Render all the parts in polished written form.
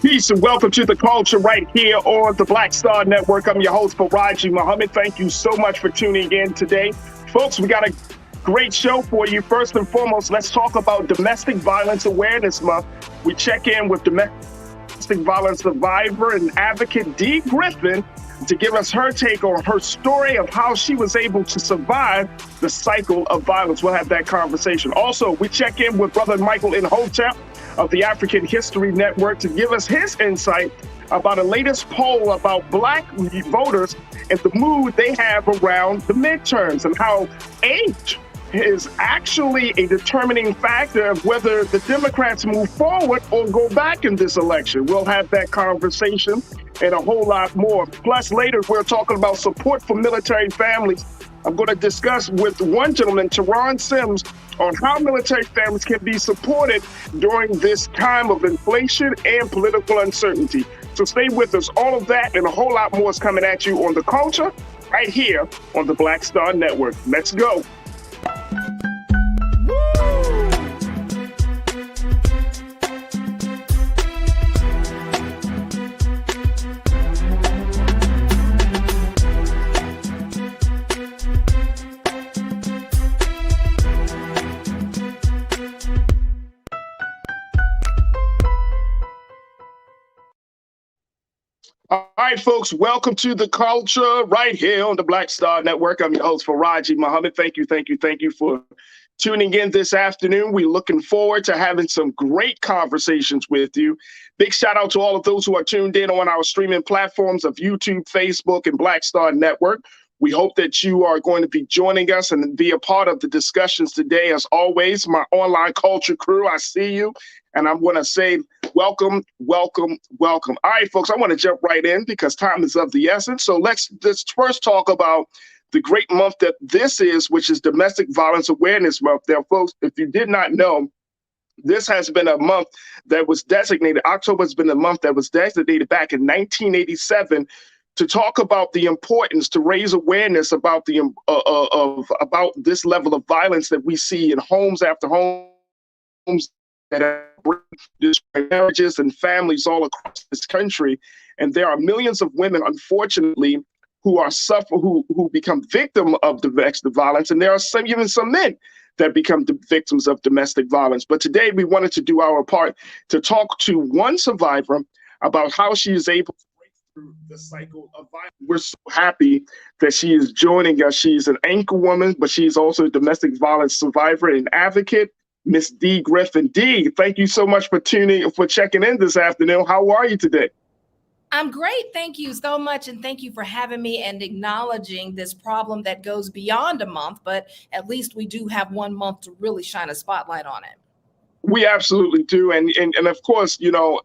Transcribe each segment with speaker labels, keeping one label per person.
Speaker 1: Peace and welcome to the culture right here on the Black Star Network. I'm your host, Farajii Muhammad. Thank you so much for tuning in today. Folks, we got a great show for you. First and foremost, let's talk about Domestic Violence Awareness Month. We check in with domestic violence survivor and advocate Dee Griffin to give us her take on her story of how she was able to survive the cycle of violence. We'll have that conversation. Also, we check in with Brother Michael Inhotep of the African History Network to give us his insight about a latest poll about Black voters and the mood they have around the midterms and how age is actually a determining factor of whether the Democrats move forward or go back in this election. We'll have that conversation and a whole lot more. Plus, later, we're talking about support for military families. I'm going to discuss with one gentleman, Teron Sims, on how military families can be supported during this time of inflation and political uncertainty. So stay with us. All of that and a whole lot more is coming at you on The Culture right here on the Black Star Network. Let's go. All right, folks, welcome to The Culture right here on the Black Star Network. I'm your host, Farajii Muhammad. Thank you for tuning in this afternoon. We're looking forward to having some great conversations with you. Big shout out to all of those who are tuned in on our streaming platforms of YouTube, Facebook, and Black Star Network. We hope that you are going to be joining us and be a part of the discussions today. As always, my online culture crew, I see you. And I'm going to say welcome, welcome, welcome. All right, folks, I want to jump right in because time is of the essence. So let's first talk about the great month that this is, which is Domestic Violence Awareness Month. Now, folks, if you did not know, this has been a month that was designated, October has been a month that was designated back in 1987 to talk about the importance, to raise awareness about the about this level of violence that we see in homes after homes that destroy marriages and families all across this country. And there are millions of women, unfortunately, who become victim of domestic violence. And there are even some men that become the victims of domestic violence. But today we wanted to do our part to talk to one survivor about how she is able to break through the cycle of violence. We're so happy that she is joining us. She's an anchor woman, but she's also a domestic violence survivor and advocate. Miss Dee Griffin. Dee, thank you so much for checking in this afternoon. How are you today?
Speaker 2: I'm great. Thank you so much. And thank you for having me and acknowledging this problem that goes beyond a month, but at least we do have 1 month to really shine a spotlight on it.
Speaker 1: We absolutely do. And of course, you know,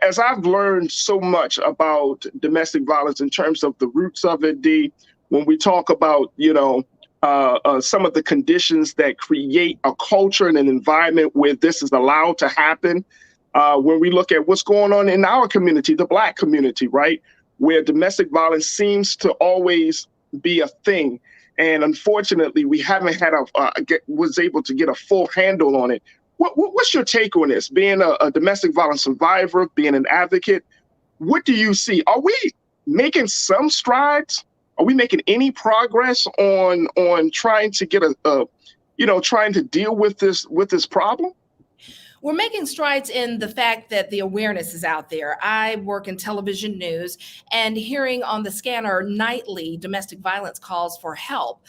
Speaker 1: as I've learned so much about domestic violence in terms of the roots of it, Dee, when we talk about, some of the conditions that create a culture and an environment where this is allowed to happen. When we look at what's going on in our community, the Black community, right, where domestic violence seems to always be a thing. And unfortunately, we haven't was able to get a full handle on it. What's your take on this? Being a domestic violence survivor, being an advocate, what do you see? Are we making some strides? Are we making any progress on trying to get trying to deal with this problem?
Speaker 2: We're making strides in the fact that the awareness is out there. I work in television news, and hearing on the scanner nightly domestic violence calls for help.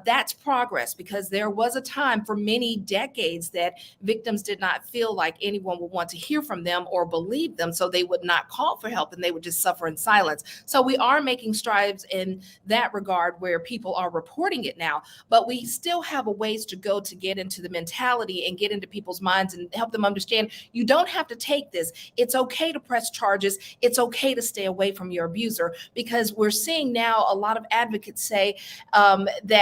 Speaker 2: That's progress, because there was a time for many decades that victims did not feel like anyone would want to hear from them or believe them, so they would not call for help and they would just suffer in silence. So we are making strides in that regard where people are reporting it now, but we still have a ways to go to get into the mentality and get into people's minds and help them understand you don't have to take this. It's okay to press charges. It's okay to stay away from your abuser, because we're seeing now a lot of advocates say that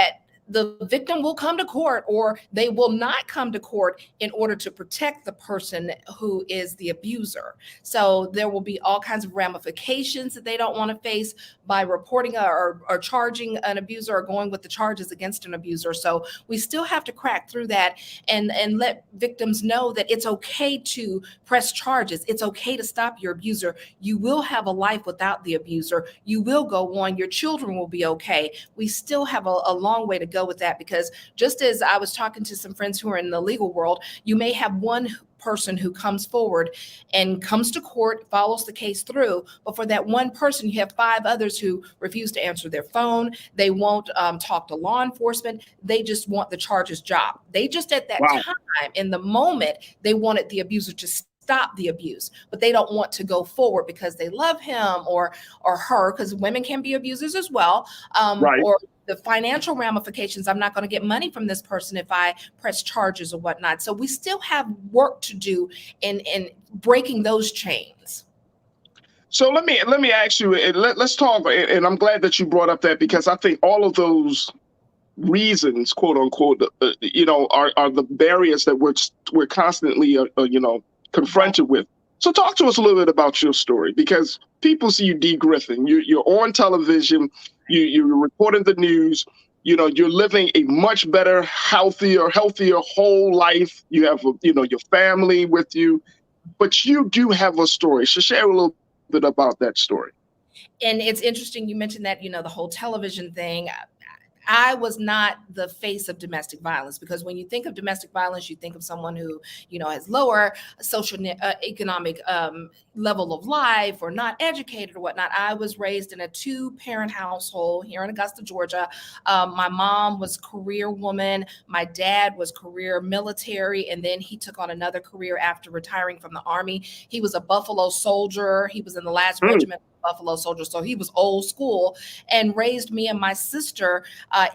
Speaker 2: the victim will come to court, or they will not come to court in order to protect the person who is the abuser. So there will be all kinds of ramifications that they don't want to face by reporting or charging an abuser or going with the charges against an abuser. So we still have to crack through that and let victims know that it's okay to press charges. It's okay to stop your abuser. You will have a life without the abuser. You will go on. Your children will be okay. We still have a long way to go with that, because just as I was talking to some friends who are in the legal world, you may have one person who comes forward and comes to court, follows the case through. But for that one person, you have 5 others who refuse to answer their phone. They won't talk to law enforcement. They just want the charges dropped. They just at that
Speaker 1: Wow.
Speaker 2: time, in the moment, they wanted the abuser to stop the abuse, but they don't want to go forward because they love him or her, because women can be abusers as well,
Speaker 1: Right.
Speaker 2: or the financial ramifications. I'm not going to get money from this person if I press charges or whatnot. So we still have work to do in breaking those chains.
Speaker 1: So let me ask you, and let's talk. And I'm glad that you brought up that, because I think all of those reasons, quote unquote, are the barriers that we're constantly, confronted with. So talk to us a little bit about your story, because people see you, D. Griffin. You're on television. You're reporting the news. You're living a much better, healthier whole life. You have, your family with you, but you do have a story. So share a little bit about that story.
Speaker 2: And it's interesting you mentioned that, the whole television thing. I was not the face of domestic violence, because when you think of domestic violence, you think of someone who, has lower social economic level of life, or not educated or whatnot. I was raised in a 2-parent household here in Augusta, Georgia. My mom was career woman. My dad was career military, and then he took on another career after retiring from the Army. He was a Buffalo soldier. He was in the last regiment of Buffalo soldiers. So he was old school, and raised me and my sister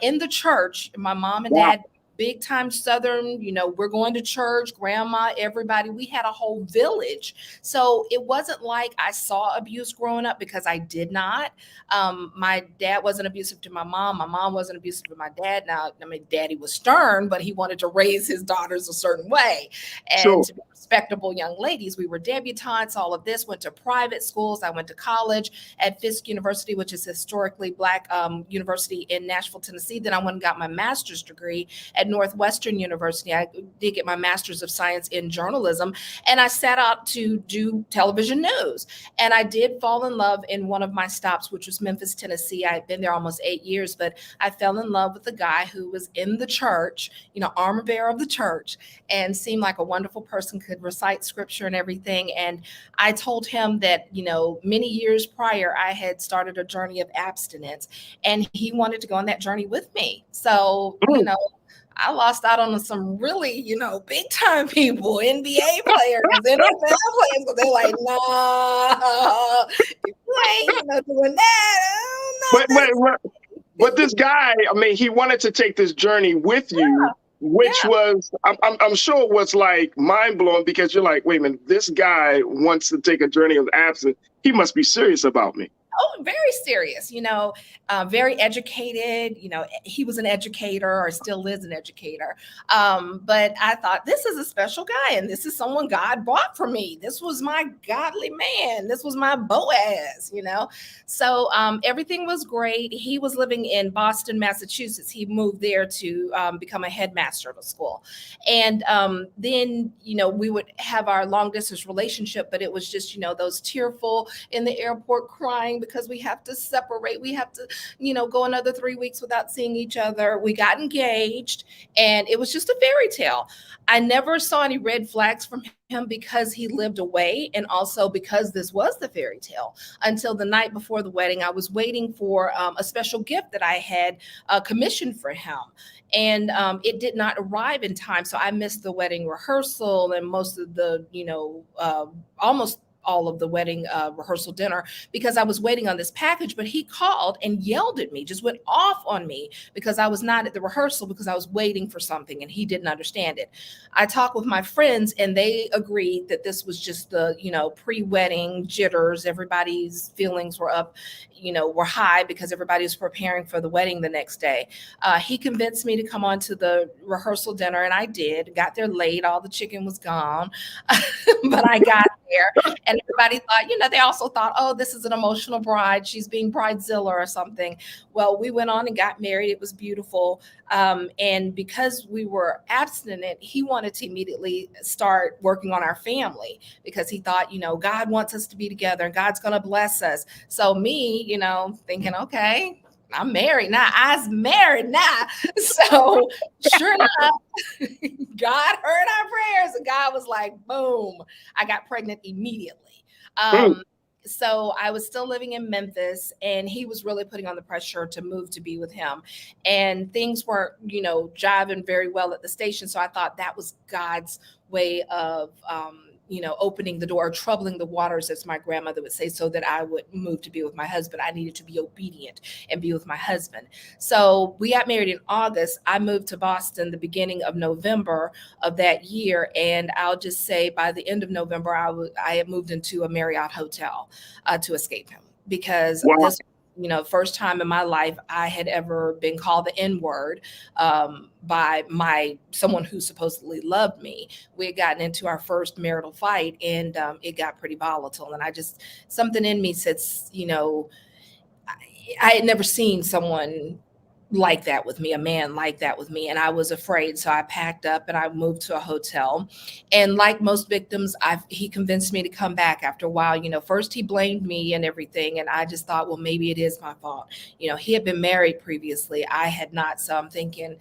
Speaker 2: in the church. My mom and
Speaker 1: Wow.
Speaker 2: dad, big time Southern, we're going to church, grandma, everybody. We had a whole village. So it wasn't like I saw abuse growing up, because I did not. My dad wasn't abusive to my mom. My mom wasn't abusive to my dad. Now, daddy was stern, but he wanted to raise his daughters a certain way. And
Speaker 1: Sure.
Speaker 2: to be respectable young ladies. We were debutantes, all of this, went to private schools. I went to college at Fisk University, which is historically Black university in Nashville, Tennessee. Then I went and got my master's degree at Northwestern University. I did get my master's of science in journalism, and I set out to do television news. And I did fall in love in one of my stops, which was Memphis, Tennessee. I had been there almost 8 years, but I fell in love with a guy who was in the church, armor bearer of the church, and seemed like a wonderful person, could recite scripture and everything. And I told him that, many years prior, I had started a journey of abstinence, and he wanted to go on that journey with me. So, I lost out on some really, big time people, NBA players, NFL players, but they're like, nah, you ain't, doing that.
Speaker 1: But this guy, he wanted to take this journey with you, which was, I'm sure it was like mind blowing, because you're like, wait a minute, this guy wants to take a journey of absence. He must be serious about me.
Speaker 2: Oh, very serious, very educated. He was an educator, or still is an educator. But I thought, this is a special guy, and this is someone God brought for me. This was my godly man. This was my Boaz, So everything was great. He was living in Boston, Massachusetts. He moved there to become a headmaster of a school. And then, we would have our long distance relationship, but it was just, those tearful in the airport crying because we have to separate. We have to, go another 3 weeks without seeing each other. We got engaged, and it was just a fairy tale. I never saw any red flags from him, because he lived away, and also because this was the fairy tale, until the night before the wedding. I was waiting for a special gift that I had commissioned for him, and it did not arrive in time. So I missed the wedding rehearsal and most of the, almost all of the wedding rehearsal dinner because I was waiting on this package, but he called and yelled at me, just went off on me because I was not at the rehearsal because I was waiting for something and he didn't understand it. I talked with my friends and they agreed that this was just the, pre-wedding jitters. Everybody's feelings were up, were high because everybody was preparing for the wedding the next day. He convinced me to come on to the rehearsal dinner and I did. Got there late. All the chicken was gone, but I got there and everybody thought, they also thought, oh, this is an emotional bride. She's being bridezilla or something. Well, we went on and got married. It was beautiful. And because we were abstinent, he wanted to immediately start working on our family because he thought, God wants us to be together and God's going to bless us. So me, thinking, okay, I'm married now. I's married now. So sure enough, God heard our prayers and God was like, boom, I got pregnant immediately. So I was still living in Memphis and he was really putting on the pressure to move to be with him. And things weren't, jiving very well at the station. So I thought that was God's way of, opening the door, troubling the waters, as my grandmother would say, so that I would move to be with my husband. I needed to be obedient and be with my husband. So we got married in August. I moved to Boston the beginning of November of that year. And I'll just say by the end of November, I had moved into a Marriott hotel to escape him because this, first time in my life I had ever been called the N-word by someone who supposedly loved me. We had gotten into our first marital fight and it got pretty volatile. And something in me said, I had never seen someone like that with me, a man like that with me. And I was afraid. So I packed up and I moved to a hotel. And like most victims, he convinced me to come back after a while. First he blamed me and everything. And I just thought, well, maybe it is my fault. He had been married previously. I had not. So I'm thinking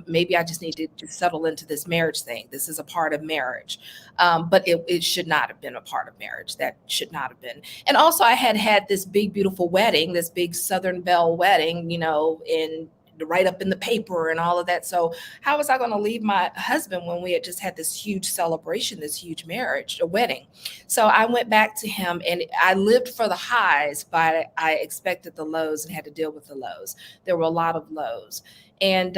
Speaker 2: maybe I just need to settle into this marriage thing. This is a part of marriage. But it should not have been a part of marriage. That should not have been. And also I had this big, beautiful wedding, this big Southern Belle wedding, in right up in the paper and all of that. So how was I going to leave my husband when we had just had this huge celebration, this huge marriage, a wedding? So I went back to him and I lived for the highs, but I expected the lows and had to deal with the lows. There were a lot of lows. And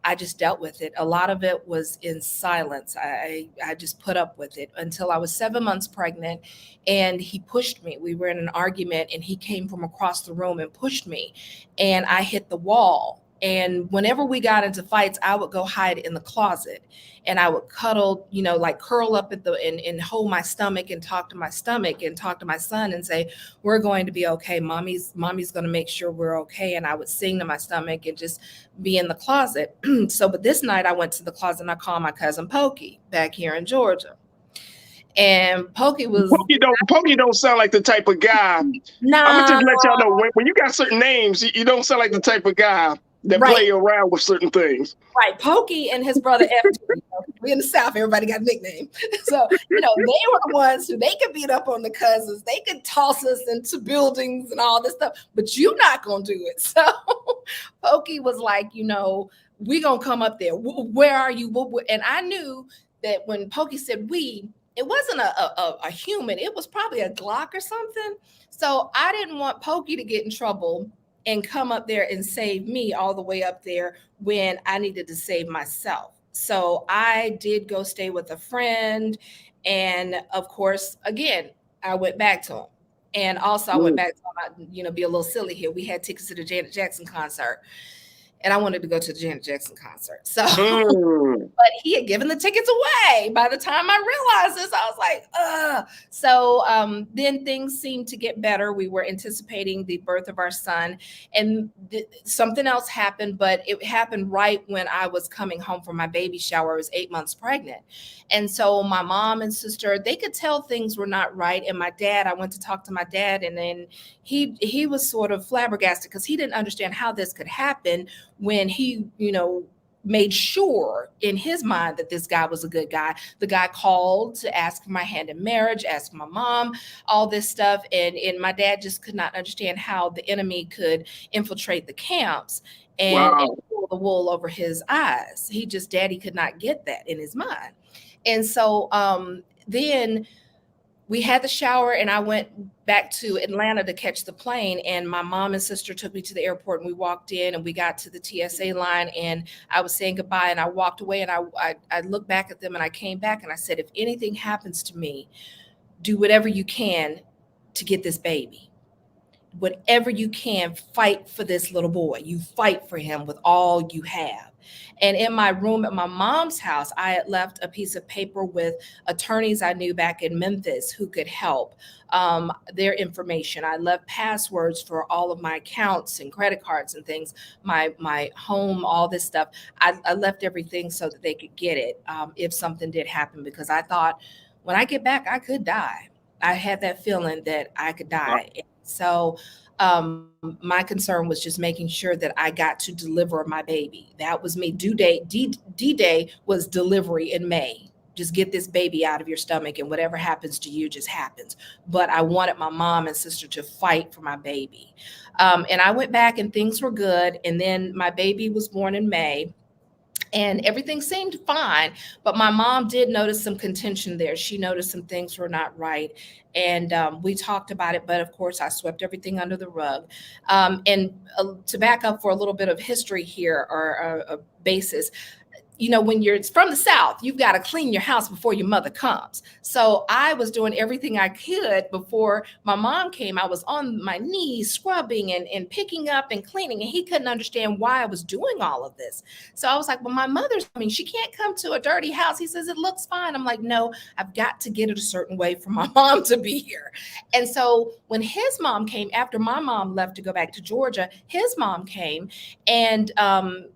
Speaker 2: I just dealt with it. A lot of it was in silence. I just put up with it until I was 7 months pregnant and he pushed me. We were in an argument and he came from across the room and pushed me and I hit the wall. And whenever we got into fights, I would go hide in the closet and I would cuddle, like curl up and hold my stomach and talk to my stomach and talk to my son and say, we're going to be okay. Mommy's going to make sure we're okay. And I would sing to my stomach and just be in the closet. But this night I went to the closet and I called my cousin Pokey back here in Georgia. And Pokey
Speaker 1: don't sound like the type of guy.
Speaker 2: No,
Speaker 1: I'm gonna just let y'all know when you got certain names, you don't sound like the type of guy that play around with certain things.
Speaker 2: Right. Pokey and his brother F2. We in the South, everybody got a nickname. So, they were the ones who they could beat up on the cousins. They could toss us into buildings and all this stuff, but you're not going to do it. So Pokey was like, we going to come up there. Where are you? And I knew that when Pokey said we, it wasn't a human. It was probably a Glock or something. So I didn't want Pokey to get in trouble and come up there and save me all the way up there when I needed to save myself. So I did go stay with a friend. And of course, again, I went back to him. And also I went back to him, be a little silly here. We had tickets to the Janet Jackson concert. And I wanted to go to the Janet Jackson concert. So, but he had given the tickets away. By the time I realized this, I was like, ugh. So then things seemed to get better. We were anticipating the birth of our son. And something else happened, but it happened right when I was coming home from my baby shower. I was 8 months pregnant. And so my mom and sister, they could tell things were not right. And my dad, I went to talk to my dad, and then he was sort of flabbergasted because he didn't understand how this could happen when he, made sure in his mind that this guy was a good guy. The guy called to ask for my hand in marriage, asked my mom, all this stuff. And my dad just could not understand how the enemy could infiltrate the camps and pull the wool over his eyes. Daddy could not get that in his mind. And so then we had the shower and I went back to Atlanta to catch the plane. And my mom and sister took me to the airport and we walked in and we got to the TSA line and I was saying goodbye and I walked away and I looked back at them and I came back and I said, if anything happens to me, do whatever you can to get this baby. Whatever you can, fight for this little boy. You fight for him with all you have. And in my room at my mom's house, I had left a piece of paper with attorneys I knew back in Memphis who could help, their information. I left passwords for all of my accounts and credit cards and things, my home, all this stuff. I left everything so that they could get it, if something did happen, because I thought when I get back, I could die. I had that feeling that I could die. So my concern was just making sure that I got to deliver my baby. That was me. Due date, D-Day was delivery in May. Just get this baby out of your stomach and whatever happens to you just happens. But I wanted my mom and sister to fight for my baby. And I went back and things were good. And then my baby was born in May. And everything seemed fine, but my mom did notice some contention there. She noticed some things were not right, and we talked about it. But of course, I swept everything under the rug. And to back up for a little bit of history here, or a basis, you know, when you're from the South, you've got to clean your house before your mother comes. So I was doing everything I could before my mom came. I was on my knees scrubbing and picking up and cleaning, and he couldn't understand why I was doing all of this. So I was like, well, my mother's coming. She can't come to a dirty house. He says, it looks fine. I'm like, no, I've got to get it a certain way for my mom to be here. And so when his mom came, after my mom left to go back to Georgia, his mom came and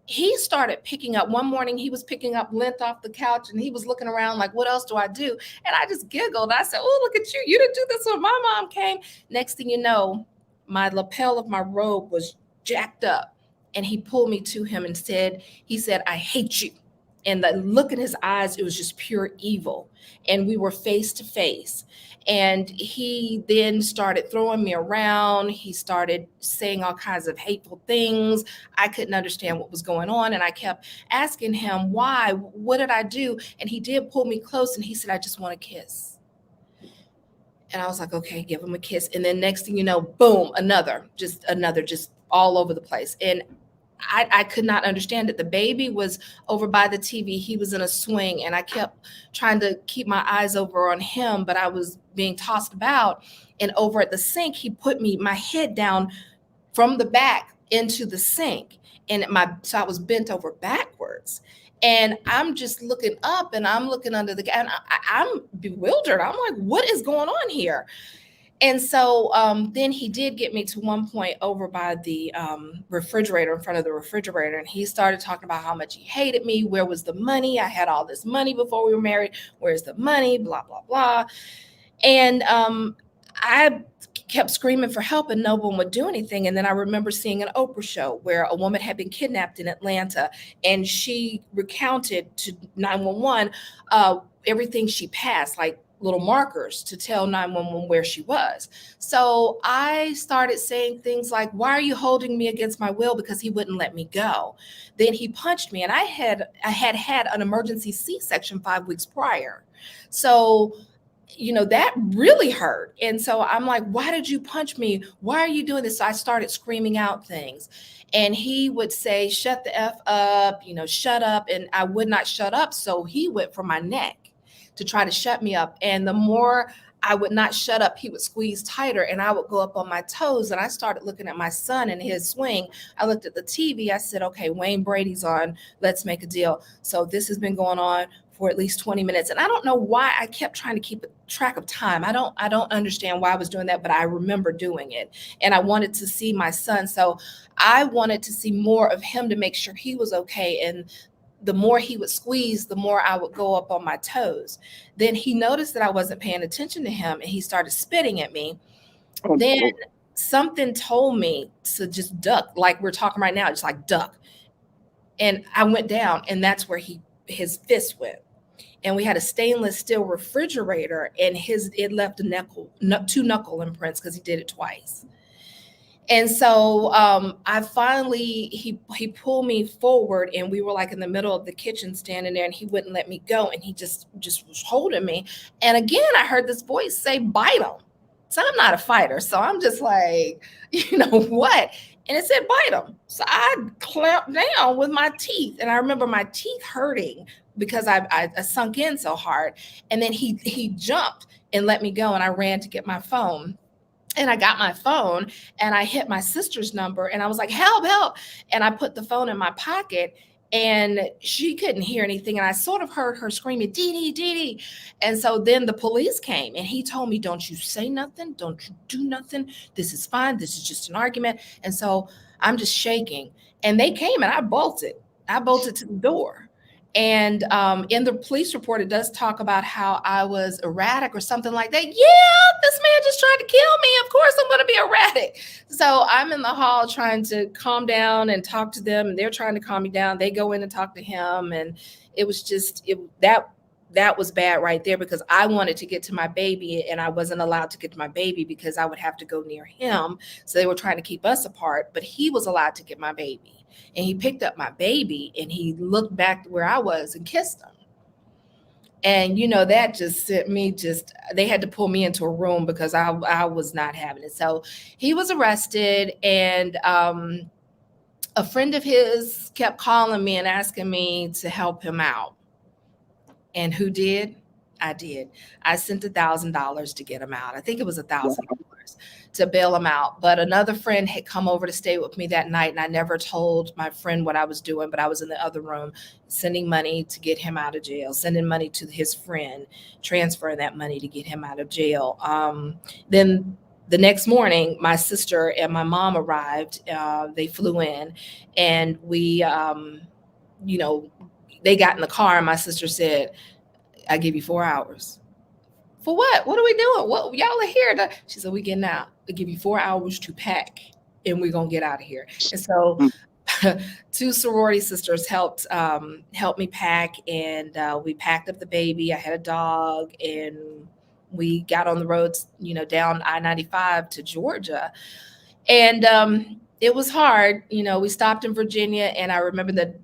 Speaker 2: he started picking up. One morning he was picking up lint off the couch and he was looking around like, what else do I do? And I just giggled. I said, oh, look at you. You didn't do this when my mom came. Next thing you know, my lapel of my robe was jacked up. And he pulled me to him and he said, I hate you. And the look in his eyes, it was just pure evil. And we were face to face. And he then started throwing me around. He started saying all kinds of hateful things. I couldn't understand what was going on. And I kept asking him, why? What did I do? And he did pull me close and he said, I just want a kiss. And I was like, okay, give him a kiss. And then next thing you know, boom, another, just all over the place. And I could not understand it. The baby was over by the TV. He was in a swing and I kept trying to keep my eyes over on him, but I was being tossed about. And over at the sink, he put my head down from the back into the sink. And so I was bent over backwards. And I'm just looking up and I'm looking under the, and I'm bewildered. I'm like, what is going on here? And so then he did get me to one point over by the refrigerator, in front of the refrigerator. And he started talking about how much he hated me. Where was the money? I had all this money before we were married. Where's the money? Blah, blah, blah. And I kept screaming for help and no one would do anything. And then I remember seeing an Oprah show where a woman had been kidnapped in Atlanta and she recounted to 911 everything she passed, like little markers to tell 911 where she was. So I started saying things like, why are you holding me against my will? Because he wouldn't let me go. Then he punched me and I had an emergency C-section 5 weeks prior. So, you know, that really hurt. And so I'm like, why did you punch me? Why are you doing this? So I started screaming out things. And he would say, shut the F up, you know, shut up. And I would not shut up. So he went for my neck to try to shut me up. And the more I would not shut up, he would squeeze tighter and I would go up on my toes. And I started looking at my son and his swing. I looked at the TV. I said, okay, Wayne Brady's on. Let's make a deal. So this has been going on for at least 20 minutes. And I don't know why I kept trying to keep track of time. I don't understand why I was doing that, but I remember doing it. And I wanted to see my son. So I wanted to see more of him to make sure he was okay. And the more he would squeeze, the more I would go up on my toes. Then he noticed that I wasn't paying attention to him and he started spitting at me. Oh, then something told me to just duck, like we're talking right now, just like duck. And I went down and that's where his fist went. And we had a stainless steel refrigerator and it left two knuckle imprints because he did it twice. And so I finally he pulled me forward, and we were like in the middle of the kitchen standing there, and he wouldn't let me go, and he just was holding me. And again, I heard this voice say, "Bite him." So I'm not a fighter, so I'm just like, what? And it said, "Bite him." So I clamped down with my teeth, and I remember my teeth hurting because I sunk in so hard. And then he jumped and let me go, and I ran to get my phone. And I got my phone and I hit my sister's number, and I was like, "Help, help." And I put the phone in my pocket, and she couldn't hear anything. And I sort of heard her screaming, "Dee Dee, Dee Dee." And so then the police came, and he told me, "Don't you say nothing. Don't you do nothing. This is fine. This is just an argument." And so I'm just shaking. And they came, and I bolted. I bolted to the door. And in the police report, it does talk about how I was erratic or something like that. Yeah, this man just tried to kill me. Of course, I'm going to be erratic. So I'm in the hall trying to calm down and talk to them, and they're trying to calm me down. They go in and talk to him, and it was just that was bad right there, because I wanted to get to my baby, and I wasn't allowed to get to my baby because I would have to go near him. So they were trying to keep us apart, but he was allowed to get my baby. And he picked up my baby, and he looked back where I was and kissed him. And that just sent me, they had to pull me into a room because I was not having it. So he was arrested, and a friend of his kept calling me and asking me to help him out. And who did? I did. I sent $1,000 to get him out. I think it was $1,000 to bail him out. But another friend had come over to stay with me that night, and I never told my friend what I was doing, but I was in the other room sending money to get him out of jail, sending money to his friend, transferring that money to get him out of jail. Then the next morning, my sister and my mom arrived. They flew in, and we, they got in the car, and my sister said, "I give you 4 hours." "For what? What are we doing? What, y'all are here?" She said, "We getting out. I give you 4 hours to pack, and we're gonna get out of here." And so two sorority sisters helped me pack, and we packed up the baby. I had a dog, and we got on the roads, down I-95 to Georgia. And it was hard. We stopped in Virginia, and I remember that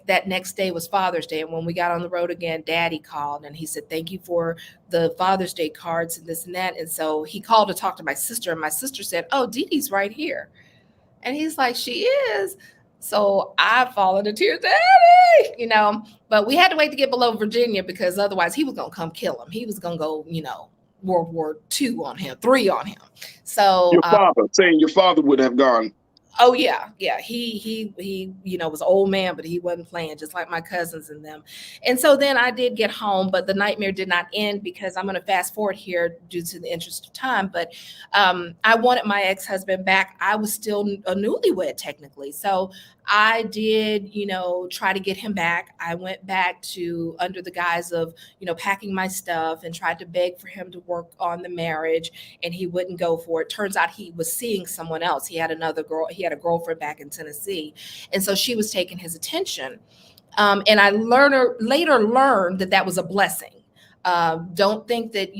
Speaker 2: that next day was Father's Day. And when we got on the road again, Daddy called, and he said, "Thank you for the Father's Day cards and this and that." And so he called to talk to my sister, and my sister said, "Oh, Dee Dee's right here." And he's like, "She is." So I fall into tears, "Daddy," but we had to wait to get below Virginia, because otherwise he was going to come kill him. He was going to go, World War II on him, 3 on him. So
Speaker 1: your father would have gone.
Speaker 2: Oh yeah. He was an old man, but he wasn't playing, just like my cousins and them. And so then I did get home, but the nightmare did not end, because I'm going to fast forward here due to the interest of time. But I wanted my ex-husband back. I was still a newlywed technically, so I did, try to get him back. I went back to, under the guise of, packing my stuff, and tried to beg for him to work on the marriage, and he wouldn't go for it. Turns out he was seeing someone else. He had another girl. He had a girlfriend back in Tennessee, and so she was taking his attention. And I later learned that was a blessing. Don't think that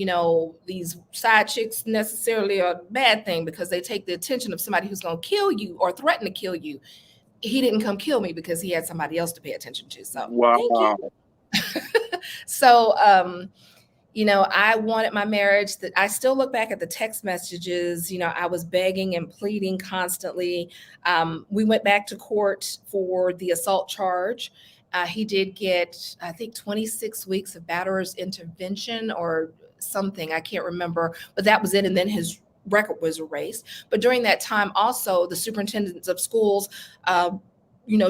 Speaker 2: these side chicks necessarily are a bad thing, because they take the attention of somebody who's going to kill you or threaten to kill you. He didn't come kill me because he had somebody else to pay attention to. So
Speaker 1: wow.
Speaker 2: Thank you. So I wanted my marriage. That I still look back at the text messages. I was begging and pleading constantly. We went back to court for the assault charge. He did get, I think, 26 weeks of batterer's intervention or something. I can't remember, but that was it. And then his record was erased. But during that time, also, the superintendent of schools,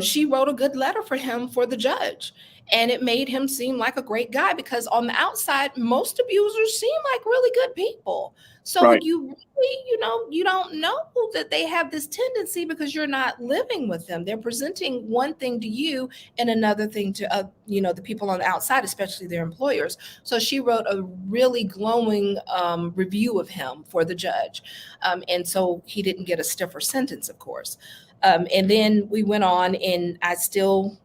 Speaker 2: she wrote a good letter for him for the judge. And it made him seem like a great guy, because on the outside, most abusers seem like really good people. So
Speaker 1: right.
Speaker 2: You really, you don't know that they have this tendency, because you're not living with them. They're presenting one thing to you and another thing to, the people on the outside, especially their employers. So she wrote a really glowing review of him for the judge. And so he didn't get a stiffer sentence, of course. And then we went on, and I still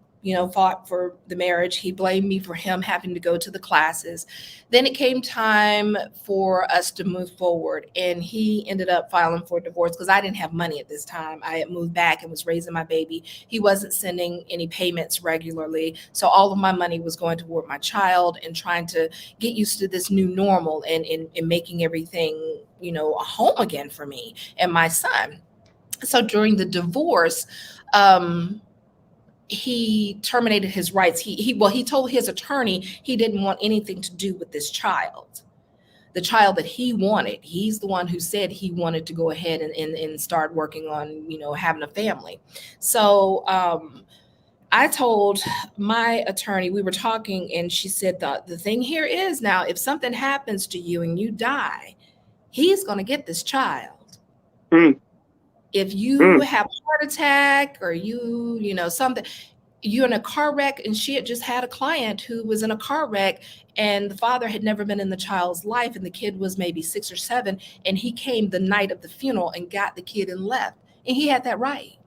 Speaker 2: fought for the marriage. He blamed me for him having to go to the classes. Then it came time for us to move forward, and he ended up filing for divorce because I didn't have money at this time. I had moved back and was raising my baby. He wasn't sending any payments regularly, so all of my money was going toward my child and trying to get used to this new normal and making everything, a home again for me and my son. So during the divorce, he terminated his rights. He told his attorney he didn't want anything to do with this child, the child that he wanted. He's the one who said he wanted to go ahead and start working on, having a family. So I told my attorney, we were talking, and she said, the thing here is, now, if something happens to you and you die, he's going to get this child.
Speaker 1: Mm.
Speaker 2: If you have a heart attack or something, you're in a car wreck, and she had just had a client who was in a car wreck, and the father had never been in the child's life, and the kid was maybe 6 or 7, and he came the night of the funeral and got the kid and left, and he had that right.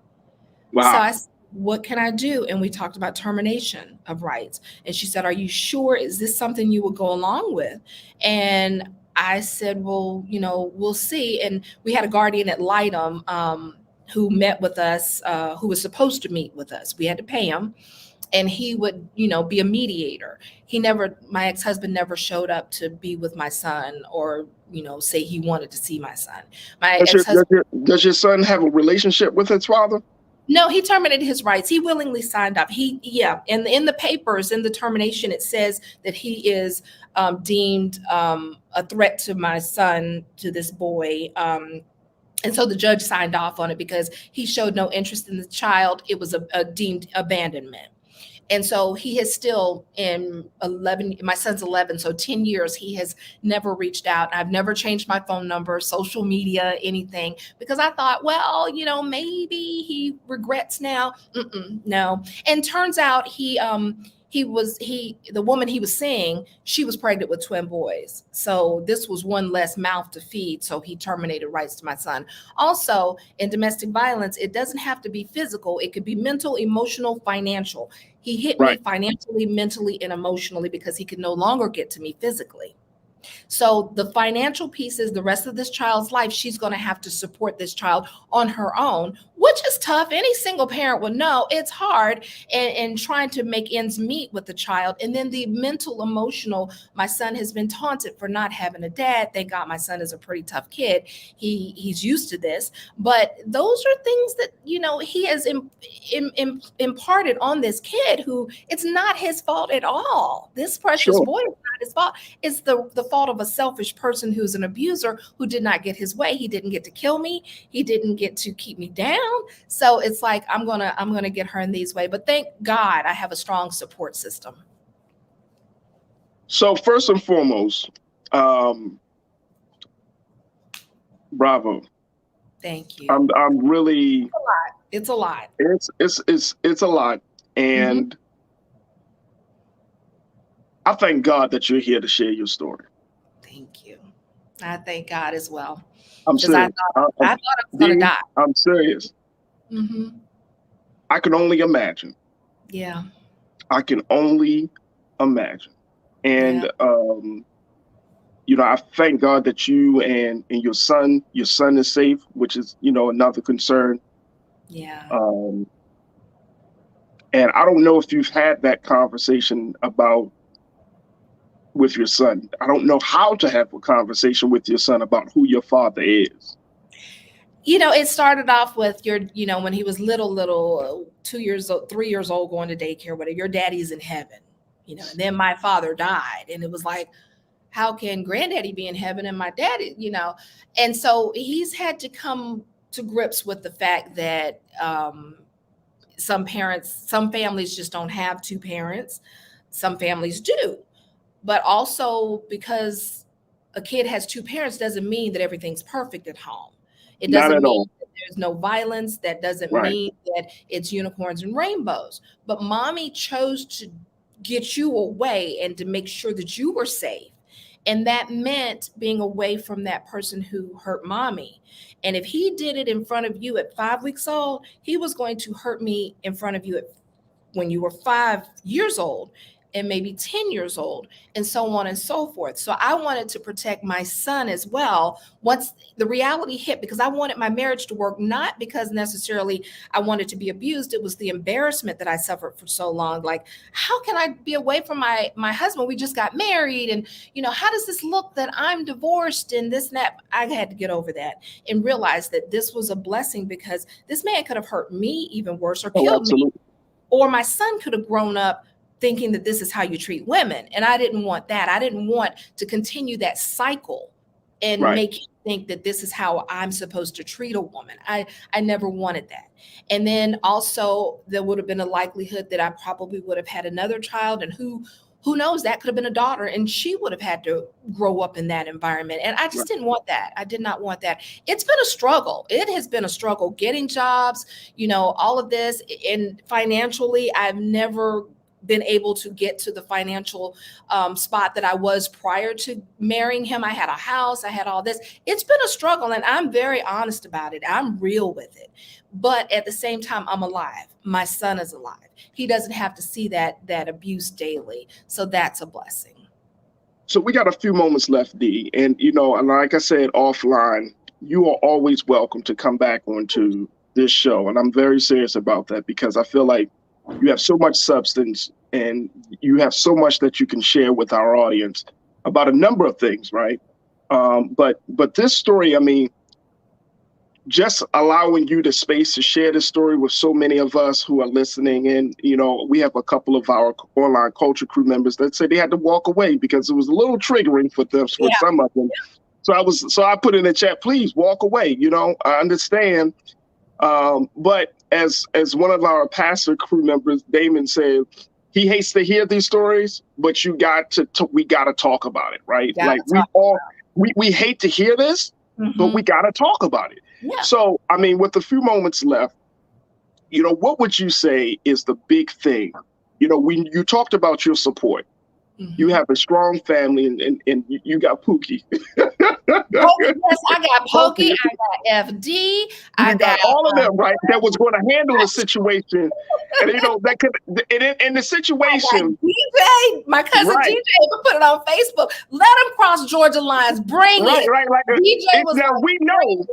Speaker 1: Wow.
Speaker 2: So I said, what can I do? And we talked about termination of rights, and she said, are you sure? Is this something you would go along with? And I said, well, we'll see. And we had a guardian ad litem who met with us, who was supposed to meet with us. We had to pay him, and he would, be a mediator. My ex-husband never showed up to be with my son or, say he wanted to see my son.
Speaker 1: Does your son have a relationship with his father?
Speaker 2: No, he terminated his rights. He willingly signed up. And in the papers, in the termination, it says that he is deemed a threat to my son, to this boy. And so the judge signed off on it because he showed no interest in the child. It was a deemed abandonment. And so he has still, in 11, my son's 11, so 10 years, he has never reached out. I've never changed my phone number, social media, anything, because I thought, well, maybe he regrets now. No. And turns out the woman he was seeing, she was pregnant with twin boys. So this was one less mouth to feed. So he terminated rights to my son. Also, in domestic violence, it doesn't have to be physical. It could be mental, emotional, financial. He hit me financially, mentally, and emotionally because he could no longer get to me physically. So the financial piece is the rest of this child's life. She's going to have to support this child on her own, which is tough. Any single parent would know it's hard, and trying to make ends meet with the child. And then the mental, emotional, my son has been taunted for not having a dad. Thank God my son is a pretty tough kid. He's used to this, but those are things that, he has imparted on this kid who it's not his fault at all. This precious boy is not his fault. It's the fault of a selfish person who's an abuser who did not get his way. He didn't get to kill me. He didn't get to keep me down. So it's like, I'm gonna get her in these ways. But thank God I have a strong support system.
Speaker 1: So first and foremost, bravo.
Speaker 2: Thank you.
Speaker 1: I'm really.
Speaker 2: It's a lot.
Speaker 1: It's a lot, and I thank God that you're here to share your story.
Speaker 2: Thank you. I thank God as well.
Speaker 1: I'm serious.
Speaker 2: I thought I was going to die.
Speaker 1: I'm serious. I can only imagine.
Speaker 2: Yeah.
Speaker 1: I can only imagine. And, I thank God that you and your son is safe, which is, another concern.
Speaker 2: Yeah.
Speaker 1: And I don't know if you've had that conversation with your son. I don't know how to have a conversation with your son about who your father is.
Speaker 2: It started off with when he was little, 2 years old, 3 years old, going to daycare, whatever, your daddy's in heaven, and then my father died. And it was like, how can granddaddy be in heaven and my daddy, And so he's had to come to grips with the fact that some families just don't have two parents. Some families do. But also, because a kid has two parents doesn't mean that everything's perfect at home. It doesn't mean that there's no violence. That doesn't mean that it's unicorns and rainbows. But mommy chose to get you away and to make sure that you were safe. And that meant being away from that person who hurt mommy. And if he did it in front of you at 5 weeks old, he was going to hurt me in front of you at when you were 5 years old and maybe 10 years old, and so on and so forth. So I wanted to protect my son as well once the reality hit, because I wanted my marriage to work, not because necessarily I wanted to be abused. It was the embarrassment that I suffered for so long. Like, how can I be away from my husband? We just got married, and how does this look that I'm divorced and this and that? I had to get over that and realize that this was a blessing, because this man could have hurt me even worse or killed me, or my son could have grown up thinking that this is how you treat women. And I didn't want that. I didn't want to continue that cycle and make you think that this is how I'm supposed to treat a woman. I never wanted that. And then also there would have been a likelihood that I probably would have had another child, and who knows, that could have been a daughter, and she would have had to grow up in that environment. And I just didn't want that. I did not want that. It's been a struggle. It has been a struggle getting jobs, all of this. And financially, I've never been able to get to the financial spot that I was prior to marrying him. I had a house, I had all this. It's been a struggle, and I'm very honest about it. I'm real with it. But at the same time, I'm alive. My son is alive. He doesn't have to see that abuse daily. So that's a blessing.
Speaker 1: So we got a few moments left, Dee. And, and like I said offline, you are always welcome to come back onto this show. And I'm very serious about that, because I feel like you have so much substance and you have so much that you can share with our audience about a number of things, right? But this story, I mean, just allowing you the space to share this story with so many of us who are listening. And, we have a couple of our online culture crew members that said they had to walk away because it was a little triggering for them, for some of them. So I put in the chat, please walk away. I understand. But as one of our pastor crew members, Damon, said, he hates to hear these stories, but we got to talk about it, right? Like we hate to hear this, but we got to talk about it. Yeah. So, I mean, with a few moments left, what would you say is the big thing? When you talked about your support, you have a strong family, and you got Pookie.
Speaker 2: Yes, I got Pokey, I got FD, I got
Speaker 1: all of them, right? That was going to handle the situation, and that could, in the situation.
Speaker 2: DJ, my cousin DJ, put it on Facebook. Let him cross Georgia lines. Bring it.
Speaker 1: Right.
Speaker 2: DJ was
Speaker 1: now we know.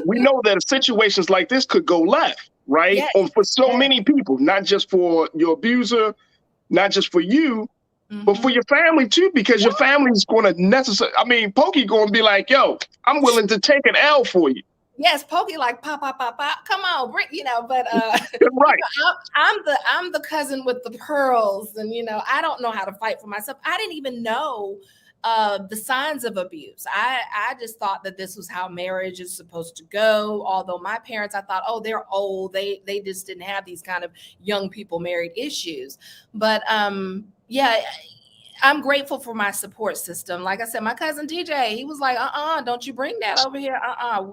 Speaker 1: We know that situations like this could go left, right?
Speaker 2: Yeah.
Speaker 1: For so many people, not just for your abuser, not just for you, but for your family too, because your family is going to Pokey going to be like, yo, I'm willing to take an L for you.
Speaker 2: Yes, Pokey like pop, come on, bring, but
Speaker 1: right.
Speaker 2: I'm the cousin with the pearls, and I don't know how to fight for myself. I didn't even know the signs of abuse. I just thought that this was how marriage is supposed to go. Although my parents, I thought, oh, they're old. They just didn't have these kind of young people married issues. But I'm grateful for my support system. Like I said, my cousin DJ, he was like, don't you bring that over here.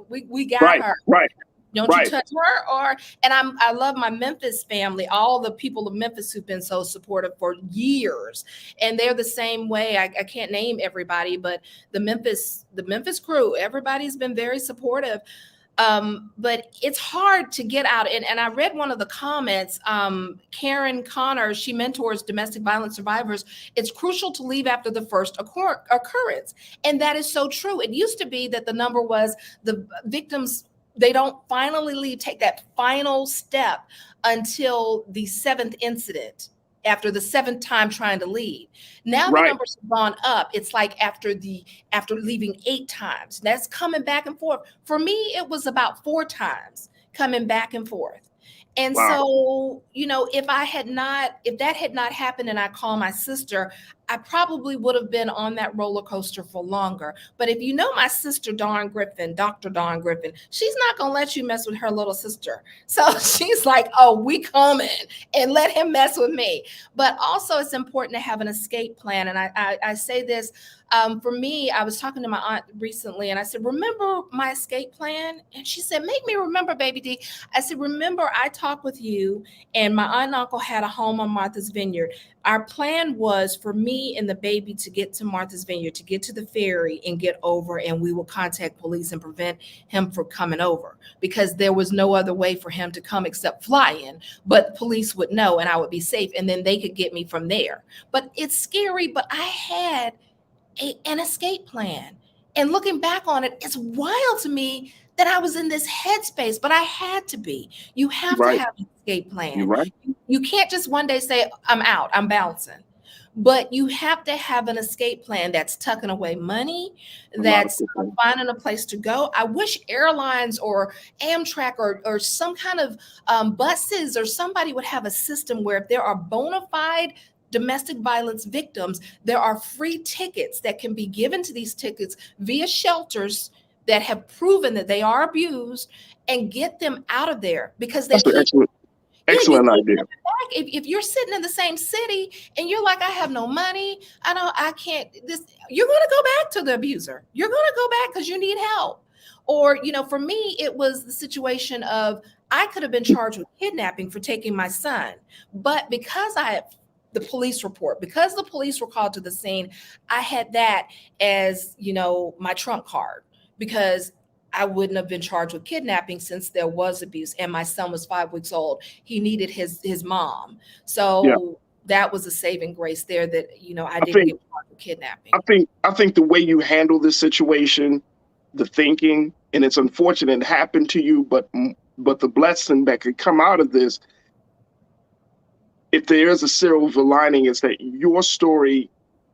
Speaker 2: We got her.
Speaker 1: Right.
Speaker 2: Don't you touch her. And I love my Memphis family, all the people of Memphis who've been so supportive for years. And they're the same way. I can't name everybody, but the Memphis crew, everybody's been very supportive. But it's hard to get out. And I read one of the comments, Karen Connor, she mentors domestic violence survivors. It's crucial to leave after the first occurrence. And that is so true. It used to be that the number was the victims, they don't finally take that final step until the 7th incident, after the 7th time trying to leave. Now the numbers have gone up. It's like after leaving 8 times. That's coming back and forth. For me, it was about 4 times coming back and forth. And so, if that had not happened and I called my sister, I probably would have been on that roller coaster for longer. But if you know my sister, Dr. Dawn Griffin, she's not going to let you mess with her little sister. So she's like, oh, we coming, and let him mess with me. But also it's important to have an escape plan. And I say this For me, I was talking to my aunt recently and I said, remember my escape plan? And she said, make me remember, baby D. I said, remember, I talked with you and my aunt and uncle had a home on Martha's Vineyard. Our plan was for me and the baby to get to Martha's Vineyard, to get to the ferry and get over, and we will contact police and prevent him from coming over because there was no other way for him to come except fly in. But police would know and I would be safe, and then they could get me from there. But it's scary, but I had an escape plan. And looking back on it, it's wild to me that I was in this headspace, but I had to be. You have to have an escape plan.
Speaker 1: You're right.
Speaker 2: You can't just one day say, I'm out, I'm bouncing. But you have to have an escape plan that's tucking away money, that's finding a place to go. I wish airlines or Amtrak or some kind of buses or somebody would have a system where if there are bona fide domestic violence victims, there are free tickets that can be given to these tickets via shelters that have proven that they are abused, and get them out of there because they
Speaker 1: excellent idea.
Speaker 2: If you're sitting in the same city and you're like, I have no money, I can't this, you're going to go back to the abuser. You're going to go back because you need help. Or, for me, it was the situation of I could have been charged with kidnapping for taking my son, but because I had the police report, because the police were called to the scene, I had that as, my trump card, because I wouldn't have been charged with kidnapping since there was abuse and my son was 5 weeks old. He needed his mom. So that was a saving grace there that, I didn't get charged with kidnapping.
Speaker 1: I think the way you handle this situation, the thinking, and it's unfortunate it happened to you, but the blessing that could come out of this, if there is a silver lining, is that your story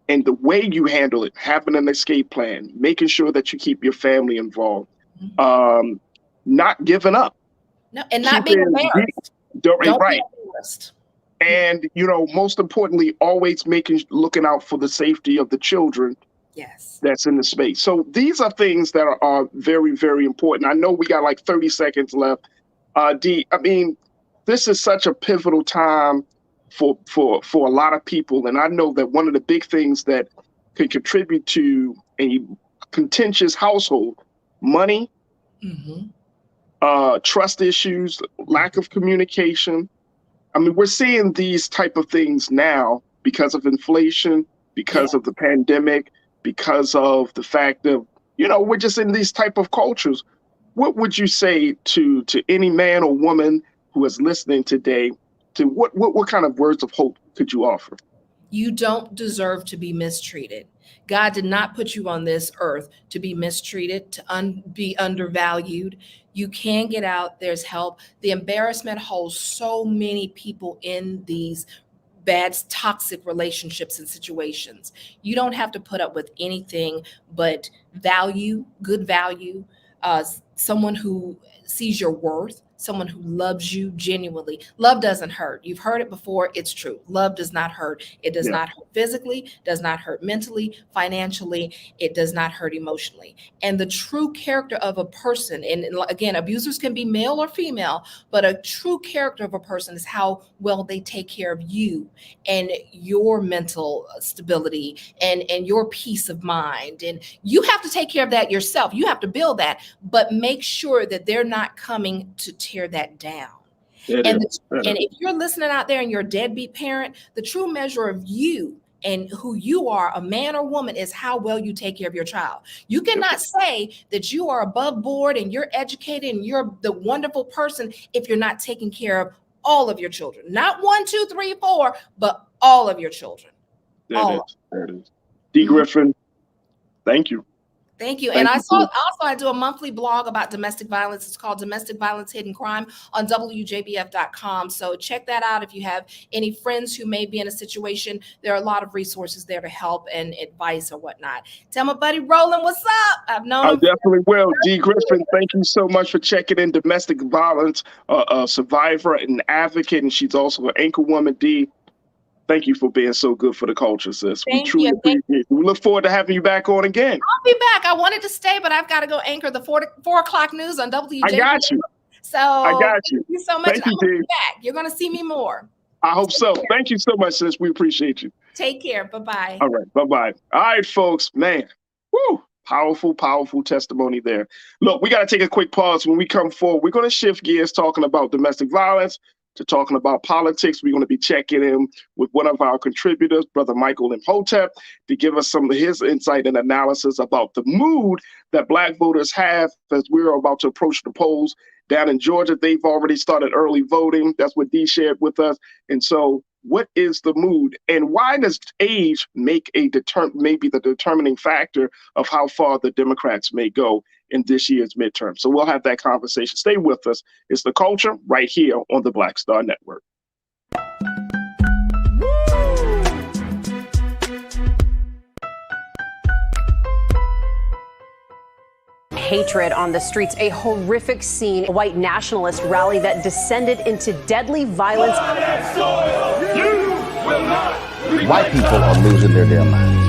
Speaker 1: and the way you handle it, having an escape plan, making sure that you keep your family involved, not giving up.
Speaker 2: No, and not being embarrassed. Don't be embarrassed.
Speaker 1: And, most importantly, always looking out for the safety of the children that's in the space. So these are things that are very, very important. I know we got like 30 seconds left. Dee, this is such a pivotal time for a lot of people. And I know that one of the big things that can contribute to a contentious household, money, trust issues, lack of communication. We're seeing these type of things now because of inflation, because of the pandemic, because of the fact that, we're just in these type of cultures. What would you say to any man or woman who is listening today? To what kind of words of hope could you offer?
Speaker 2: You don't deserve to be mistreated. God did not put you on this earth to be mistreated, to be undervalued. You can get out. There's help. The embarrassment holds so many people in these bad, toxic relationships and situations. You don't have to put up with anything but value, good value, someone who sees your worth, someone who loves you genuinely. Love doesn't hurt. You've heard it before. It's true. Love does not hurt. It does not hurt physically, does not hurt mentally, financially. It does not hurt emotionally. And the true character of a person, and again, abusers can be male or female, but a true character of a person is how well they take care of you and your mental stability and your peace of mind. And you have to take care of that yourself. You have to build that, but make sure that they're not coming to tear that down. And if you're listening out there and you're a deadbeat parent, the true measure of you and who you are, a man or woman, is how well you take care of your child. You cannot say that you are above board and you're educated and you're the wonderful person if you're not taking care of all of your children. Not 1, 2, 3, 4, but all of your children.
Speaker 1: There it is. Dee Griffin, thank you.
Speaker 2: Thank you. And I do a monthly blog about domestic violence. It's called Domestic Violence Hidden Crime on WJBF.com. So check that out if you have any friends who may be in a situation. There are a lot of resources there to help and advice or whatnot. Tell my buddy Roland, what's up? I've known him.
Speaker 1: I definitely will. Dee Griffin, thank you so much for checking in. Domestic violence survivor and advocate, and she's also an anchor woman. Dee, thank you for being so good for the culture, sis. We truly appreciate it. We look forward to having you back on again.
Speaker 2: I'll be back. I wanted to stay, but I've got to go anchor the 4 o'clock news on WJBF.
Speaker 1: I got you.
Speaker 2: So
Speaker 1: I got you.
Speaker 2: Thank you so much.
Speaker 1: Thank you, Dee.
Speaker 2: Back. You're going to see me more.
Speaker 1: I hope so. Thank you so much, sis. We appreciate you.
Speaker 2: Take care. Bye-bye.
Speaker 1: All right. Bye-bye. All right, folks. Man. Woo. Powerful, powerful testimony there. Look, we got to take a quick pause. When we come forward, we're going to shift gears talking about domestic violence to talking about politics. We're going to be checking in with one of our contributors, Brother Michael Imhotep, to give us some of his insight and analysis about the mood that Black voters have as we're about to approach the polls. Down in Georgia, they've already started early voting. That's what Dee shared with us. And so what is the mood, and why does age make maybe the determining factor of how far the Democrats may go in this year's midterm? So we'll have that conversation. Stay with us. It's The Culture right here on the Black Star Network.
Speaker 3: Hatred on the streets, a horrific scene, a white nationalist rally that descended into deadly violence.
Speaker 4: White people are losing their damn minds.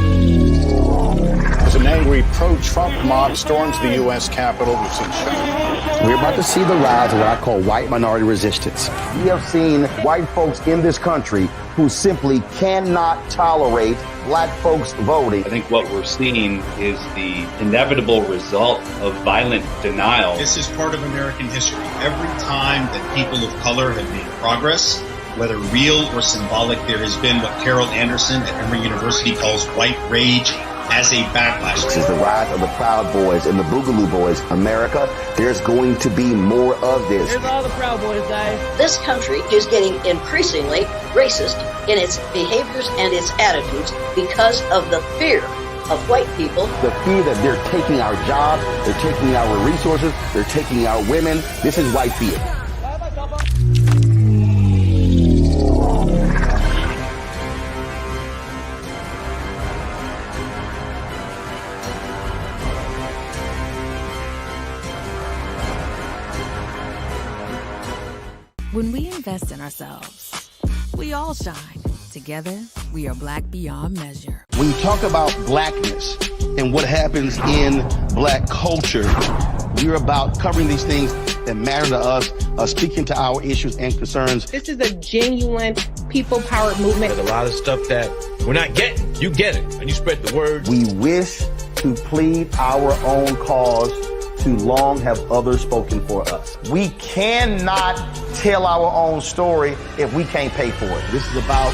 Speaker 5: As an angry pro-Trump mob storms the U.S. Capitol, we've seen shootings.
Speaker 4: We're about to see the rise of what I call white minority resistance. We have seen white folks in this country who simply cannot tolerate Black folks voting.
Speaker 6: I think what we're seeing is the inevitable result of violent denial.
Speaker 7: This is part of American history. Every time that people of color have made progress, whether real or symbolic, there has been what Carol Anderson at Emory University calls white rage as a backlash.
Speaker 4: This is the rise of the Proud Boys and the Boogaloo Boys. America, there's going to be more of this.
Speaker 8: Here's all the Proud Boys, guys.
Speaker 9: This country is getting increasingly racist in its behaviors and its attitudes because of the fear of white people.
Speaker 4: The fear that they're taking our jobs, they're taking our resources, they're taking our women. This is white fear.
Speaker 10: When we invest in ourselves, we all shine. Together, we are Black beyond measure.
Speaker 4: When you talk about Blackness and what happens in Black culture, we're about covering these things that matter to us, speaking to our issues and concerns.
Speaker 8: This is a genuine people-powered movement.
Speaker 11: There's a lot of stuff that we're not getting. You get it, and you spread the word.
Speaker 4: We wish to plead our own cause. Too long have others spoken for us. We cannot tell our own story if we can't pay for it. This is about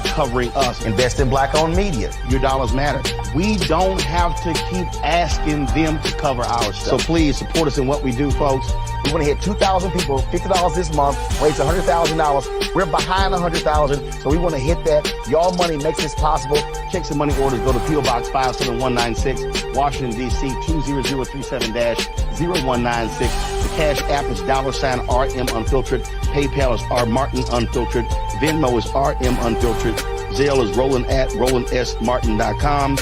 Speaker 4: covering us. Invest in Black-owned media. Your dollars matter. We don't have to keep asking them to cover our stuff. So please support us in what we do, folks. We want to hit 2,000 people, $50 this month, raise $100,000. We're behind 100,000, so we want to hit that. Y'all money makes this possible. Checks and money orders go to P.O. Box 57196, Washington, D.C. 20037-0196. The Cash App is $RM Unfiltered. PayPal is R Martin Unfiltered. Venmo is RM Unfiltered. Zelle is Roland at RolandSMartin.com.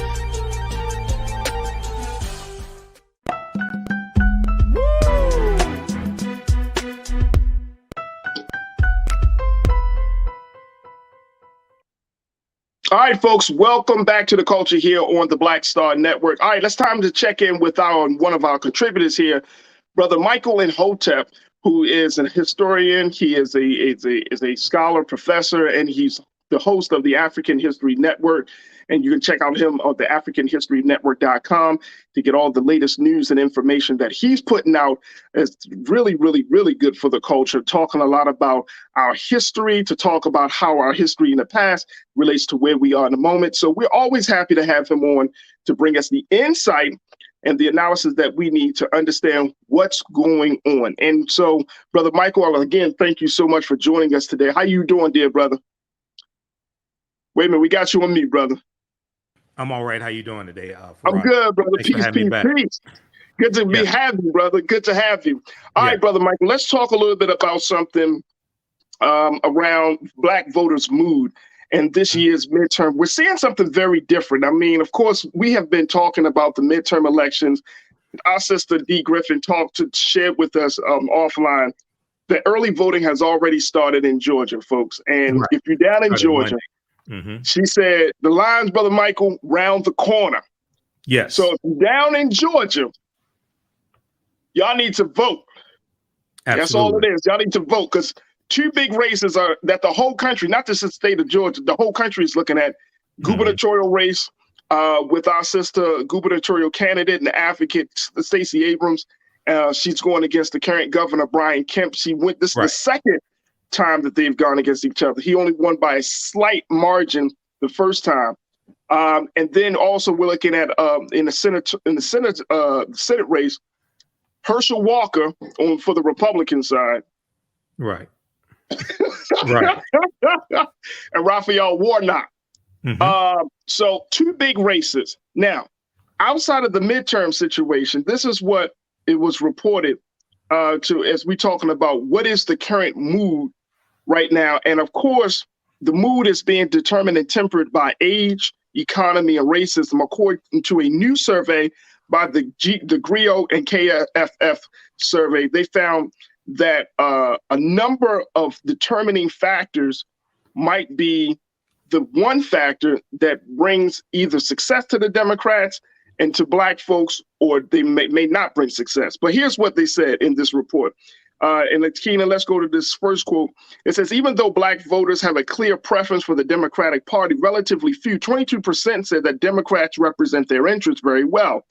Speaker 1: All right, folks, welcome back to The Culture here on the Black Star Network. All right, it's time to check in with one of our contributors here, Brother Michael Imhotep, who is an historian. He is a scholar, professor, and he's the host of the African History Network. And you can check out him on the AfricanHistoryNetwork.com to get all the latest news and information that he's putting out. It's really, really, really good for the culture, talking a lot about our history, to talk about how our history in the past relates to where we are in the moment. So we're always happy to have him on to bring us the insight and the analysis that we need to understand what's going on. And so, Brother Michael, again, thank you so much for joining us today. How you doing, dear brother? Wait a minute, we got you on mute, brother.
Speaker 12: I'm all right. How you doing today?
Speaker 1: I'm good, brother. Peace. Good to have you, brother. Good to have you. All right, Brother Michael, let's talk a little bit about something around Black voters' mood and this year's midterm. We're seeing something very different. I mean, of course, we have been talking about the midterm elections. Our sister Dee Griffin shared with us offline. The early voting has already started in Georgia, folks. And if you're down in Georgia, she said the lines, Brother Michael, round the corner.
Speaker 12: Yes.
Speaker 1: So if you're down in Georgia, y'all need to vote.
Speaker 12: Absolutely.
Speaker 1: That's all it is. Y'all need to vote, because two big races are that the whole country, not just the state of Georgia, the whole country is looking at. gubernatorial race with our sister gubernatorial candidate and advocate Stacey Abrams. She's going against the current governor, Brian Kemp. This is the second time that they've gone against each other. He only won by a slight margin the first time. And then also we're looking at in the Senate race, Herschel Walker for the Republican side.
Speaker 12: Right. Right.
Speaker 1: And Raphael Warnock. So two big races. Now, outside of the midterm situation, this is what it was reported as we talking about what is the current mood right now. And of course, the mood is being determined and tempered by age, economy, and racism, according to a new survey by the GRIO and KFF survey. They found that a number of determining factors might be the one factor that brings either success to the Democrats and to Black folks, or they may not bring success. But here's what they said in this report. And Keenan, let's go to this first quote. It says, even though Black voters have a clear preference for the Democratic Party, relatively few, 22% said that Democrats represent their interests very well.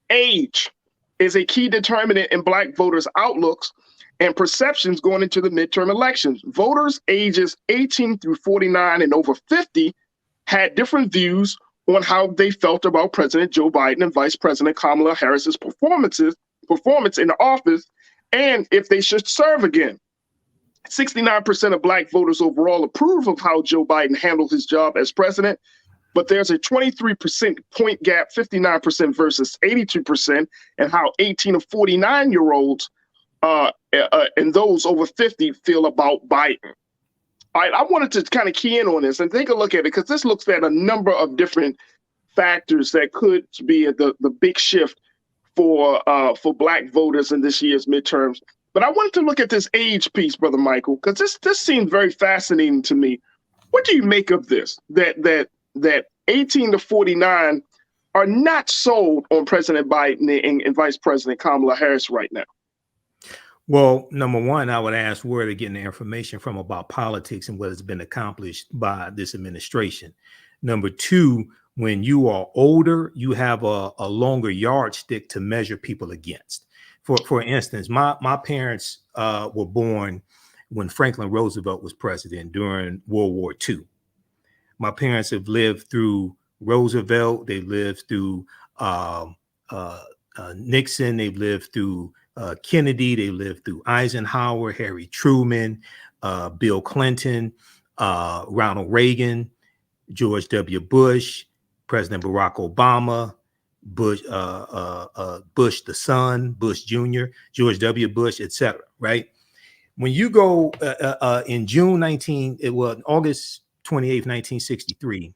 Speaker 1: Age is a key determinant in Black voters' outlooks and perceptions going into the midterm elections. Voters ages 18 through 49 and over 50 had different views on how they felt about President Joe Biden and Vice President Kamala Harris's performance in the office, and if they should serve again. 69% of Black voters overall approve of how Joe Biden handled his job as president, but there's a 23% point gap, 59% versus 82%, and how 18 to 49-year-olds and those over 50 feel about Biden. All right, I wanted to kind of key in on this and take a look at it, because this looks at a number of different factors that could be the big shift for Black voters in this year's midterms. But I wanted to look at this age piece, Brother Michael, because this seemed very fascinating to me. What do you make of this? That 18 to 49 are not sold on President Biden and Vice President Kamala Harris right now?
Speaker 12: Well, number one, I would ask where they're getting the information from about politics and what has been accomplished by this administration. Number two, when you are older, you have a longer yardstick to measure people against. For instance, my parents were born when Franklin Roosevelt was president during World War II. My parents have lived through Roosevelt. They lived through Nixon. They've lived through Kennedy. They lived through Eisenhower, Harry Truman, Bill Clinton, Ronald Reagan, George W. Bush, President Barack Obama, Bush the son, Bush Jr., George W. Bush, etc. Right? When you go in August 28th, 1963,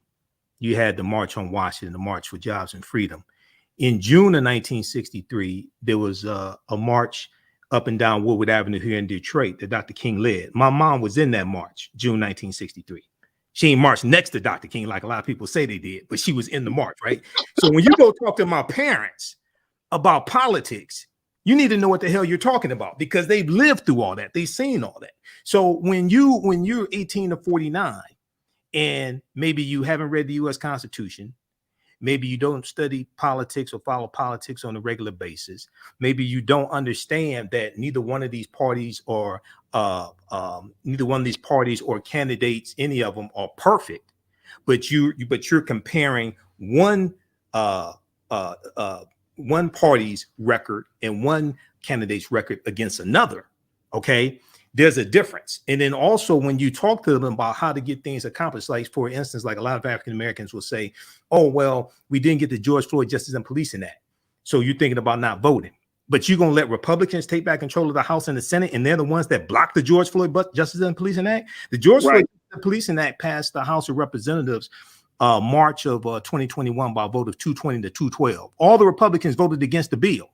Speaker 12: you had the March on Washington, the March for Jobs and Freedom. In June of 1963, there was a march up and down Woodward Avenue here in Detroit that Dr. King led. My mom was in that march, June 1963. She ain't marched next to Dr. King like a lot of people say they did, but she was in the march, right? So when you go talk to my parents about politics, you need to know what the hell you're talking about, because they've lived through all that. They've seen all that. So when you're 18 to 49 and maybe you haven't read the U.S. Constitution, maybe you don't study politics or follow politics on a regular basis, maybe you don't understand that neither one of these parties or candidates, any of them, are perfect, but you're comparing one party's record and one candidate's record against another. Okay, there's a difference. And then also when you talk to them about how to get things accomplished, like for instance, like a lot of African Americans will say, oh, well, we didn't get the George Floyd Justice and Policing Act, so you're thinking about not voting. But you're going to let Republicans take back control of the House and the Senate, and they're the ones that blocked the George Floyd Justice and Policing Act? The George Floyd Policing Act passed the House of Representatives March of 2021 by a vote of 220 to 212. All the Republicans voted against the bill.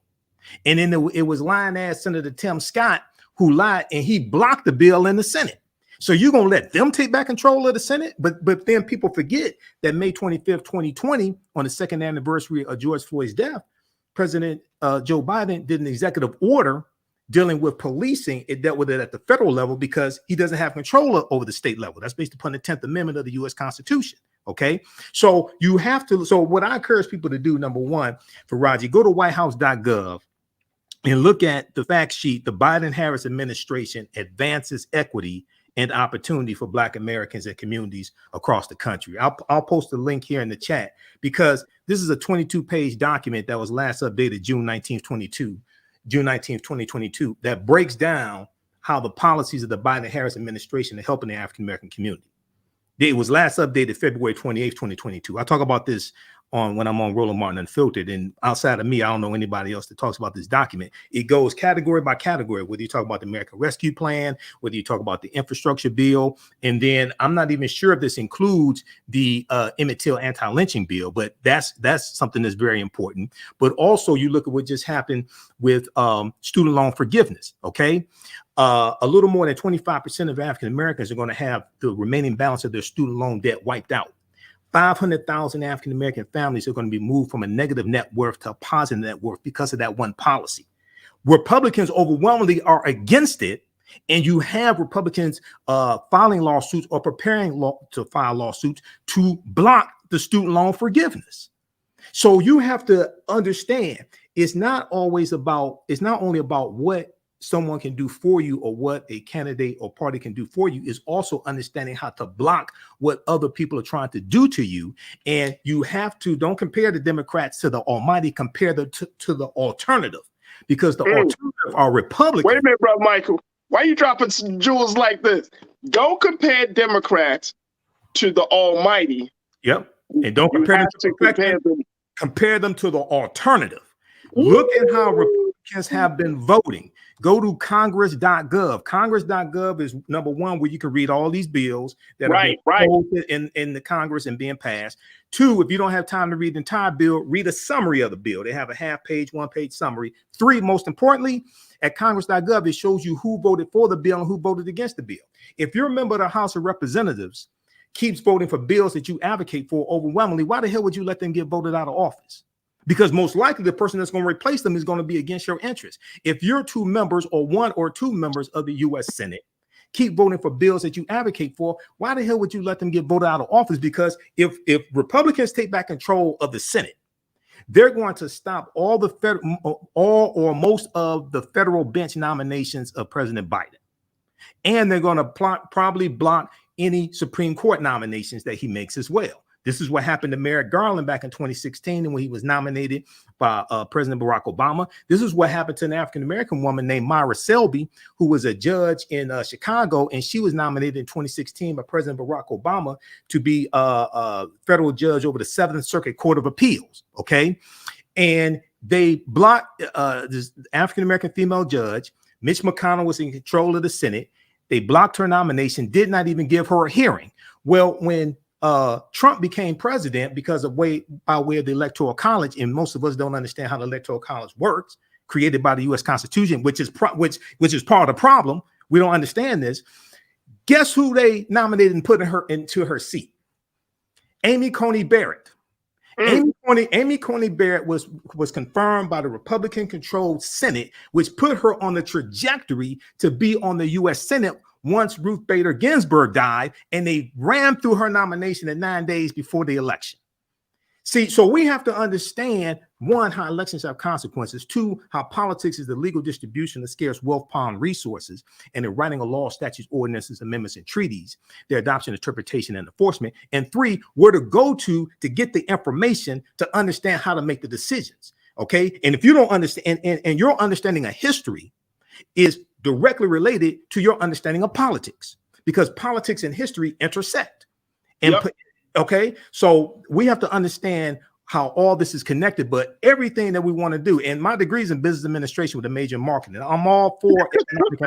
Speaker 12: And then it was lying-ass Senator Tim Scott who lied, and he blocked the bill in the Senate. So you're going to let them take back control of the Senate? But then people forget that May 25th, 2020, on the second anniversary of George Floyd's death, President Joe Biden did an executive order dealing with policing. It dealt with it at the federal level because he doesn't have control over the state level. That's based upon the 10th Amendment of the U.S. Constitution, Okay, so you have to. So what I encourage people to do, number one, Farajii, go to whitehouse.gov and look at the fact sheet. The Biden-Harris administration advances equity and opportunity for Black Americans and communities across the country. I'll post a link here in the chat because this is a 22-page document that was last updated June 19th, 2022, that breaks down how the policies of the Biden-Harris administration are helping the African-American community. It was last updated February 28th, 2022. I talk about this when I'm on Roland Martin Unfiltered, and outside of me, I don't know anybody else that talks about this document. It goes category by category, whether you talk about the American Rescue Plan, whether you talk about the infrastructure bill, and then I'm not even sure if this includes the Emmett Till anti-lynching bill, but that's something that's very important. But also you look at what just happened with student loan forgiveness, okay? A little more than 25% of African Americans are going to have the remaining balance of their student loan debt wiped out. 500,000 African American families are going to be moved from a negative net worth to a positive net worth because of that one policy. Republicans overwhelmingly are against it, and you have Republicans filing lawsuits or preparing to file lawsuits to block the student loan forgiveness. So you have to understand it's not only about what someone can do for you or what a candidate or party can do for you, is also understanding how to block what other people are trying to do to you. And you have to, don't compare the Democrats to the almighty, compare them to the alternative, because the alternative are Republicans.
Speaker 1: Wait a minute, Brother Michael. Why are you dropping some jewels like this? Don't compare Democrats to the almighty.
Speaker 12: Yep. And don't compare them to compare them to the alternative. Look at how Republicans have been voting. Go to congress.gov. Congress.gov is number one, where you can read all these bills that are being posted in the Congress and being passed. Two, if you don't have time to read the entire bill, read a summary of the bill. They have a half-page, one-page summary. Three, most importantly, at congress.gov, it shows you who voted for the bill and who voted against the bill. If you're a member of the House of Representatives keeps voting for bills that you advocate for overwhelmingly, why the hell would you let them get voted out of office? Because most likely the person that's going to replace them is going to be against your interests. If you're two members or one or two members of the U.S. Senate keep voting for bills that you advocate for, why the hell would you let them get voted out of office? Because if Republicans take back control of the Senate, they're going to stop all or most of the federal bench nominations of President Biden. And they're going to probably block any Supreme Court nominations that he makes as well. This is what happened to Merrick Garland back in 2016 and when he was nominated by President Barack Obama. This is what happened to an African-American woman named Myra Selby, who was a judge in Chicago, and she was nominated in 2016 by President Barack Obama to be a federal judge over the Seventh Circuit Court of Appeals, okay? And they blocked this African-American female judge. Mitch McConnell was in control of the Senate. They blocked her nomination, did not even give her a hearing. Well, when Trump became president by way of the Electoral College, and most of us don't understand how the Electoral College works, created by the U.S. Constitution, which is part of the problem. We don't understand this. Guess who they nominated and put into her seat? Amy Coney Barrett. Amy Coney Barrett was confirmed by the Republican-controlled Senate, which put her on the trajectory to be on the U.S. Senate once Ruth Bader Ginsburg died, and they ran through her nomination in 9 days before the election. See, so we have to understand, one, how elections have consequences. Two, how politics is the legal distribution of scarce wealth, power, and resources, and the writing of laws, statutes, ordinances, amendments, and treaties, their adoption, interpretation, and enforcement. And three, where to go to get the information to understand how to make the decisions, okay? And if you don't understand, and your understanding of history is directly related to your understanding of politics, because politics and history intersect. And okay, so we have to understand how all this is connected, but everything that we want to do, and my degrees in business administration with a major in marketing, I'm all for economic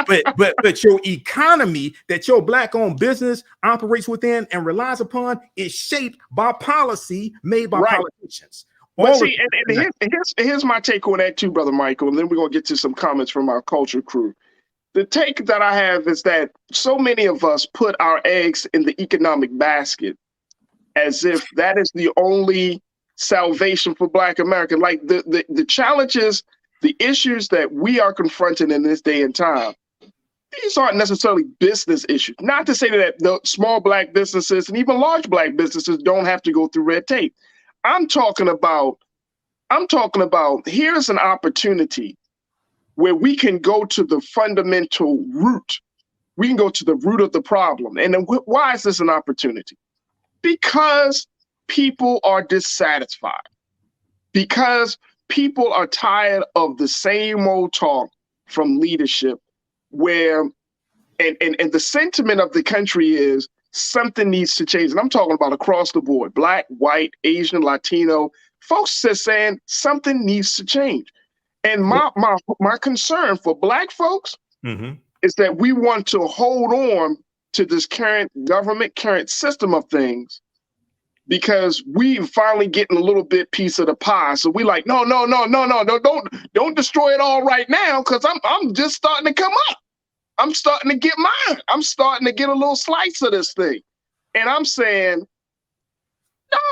Speaker 12: empowerment. But your economy that your Black-owned business operates within and relies upon is shaped by policy made by politicians.
Speaker 1: But see, and here's my take on that too, Brother Michael, and then we're going to get to some comments from our culture crew. The take that I have is that so many of us put our eggs in the economic basket as if that is the only salvation for Black America. Like the challenges, the issues that we are confronting in this day and time these aren't necessarily business issues. Not to say that the small Black businesses and even large Black businesses don't have to go through red tape. I'm talking about here's an opportunity where we can go to the fundamental root. We can go to the root of the problem. And then why is this an opportunity? Because people are dissatisfied. Because people are tired of the same old talk from leadership where, and the sentiment of the country is something needs to change. And I'm talking about across the board, Black, white, Asian, Latino, folks are saying something needs to change. And my concern for Black folks is that we want to hold on to this current government, current system of things, because we finally getting a little bit piece of the pie. So we like, no, don't destroy it all right now, because I'm just starting to come up. I'm starting to get mine. I'm starting to get a little slice of this thing. And I'm saying,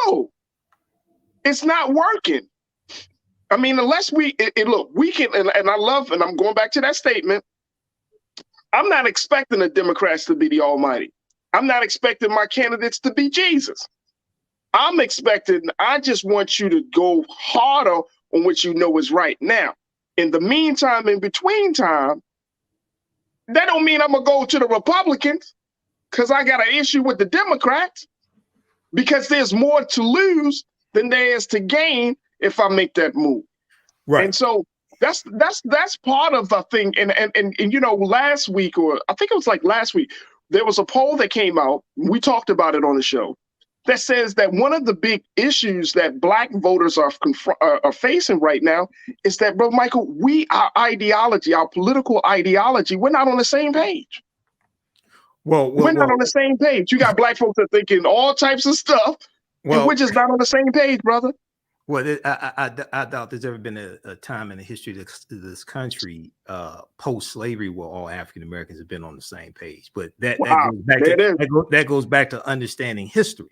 Speaker 1: no, it's not working. I mean, unless we look, we can, and I love, and I'm going back to that statement, I'm not expecting the Democrats to be the almighty. I'm not expecting my candidates to be Jesus. I just want you to go harder on what you know is right. Now, in the meantime, in between time, that don't mean I'm gonna go to the Republicans because I got an issue with the Democrats, because there's more to lose than there is to gain if I make that move. Right. And so that's part of the thing. And you know, last week, or I think it was like last week, there was a poll that came out. We talked about it on the show, that says that one of the big issues that Black voters are facing right now is that, bro, Michael, our ideology, our political ideology, we're not on the same page. We're not on the same page. You got Black folks that are thinking all types of stuff, and we're just not on the same page, brother.
Speaker 12: Well, I doubt there's ever been a time in the history of this country, post-slavery, where all African Americans have been on the same page. But that goes back to understanding history.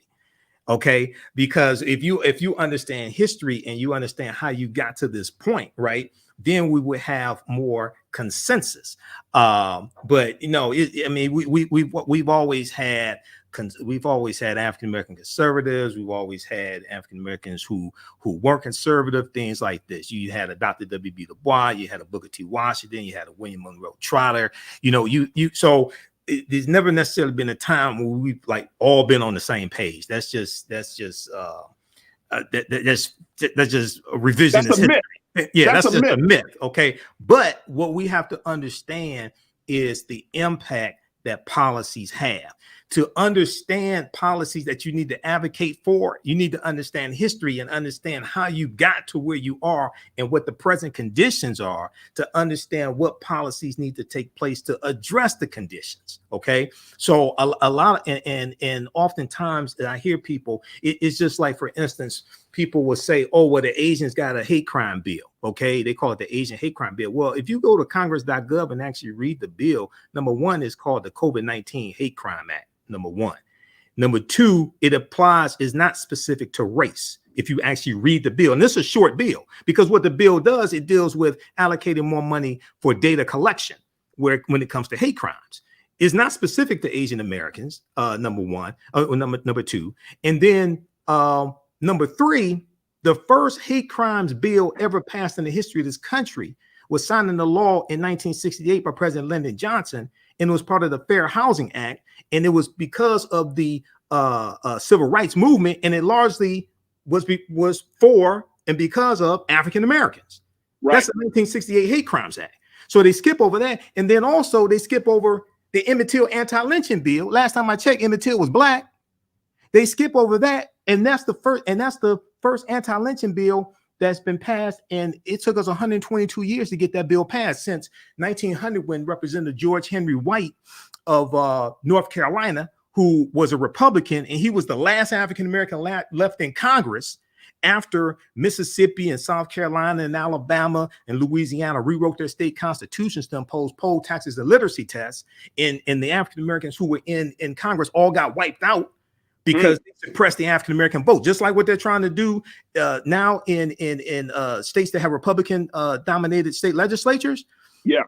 Speaker 12: Okay, because if you understand history and you understand how you got to this point, right, then we would have more consensus. But you know, we've always had African American conservatives. We've always had African Americans who weren't conservative. Things like this. You had a Dr. W.B. Du Bois. You had a Booker T. Washington. You had a William Monroe Trotter. You know, so. There's never necessarily been a time where we've like all been on the same page. That's just a revisionist history. Yeah, that's just a myth. Okay, but what we have to understand is the impact that policies have. To understand policies that you need to advocate for, you need to understand history and understand how you got to where you are and what the present conditions are, to understand what policies need to take place to address the conditions. Okay, so a lot of, and oftentimes I hear people, it's just like, for instance, people will say, oh, well, the Asians got a hate crime bill. Okay, they call it the Asian hate crime bill. Well, if you go to congress.gov and actually read the bill, number one, is called the COVID-19 Hate Crime Act. Number one. Number two, it is not specific to race. If you actually read the bill, and this is a short bill, because what the bill does, it deals with allocating more money for data collection, when it comes to hate crimes. It's not specific to Asian Americans, number one, number two. And then number three, the first hate crimes bill ever passed in the history of this country was signed into law in 1968 by President Lyndon Johnson, and it was part of the Fair Housing Act. And it was because of the civil rights movement, and it largely was for and because of African Americans. Right. That's the 1968 Hate Crimes Act. So they skip over that, and then also they skip over the Emmett Till anti-lynching bill. Last time I checked, Emmett Till was Black. They skip over that, and that's the first anti-lynching bill that's been passed, and it took us 122 years to get that bill passed, since 1900, when Representative George Henry White of North Carolina, who was a Republican, and he was the last African-American left in Congress after Mississippi and South Carolina and Alabama and Louisiana rewrote their state constitutions to impose poll taxes and literacy tests, and the African-Americans who were in Congress all got wiped out because they suppressed the African-American vote, just like what they're trying to do now in states that have Republican dominated state legislatures.
Speaker 1: Yeah.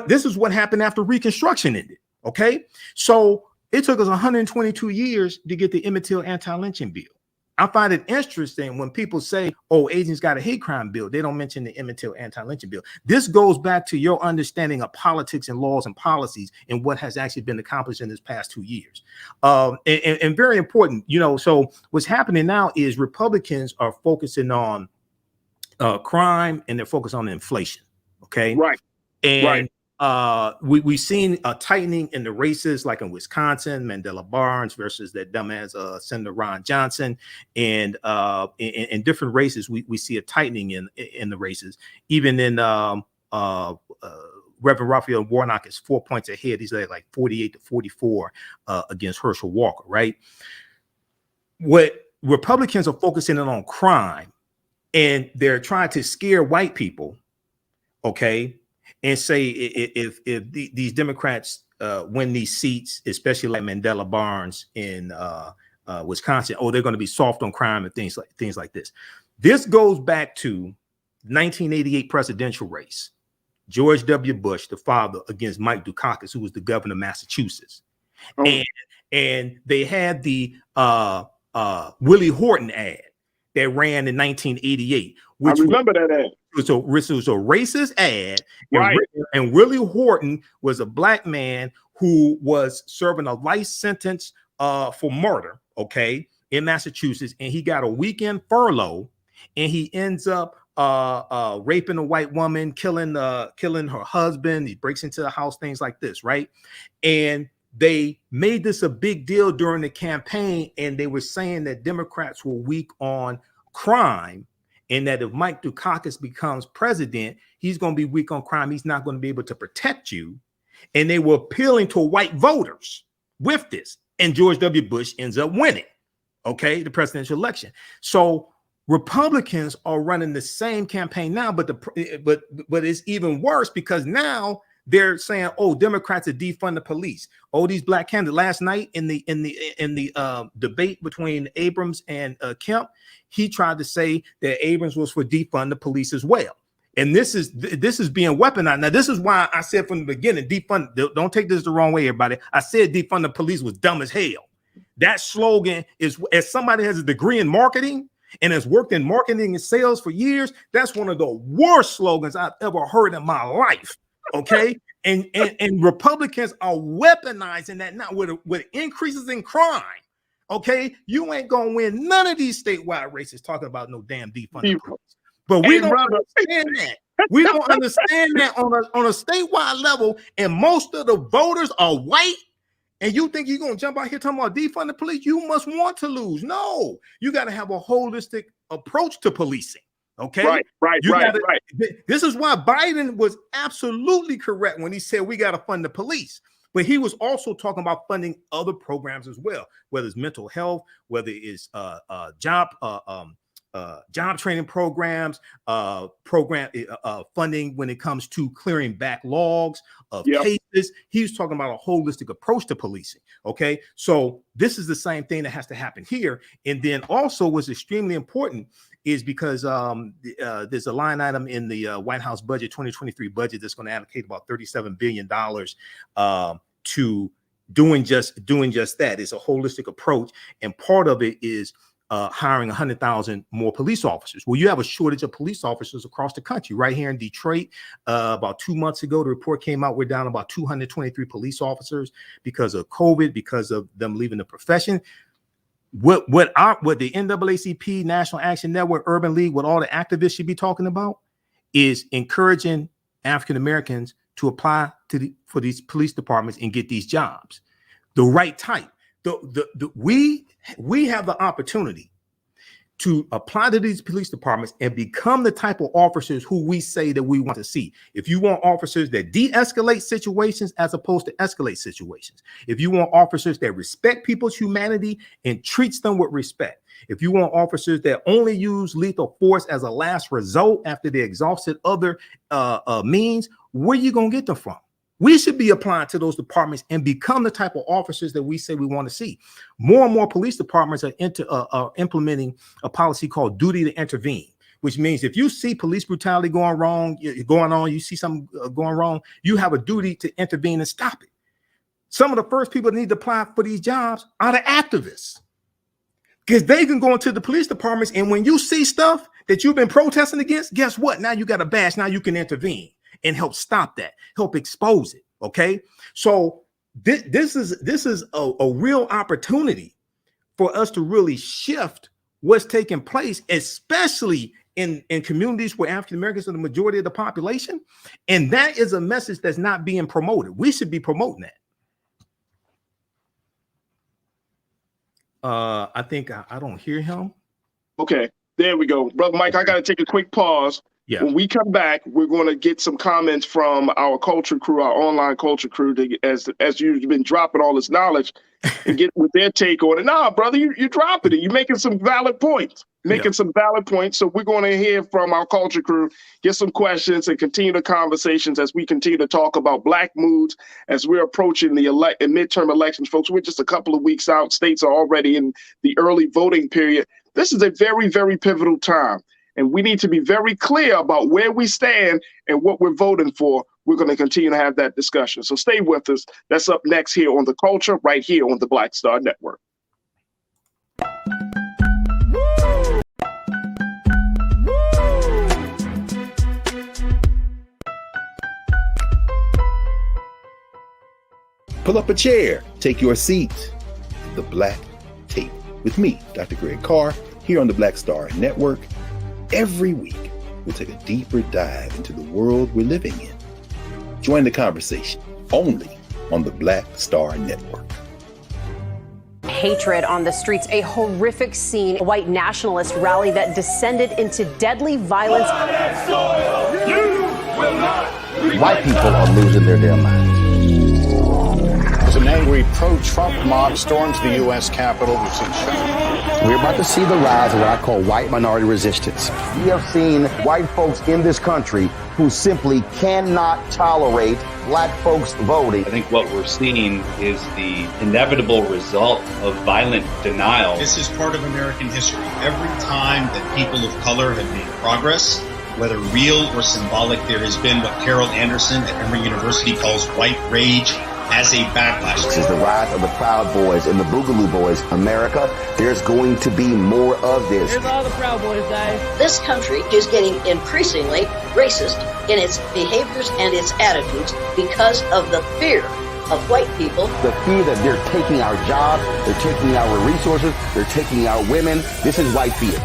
Speaker 12: This is what happened after Reconstruction ended. Okay. So it took us 122 years to get the Emmett Till anti-lynching bill. I find it interesting when people say, oh, agents got a hate crime bill. They don't mention the Emmett Till anti-lynching bill. This goes back to your understanding of politics and laws and policies and what has actually been accomplished in this past 2 years. And very important, so what's happening now is Republicans are focusing on crime and they're focused on inflation. Okay.
Speaker 1: Right.
Speaker 12: And we've seen a tightening in the races, like in Wisconsin, Mandela Barnes versus that dumbass Senator Ron Johnson, and in different races, we see a tightening in the races. Even in Reverend Raphael Warnock is 4 points ahead. He's like 48-44 against Herschel Walker. Right. What Republicans are focusing on crime, and they're trying to scare white people. Okay. And say if these Democrats win these seats, especially like Mandela Barnes in Wisconsin, they're going to be soft on crime and things like this. This goes back to 1988 presidential race. George W. Bush, the father, against Mike Dukakis, who was the governor of Massachusetts. And they had the Willie Horton ad that ran in 1988. Which
Speaker 1: I remember that ad.
Speaker 12: It was a racist ad,
Speaker 1: right?
Speaker 12: And Willie Horton was a black man who was serving a life sentence for murder, okay, in Massachusetts, and he got a weekend furlough, and he ends up raping a white woman, killing her husband. He breaks into the house, things like this, right? And they made this a big deal during the campaign, and they were saying that Democrats were weak on crime. And that if Mike Dukakis becomes president, he's going to be weak on crime. He's not going to be able to protect you. And they were appealing to white voters with this. And George W. Bush ends up winning, okay, the presidential election. So Republicans are running the same campaign now, but it's even worse because now they're saying, oh, Democrats are defund the police. Oh, these black candidates. Last night in the debate between Abrams and Kemp, he tried to say that Abrams was for defund the police as well. And this is being weaponized. Now, this is why I said from the beginning, defund. Don't take this the wrong way, everybody. I said defund the police was dumb as hell. That slogan is, as somebody has a degree in marketing and has worked in marketing and sales for years, that's one of the worst slogans I've ever heard in my life. Okay, and Republicans are weaponizing that now with increases in crime. Okay, you ain't gonna win none of these statewide races talking about no damn defund. But we don't understand that. We don't understand that on a statewide level, and most of the voters are white. And you think you're gonna jump out here talking about defund the police? You must want to lose. No, you got to have a holistic approach to policing. Okay. Right. This is why Biden was absolutely correct when he said we got to fund the police. But he was also talking about funding other programs as well, whether it's mental health, whether it's job training programs, funding when it comes to clearing backlogs of cases. He was talking about a holistic approach to policing. Okay, so this is the same thing that has to happen here. And then also what's extremely important is because there's a line item in the White House budget, 2023 budget, that's going to allocate about $37 billion to doing just that. It's a holistic approach, and part of it is hiring 100,000 more police officers. Well, you have a shortage of police officers across the country. Right here in Detroit, about 2 months ago, the report came out. We're down about 223 police officers because of COVID, because of them leaving the profession. What the NAACP, National Action Network, Urban League, what all the activists should be talking about is encouraging African Americans to apply for these police departments and get these jobs, the right type. We have the opportunity to apply to these police departments and become the type of officers who we say that we want to see. If you want officers that de-escalate situations as opposed to escalate situations, if you want officers that respect people's humanity and treats them with respect, if you want officers that only use lethal force as a last result after they exhausted other means, where are you going to get them from? We should be applying to those departments and become the type of officers that we say we want to see. More and more police departments are implementing a policy called duty to intervene, which means if you see police brutality going on, you see something going wrong, you have a duty to intervene and stop it. Some of the first people that need to apply for these jobs are the activists, because they can go into the police departments, and when you see stuff that you've been protesting against, guess what? Now you got a badge. Now you can intervene and help stop that, help expose it. Okay, so this is a real opportunity for us to really shift what's taking place, especially in communities where African Americans are the majority of the population. And that is a message that's not being promoted. We should be promoting that. I think I don't hear him. Okay,
Speaker 1: there we go. Brother Mike, I got to take a quick pause.
Speaker 12: Yeah.
Speaker 1: When we come back, we're going to get some comments from our culture crew, our online culture crew, as you've been dropping all this knowledge, and get with their take on it. Nah, brother, you're dropping it. You're making some valid points. So we're going to hear from our culture crew, get some questions, and continue the conversations as we continue to talk about Black moods as we're approaching the midterm elections, folks. We're just a couple of weeks out. States are already in the early voting period. This is a very, very pivotal time. And we need to be very clear about where we stand and what we're voting for. We're going to continue to have that discussion. So stay with us. That's up next here on The Culture, right here on the Black Star Network.
Speaker 13: Pull up a chair. Take your seat. The Black Tape with me, Dr. Greg Carr, here on the Black Star Network. Every week, we'll take a deeper dive into the world we're living in. Join the conversation only on the Black Star Network.
Speaker 3: Hatred on the streets, a horrific scene, a white nationalist rally that descended into deadly violence.
Speaker 4: White people are losing their damn minds.
Speaker 5: As an angry pro-Trump mob storms the U.S. Capitol, we've seen shootings.
Speaker 4: We're about to see the rise of what I call white minority resistance. We have seen white folks in this country who simply cannot tolerate Black folks voting.
Speaker 6: I think what we're seeing is the inevitable result of violent denial.
Speaker 7: This is part of American history. Every time that people of color have made progress, whether real or symbolic, there has been what Carol Anderson at Emory University calls white rage as a backlash.
Speaker 4: This is the rise of the Proud Boys and the Boogaloo Boys. America, there's going to be more of this.
Speaker 8: Here's all the Proud Boys, guys.
Speaker 9: This country is getting increasingly racist in its behaviors and its attitudes because of the fear of white people.
Speaker 4: The fear that they're taking our jobs, they're taking our resources, they're taking our women. This is white fear.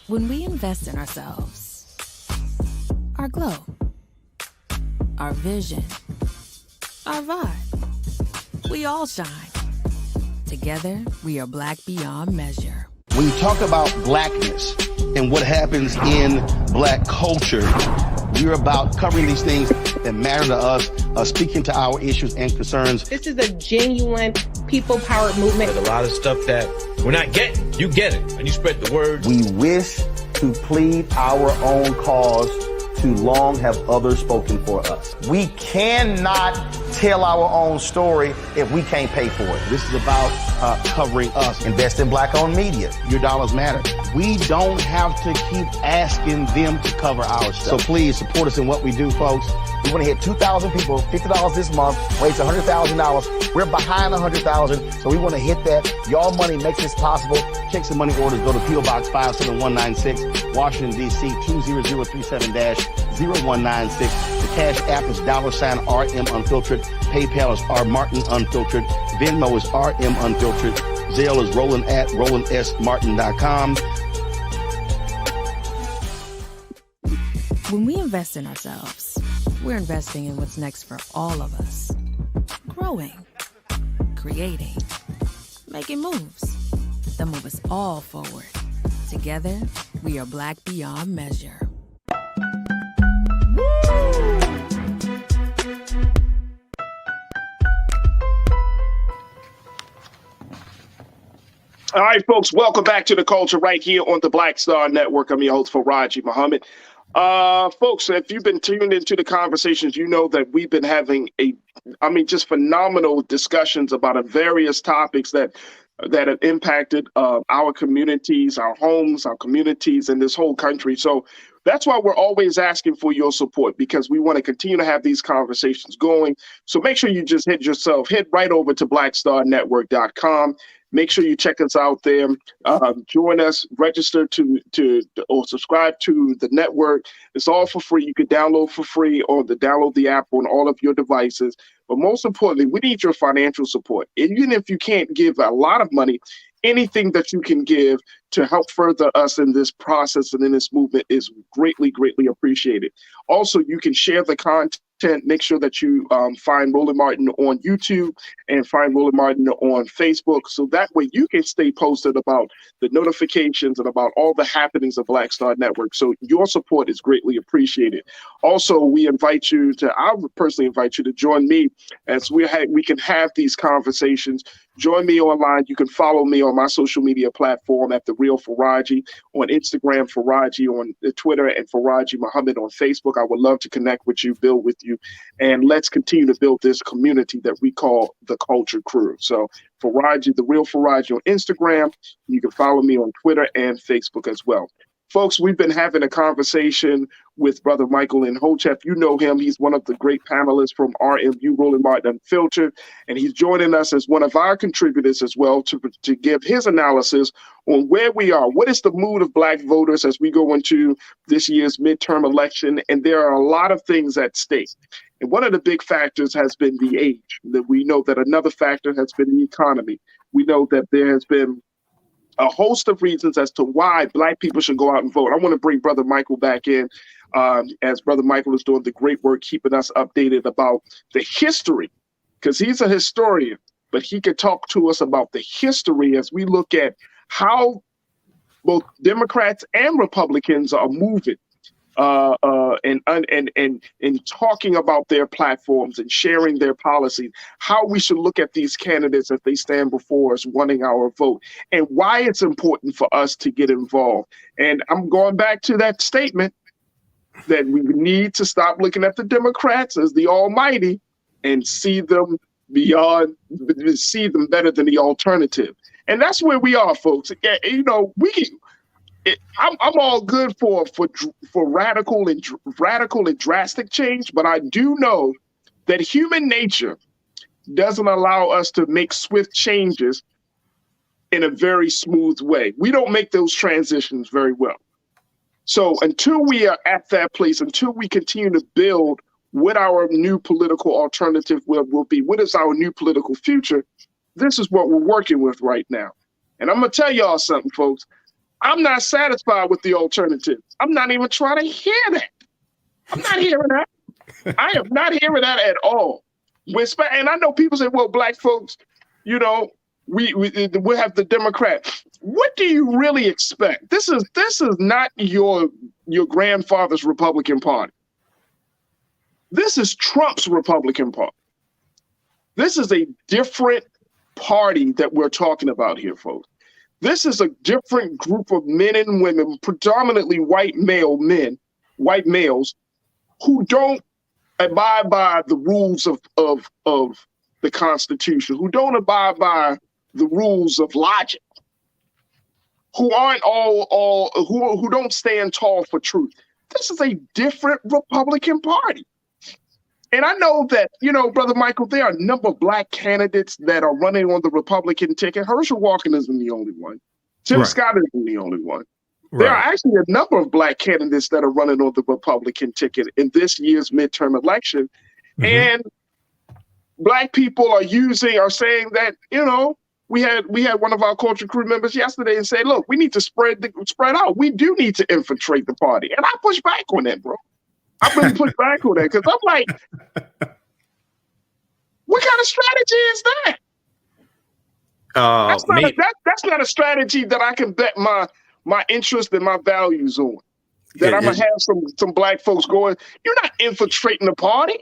Speaker 10: When we invest in ourselves, our glow, our vision, our vibe, we all shine. Together, we are Black beyond measure.
Speaker 4: When you talk about blackness and what happens in Black culture, we're about covering these things that matter to us, speaking to our issues and concerns.
Speaker 8: This is a genuine people-powered movement.
Speaker 11: There's a lot of stuff that we're not getting. You get it, and you spread the word.
Speaker 4: We wish to plead our own cause. Too long have others spoken for us. We cannot tell our own story if we can't pay for it. This is about covering us. Invest in Black-owned media. Your dollars matter. We don't have to keep asking them to cover our stuff. So please support us in what we do, folks. We want to hit 2,000 people, $50 this month, raise $100,000. We're behind 100,000, so we want to hit that. Y'all money makes this possible. Check some money orders. Go to P.O. Box 57196, Washington, D.C. 20037-0196. The Cash App is $RM Unfiltered. PayPal is R Martin Unfiltered. Venmo is RM Unfiltered. Zelle is Roland at RolandSMartin.com.
Speaker 10: When we invest in ourselves, we're investing in what's next for all of us. Growing, creating, making moves that move us all forward. Together, we are Black beyond measure.
Speaker 1: All right, folks, welcome back to The Culture right here on the Black Star Network. I'm your host, Farajii Muhammad. Folks, if you've been tuned into the conversations, you know that we've been having just phenomenal discussions about various topics that have impacted our communities, our homes, our communities, and this whole country. So that's why we're always asking for your support, because we want to continue to have these conversations going. So make sure you just head right over to blackstarnetwork.com. Make sure you check us out there. Join us, register or subscribe to the network. It's all for free. You can download for free or download the app on all of your devices. But most importantly, we need your financial support. Even if you can't give a lot of money, anything that you can give to help further us in this process and in this movement is greatly, greatly appreciated. Also, you can share the content. Make sure that you find Roland Martin on YouTube and find Roland Martin on Facebook. So that way you can stay posted about the notifications and about all the happenings of Black Star Network. So your support is greatly appreciated. Also, I would personally invite you to join me as we can have these conversations. Join me online. You can follow me on my social media platform at The Real Farajii, on Instagram, Farajii, on Twitter, and Farajii Muhammad on Facebook. I would love to connect with you, build with you, and let's continue to build this community that we call the Culture Crew. So Farajii, The Real Farajii on Instagram. You can follow me on Twitter and Facebook as well. Folks, we've been having a conversation with Brother Michael Imhotep. You know him. He's one of the great panelists from RMU, Roland Martin Unfiltered, and he's joining us as one of our contributors as well to give his analysis on where we are. What is the mood of Black voters as we go into this year's midterm election? And there are a lot of things at stake. And one of the big factors has been the age. That we know that another factor has been the economy. We know that there has been a host of reasons as to why Black people should go out and vote. I want to bring Brother Michael back in as Brother Michael is doing the great work keeping us updated about the history, because he's a historian, but he could talk to us about the history as we look at how both Democrats and Republicans are moving and talking about their platforms and sharing their policies, how we should look at these candidates as they stand before us wanting our vote, and why it's important for us to get involved. And I'm going back to that statement that we need to stop looking at the Democrats as the almighty and see them better than the alternative. And that's where we are, folks. You know, I'm all good for radical and drastic change, but I do know that human nature doesn't allow us to make swift changes in a very smooth way. We don't make those transitions very well. So until we are at that place, until we continue to build what our new political alternative will be, what is our new political future, this is what we're working with right now. And I'm going to tell y'all something, folks. I'm not satisfied with the alternative. I'm not even trying to hear that. I'm not hearing that. I am not hearing that at all. And I know people say, well, Black folks, you know, we have the Democrats. What do you really expect? This is not your grandfather's Republican Party. This is Trump's Republican Party. This is a different party that we're talking about here, folks. This is a different group of men and women, predominantly white males, who don't abide by the rules of the Constitution, who don't abide by the rules of logic, who aren't who don't stand tall for truth. This is a different Republican Party. And I know that, you know, Brother Michael, there are a number of Black candidates that are running on the Republican ticket. Herschel Walker isn't the only one. Tim Scott isn't the only one. There are actually a number of Black candidates that are running on the Republican ticket in this year's midterm election. And Black people are saying that, you know, we had one of our culture crew members yesterday and say, look, we need to spread out. We do need to infiltrate the party. And I push back on that, bro. I really push back on that because I'm like, what kind of strategy is that? That's not a strategy that I can bet my interest and my values on. That I'm gonna have some Black folks going, you're not infiltrating the party.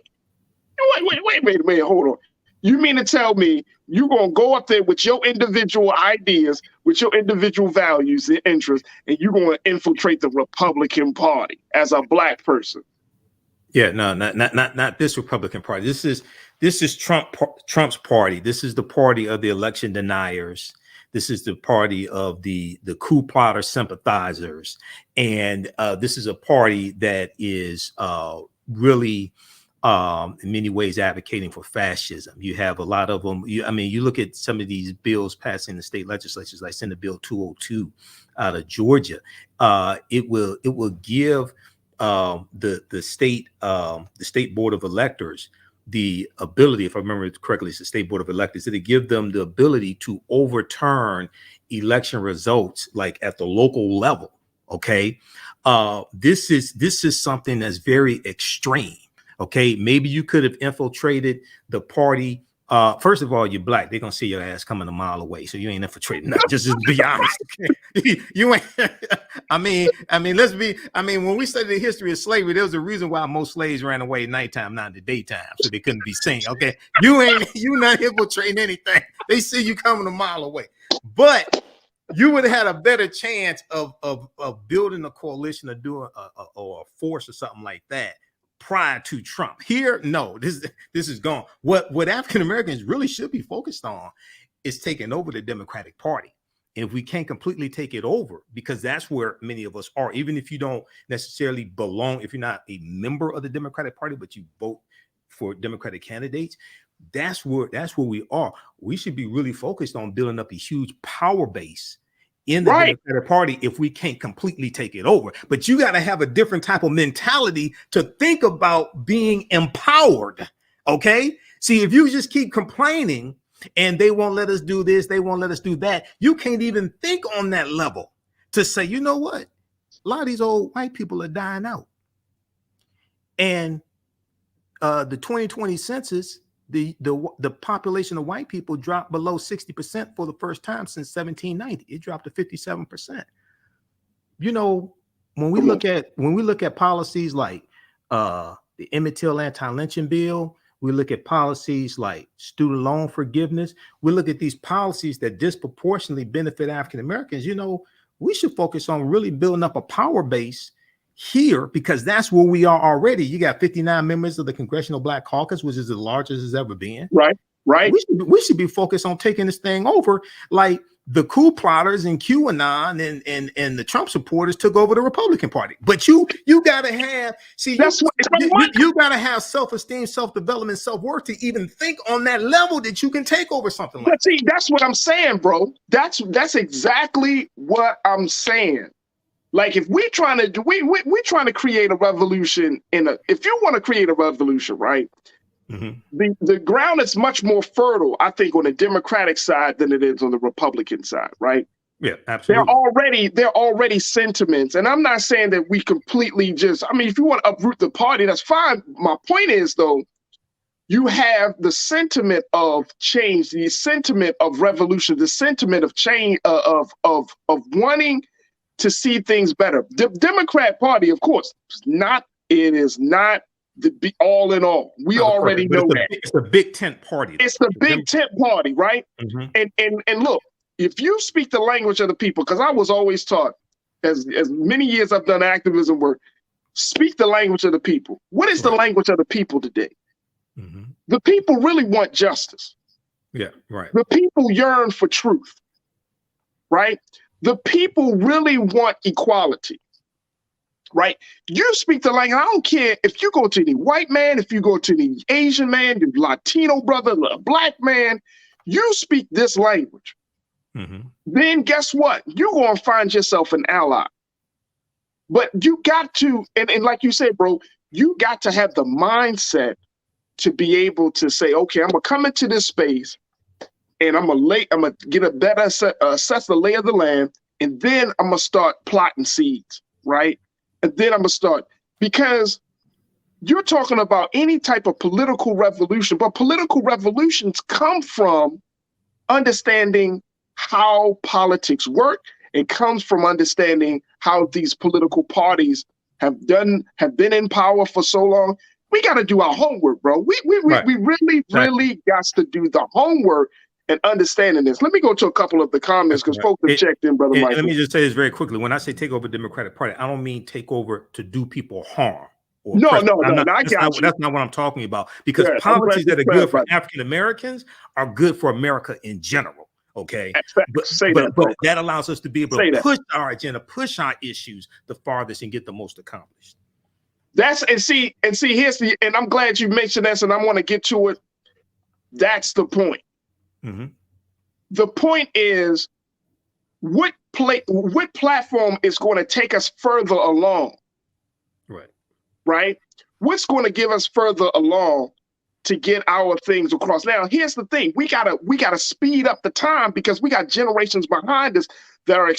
Speaker 1: Wait a minute, hold on. You mean to tell me you're going to go up there with your individual ideas, with your individual values and interests, and you're going to infiltrate the Republican Party as a black person?
Speaker 12: Yeah, no, not this Republican Party. This is Trump's party. This is the party of the election deniers. This is the party of the coup plotter sympathizers, and this is a party that is really in many ways advocating for fascism. You have a lot of them. You look at some of these bills passing the state legislatures, like Senate Bill 202 out of Georgia. It will give the state board of electors the ability, if I remember correctly, it's the state board of electors, to give them the ability to overturn election results, like at the local level. Okay, this is something that's very extreme. Okay, maybe you could have infiltrated the party. First of all, you're black. They're gonna see your ass coming a mile away, so you ain't infiltrating nothing. Just be honest. Okay? You ain't. Let's be. When we study the history of slavery, there was a reason why most slaves ran away at nighttime, not in the daytime, so they couldn't be seen. Okay, you not infiltrating anything. They see you coming a mile away, but you would have had a better chance of building a coalition or doing a force or something like that prior to Trump. Here, no, this is gone. What African Americans really should be focused on is taking over the Democratic Party. And if we can't completely take it over, because that's where many of us are, even if you don't necessarily belong, if you're not a member of the Democratic Party, but you vote for Democratic candidates, that's where we are. We should be really focused on building up a huge power base in the Democratic Party if we can't completely take it over. But you got to have a different type of mentality to think about being empowered. Okay. See, if you just keep complaining and they won't let us do this, they won't let us do that, you can't even think on that level to say, you know what? A lot of these old white people are dying out. And the 2020 census, the population of white people dropped below 60% for the first time since 1790. It dropped to 57%. You know, when we look at policies like the Emmett Till anti-lynching bill, we look at policies like student loan forgiveness, we look at these policies that disproportionately benefit African Americans. You know, we should focus on really building up a power base here, because that's where we are already. You got 59 members of the Congressional Black Caucus, which is the largest it's ever been. Right. We should be focused on taking this thing over, like the coup plotters and QAnon and the Trump supporters took over the Republican Party. But you gotta have, you gotta have self-esteem, self-development, self-worth to even think on that level that you can take over something like that.
Speaker 1: See, that's what I'm saying, bro. That's exactly what I'm saying. Like, if we're trying to create a revolution if you want to create a revolution, right? Mm-hmm. The ground is much more fertile, I think, on the Democratic side than it is on the Republican side, right?
Speaker 12: Yeah, absolutely.
Speaker 1: They're already sentiments, and I'm not saying that we completely if you want to uproot the party, that's fine. My point is, though, you have the sentiment of change, the sentiment of revolution, the sentiment of change, of wanting to see things better. The Democrat Party, of course, it is not the be all in all. We already know that.
Speaker 12: It's the big tent party.
Speaker 1: It's the big tent party, right? Mm-hmm. And look, if you speak the language of the people, because I was always taught, as many years I've done activism work, speak the language of the people. What is the language of the people today? Mm-hmm. The people really want justice.
Speaker 12: Yeah, right.
Speaker 1: The people yearn for truth, right? The people really want equality, right? You speak the language. I don't care if you go to any white man, if you go to any Asian man, the Latino brother, the black man, you speak this language. Mm-hmm. Then guess what? You're going to find yourself an ally. But you got to, and like you said, bro, you got to have the mindset to be able to say, okay, I'm going to come into this space, and I'm gonna get a better assess the lay of the land, and then I'm gonna start plotting seeds, right? And then I'm gonna start, because you're talking about any type of political revolution, but political revolutions come from understanding how politics work. It comes from understanding how these political parties have been in power for so long. we got to do our homework, bro. We really got to do the homework and understanding this. Let me go to a couple of the comments because folks have checked in, Brother Michael.
Speaker 12: Let me just say this very quickly. When I say take over the Democratic Party, I don't mean take over to do people harm.
Speaker 1: No, I got you.
Speaker 12: That's not what I'm talking about. Because policies that are good for African Americans are good for America in general. Okay, but that allows us to be able to push our agenda, push our issues the farthest, and get the most accomplished. And I'm glad you mentioned this, and I want to get to it. That's the point. Mm-hmm. The point is, what platform is going to take us further along? Right? What's going to give us further along to get our things across? Now, here's the thing: we gotta speed up the time because we got generations behind us that are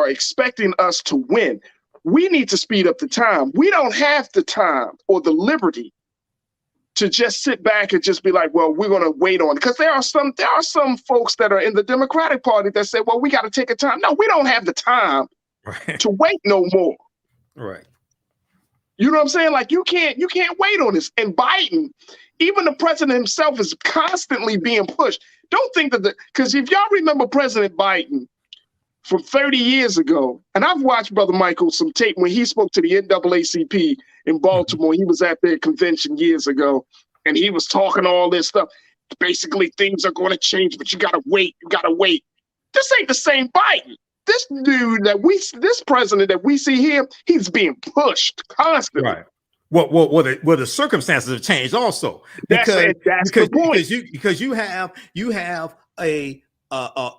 Speaker 12: expecting us to win. We need to speed up the time. We don't have the time or the liberty to just sit back and just be like, well, we're going to wait on it. Because there are some folks that are in the Democratic Party that say, well, we got to take a time. No, we don't have the time to wait no more. Right.
Speaker 1: You know what I'm saying? Like you can't wait on this. And Biden, even the president himself, is constantly being pushed. Don't think that because if y'all remember President Biden from 30 years ago, and I've watched Brother Michael some tape when he spoke to the NAACP in Baltimore. He was at their convention years ago, and he was talking all this stuff. Basically, things are going to change, but you got to wait. You got to wait. This ain't the same Biden. This dude this president that we see here, he's being pushed constantly.
Speaker 12: Right. Well, the circumstances have changed also because you have a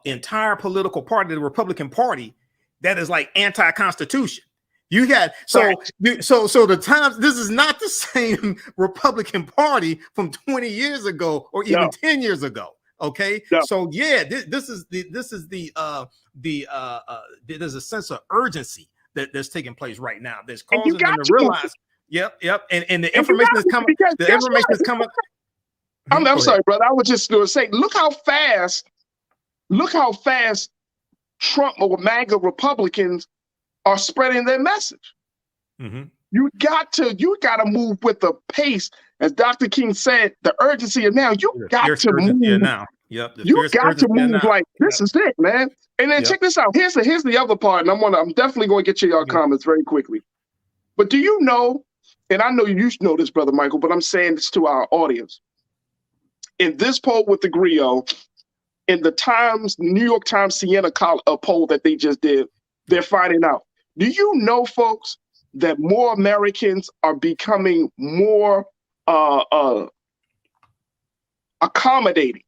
Speaker 12: entire political party, the Republican Party, that is like anti-constitution. You got so the times. This is not the same Republican Party from 20 years ago or even 10 years ago. Okay, so yeah, there's a sense of urgency that's taking place right now. That's causing them to realize. Yep, and the information is coming. The information is coming.
Speaker 1: I'm sorry, brother. I was just going to say, look how fast Trump or MAGA Republicans are spreading their message. Mm-hmm. You got to move with the pace, as Dr. King said. The urgency of now. You got to move
Speaker 12: now. Yep.
Speaker 1: You got to move like this is it, man. And then check this out. Here's the other part, and I'm definitely going to get to your comments very quickly. But do you know? And I know you know this, Brother Michael, but I'm saying this to our audience. In this poll with the Griot, in the New York Times Siena poll that they just did, they're finding out. Do you know, folks, that more Americans are becoming more accommodating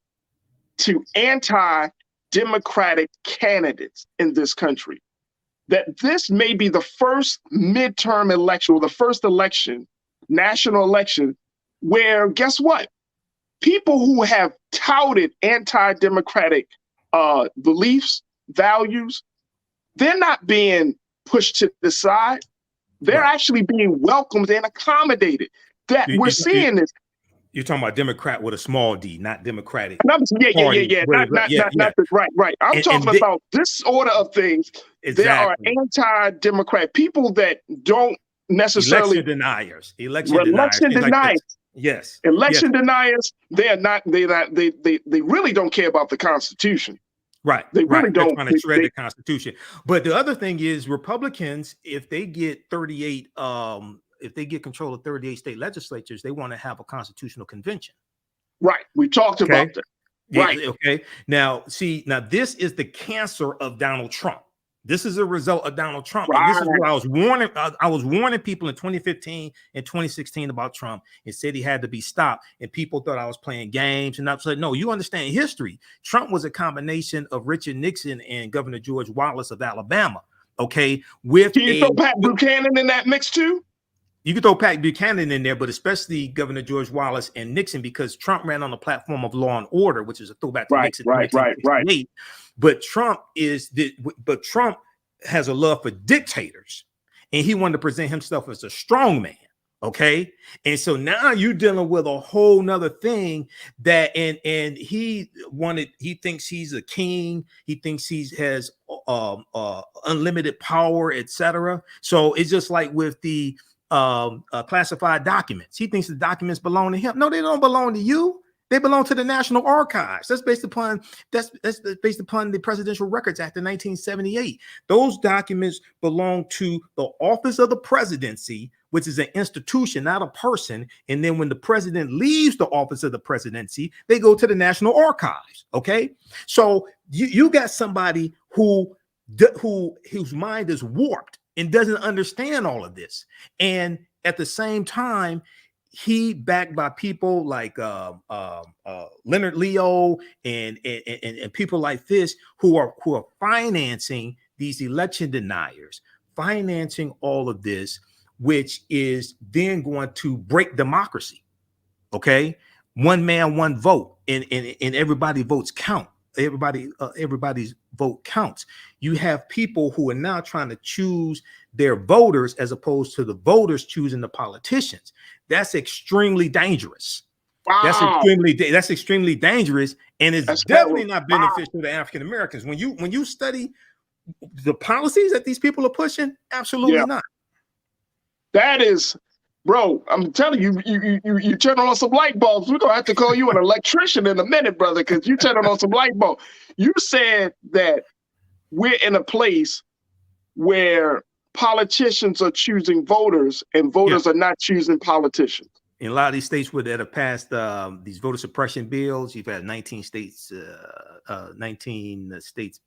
Speaker 1: to anti-democratic candidates in this country? That this may be the first midterm election or the first election, national election, where guess what? People who have touted anti-democratic beliefs, values, they're not being pushed to the side. They're actually being welcomed and accommodated. We're seeing this.
Speaker 12: You're talking about Democrat with a small d, not Democratic.
Speaker 1: Yeah. Right. I'm talking about this order of things.
Speaker 12: Exactly.
Speaker 1: There are anti-democrat people that don't necessarily
Speaker 12: election deniers. Yes.
Speaker 1: Election deniers. They really don't care about the Constitution.
Speaker 12: Right.
Speaker 1: They really don't.
Speaker 12: They're trying to shred the Constitution. But the other thing is Republicans, if they get 38, if they get control of 38 state legislatures, they want to have a constitutional convention.
Speaker 1: Right. We talked about that. Right.
Speaker 12: Okay. Now, this is the cancer of Donald Trump. This is a result of Donald Trump. Right. And this is what I was warning. I was warning people in 2015 and 2016 about Trump and said he had to be stopped. And people thought I was playing games. And I said, no, you understand history. Trump was a combination of Richard Nixon and Governor George Wallace of Alabama. Okay.
Speaker 1: Can you throw Pat Buchanan in that mix too?
Speaker 12: You could throw Pat Buchanan in there, but especially Governor George Wallace and Nixon, because Trump ran on the platform of law and order, which is a throwback to Nixon. Right. But Trump has a love for dictators, and he wanted to present himself as a strong man. Okay. And so now you're dealing with a whole nother thing that, and he thinks he's a king. He thinks he has unlimited power, etc. So it's just like with the classified documents. He thinks the documents belong to him. No, they don't belong to you. They belong to the National Archives. That's based upon the Presidential Records Act of 1978. Those documents belong to the Office of the Presidency, which is an institution, not a person. And then when the president leaves the Office of the Presidency, they go to the National Archives. Okay, so you got somebody whose mind is warped and doesn't understand all of this, and at the same time, he backed by people like Leonard Leo and people like this who are financing these election deniers, financing all of this, which is then going to break democracy. Okay, one man, one vote, and everybody votes count. Everybody's vote counts. You have people who are now trying to choose their voters as opposed to the voters choosing the politicians. That's extremely dangerous. Wow. That's extremely dangerous, and it's definitely not beneficial to African Americans. When you study the policies that these people are pushing, absolutely not.
Speaker 1: That is, bro, I'm telling you, you turn on some light bulbs. We're gonna have to call you an electrician in a minute, brother, because you turning on some light bulbs. You said that we're in a place where politicians are choosing voters and voters are not choosing politicians.
Speaker 12: In a lot of these states that have passed these voter suppression bills, you've had 19 states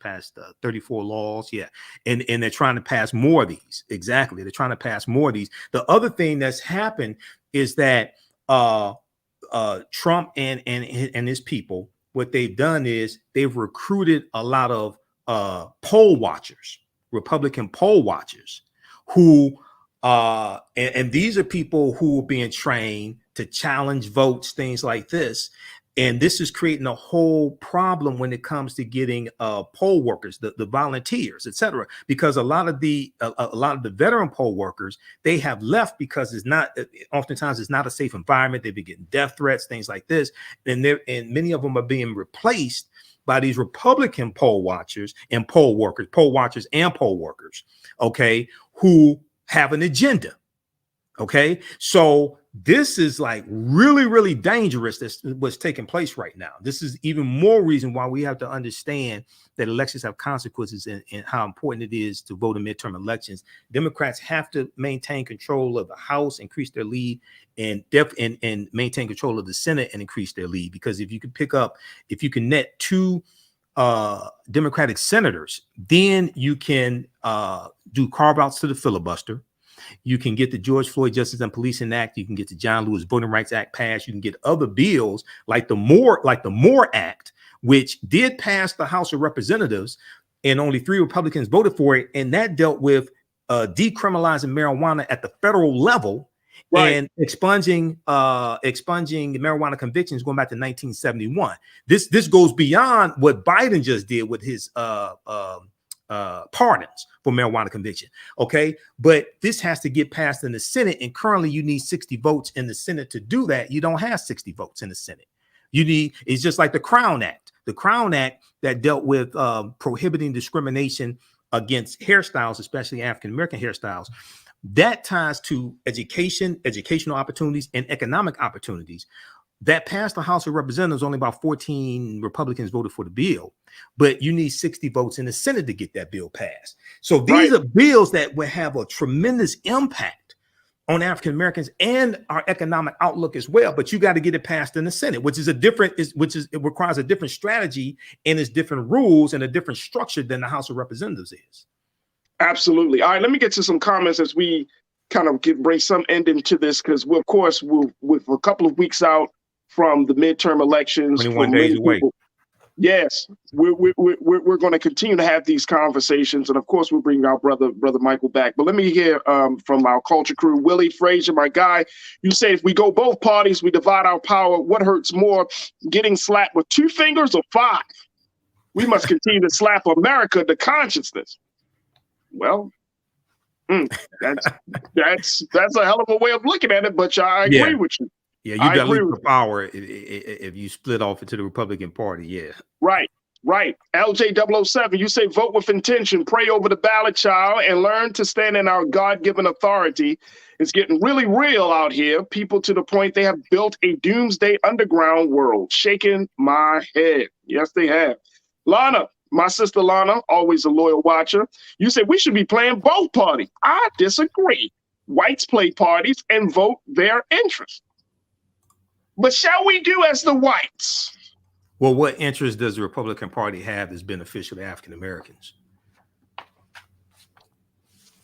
Speaker 12: passed 34 laws. Yeah. And they're trying to pass more of these. Exactly. They're trying to pass more of these. The other thing that's happened is that Trump and his people, what they've done is they've recruited a lot of poll watchers, Republican poll watchers, who and these are people who are being trained to challenge votes, things like this. And this is creating a whole problem when it comes to getting poll workers, the volunteers, et cetera, because a lot of the veteran poll workers, they have left because oftentimes it's not a safe environment. They've been getting death threats, things like this. And many of them are being replaced by these Republican poll watchers and poll workers, okay, who have an agenda. Okay, so this is like really, really dangerous. That's what's taking place right now. This is even more reason why we have to understand that elections have consequences and how important it is to vote in midterm elections. Democrats have to maintain control of the House, increase their lead, and maintain control of the Senate and increase their lead. Because if you can net 2 Democratic senators, then you can do carve-outs to the filibuster. You can get the George Floyd Justice and Policing Act. You can get the John Lewis Voting Rights Act passed. You can get other bills like the Moore Act, which did pass the House of Representatives, and only 3 Republicans voted for it. And that dealt with decriminalizing marijuana at the federal level, right, and expunging marijuana convictions going back to 1971. This goes beyond what Biden just did with his pardons for marijuana conviction. Okay, but this has to get passed in the Senate, and currently you need 60 votes in the Senate to do that. You don't have 60 votes in the Senate. It's just like the Crown Act that dealt with prohibiting discrimination against hairstyles, especially African American hairstyles. That ties to educational opportunities, and economic opportunities. That passed the House of Representatives. Only about 14 Republicans voted for the bill, but you need 60 votes in the Senate to get that bill passed. So these are bills that will have a tremendous impact on African Americans and our economic outlook as well. But you got to get it passed in the Senate, it requires a different strategy, and it's different rules and a different structure than the House of Representatives is.
Speaker 1: Absolutely. All right, let me get to some comments as we kind of bring some ending to this, because we're a couple of weeks out from the midterm elections.
Speaker 12: 21 days away.
Speaker 1: Yes, we're going to continue to have these conversations, and of course we'll bring our brother Michael back. But let me hear from our culture crew. Willie Frazier, my guy, you say if we go both parties, we divide our power. What hurts more, getting slapped with 2 fingers or 5? We must continue to slap America to consciousness. Well, that's a hell of a way of looking at it, but I agree with you.
Speaker 12: Yeah, you dilute the power if you split off into the Republican Party. Yeah.
Speaker 1: Right. Right. LJ007, you say vote with intention, pray over the ballot, child, and learn to stand in our God-given authority. It's getting really real out here. People to the point they have built a doomsday underground world. Shaking my head. Yes, they have. Lana, my sister Lana, always a loyal watcher. You say we should be playing both parties. I disagree. Whites play parties and vote their interest. But shall we do as the whites?
Speaker 12: Well, what interest does the Republican Party have that's beneficial to African Americans?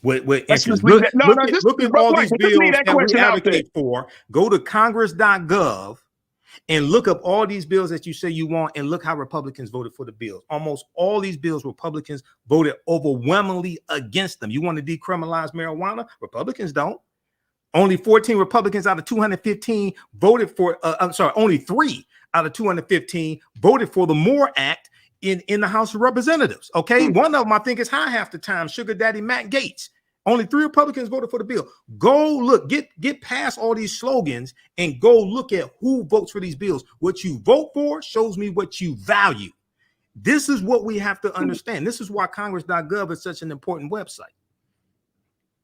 Speaker 12: What interest? Look at all these bills that we advocate for. Go to congress.gov and look up all these bills that you say you want and look how Republicans voted for the bills. Almost all these bills, Republicans voted overwhelmingly against them. You want to decriminalize marijuana? Republicans don't. Only 14 Republicans out of 215 voted for, only 3 out of 215 voted for the MORE Act in the House of Representatives. Okay. One of them, I think, is high half the time, Sugar Daddy Matt Gaetz. Only 3 Republicans voted for the bill. Go look, get past all these slogans and go look at who votes for these bills. What you vote for shows me what you value. This is what we have to understand. This is why congress.gov is such an important website.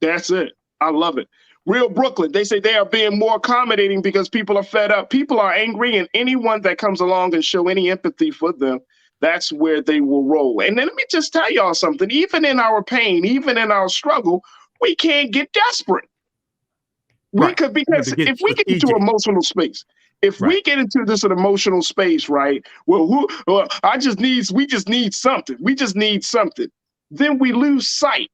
Speaker 1: That's it. I love it. Real Brooklyn, they say they are being more accommodating because people are fed up. People are angry, and anyone that comes along and show any empathy for them, that's where they will roll. And then let me just tell y'all something. Even in our pain, even in our struggle, we can't get desperate.
Speaker 12: Right.
Speaker 1: Because if we get into emotional space, we get into this emotional space, right? Well, we just need something. We just need something. Then we lose sight.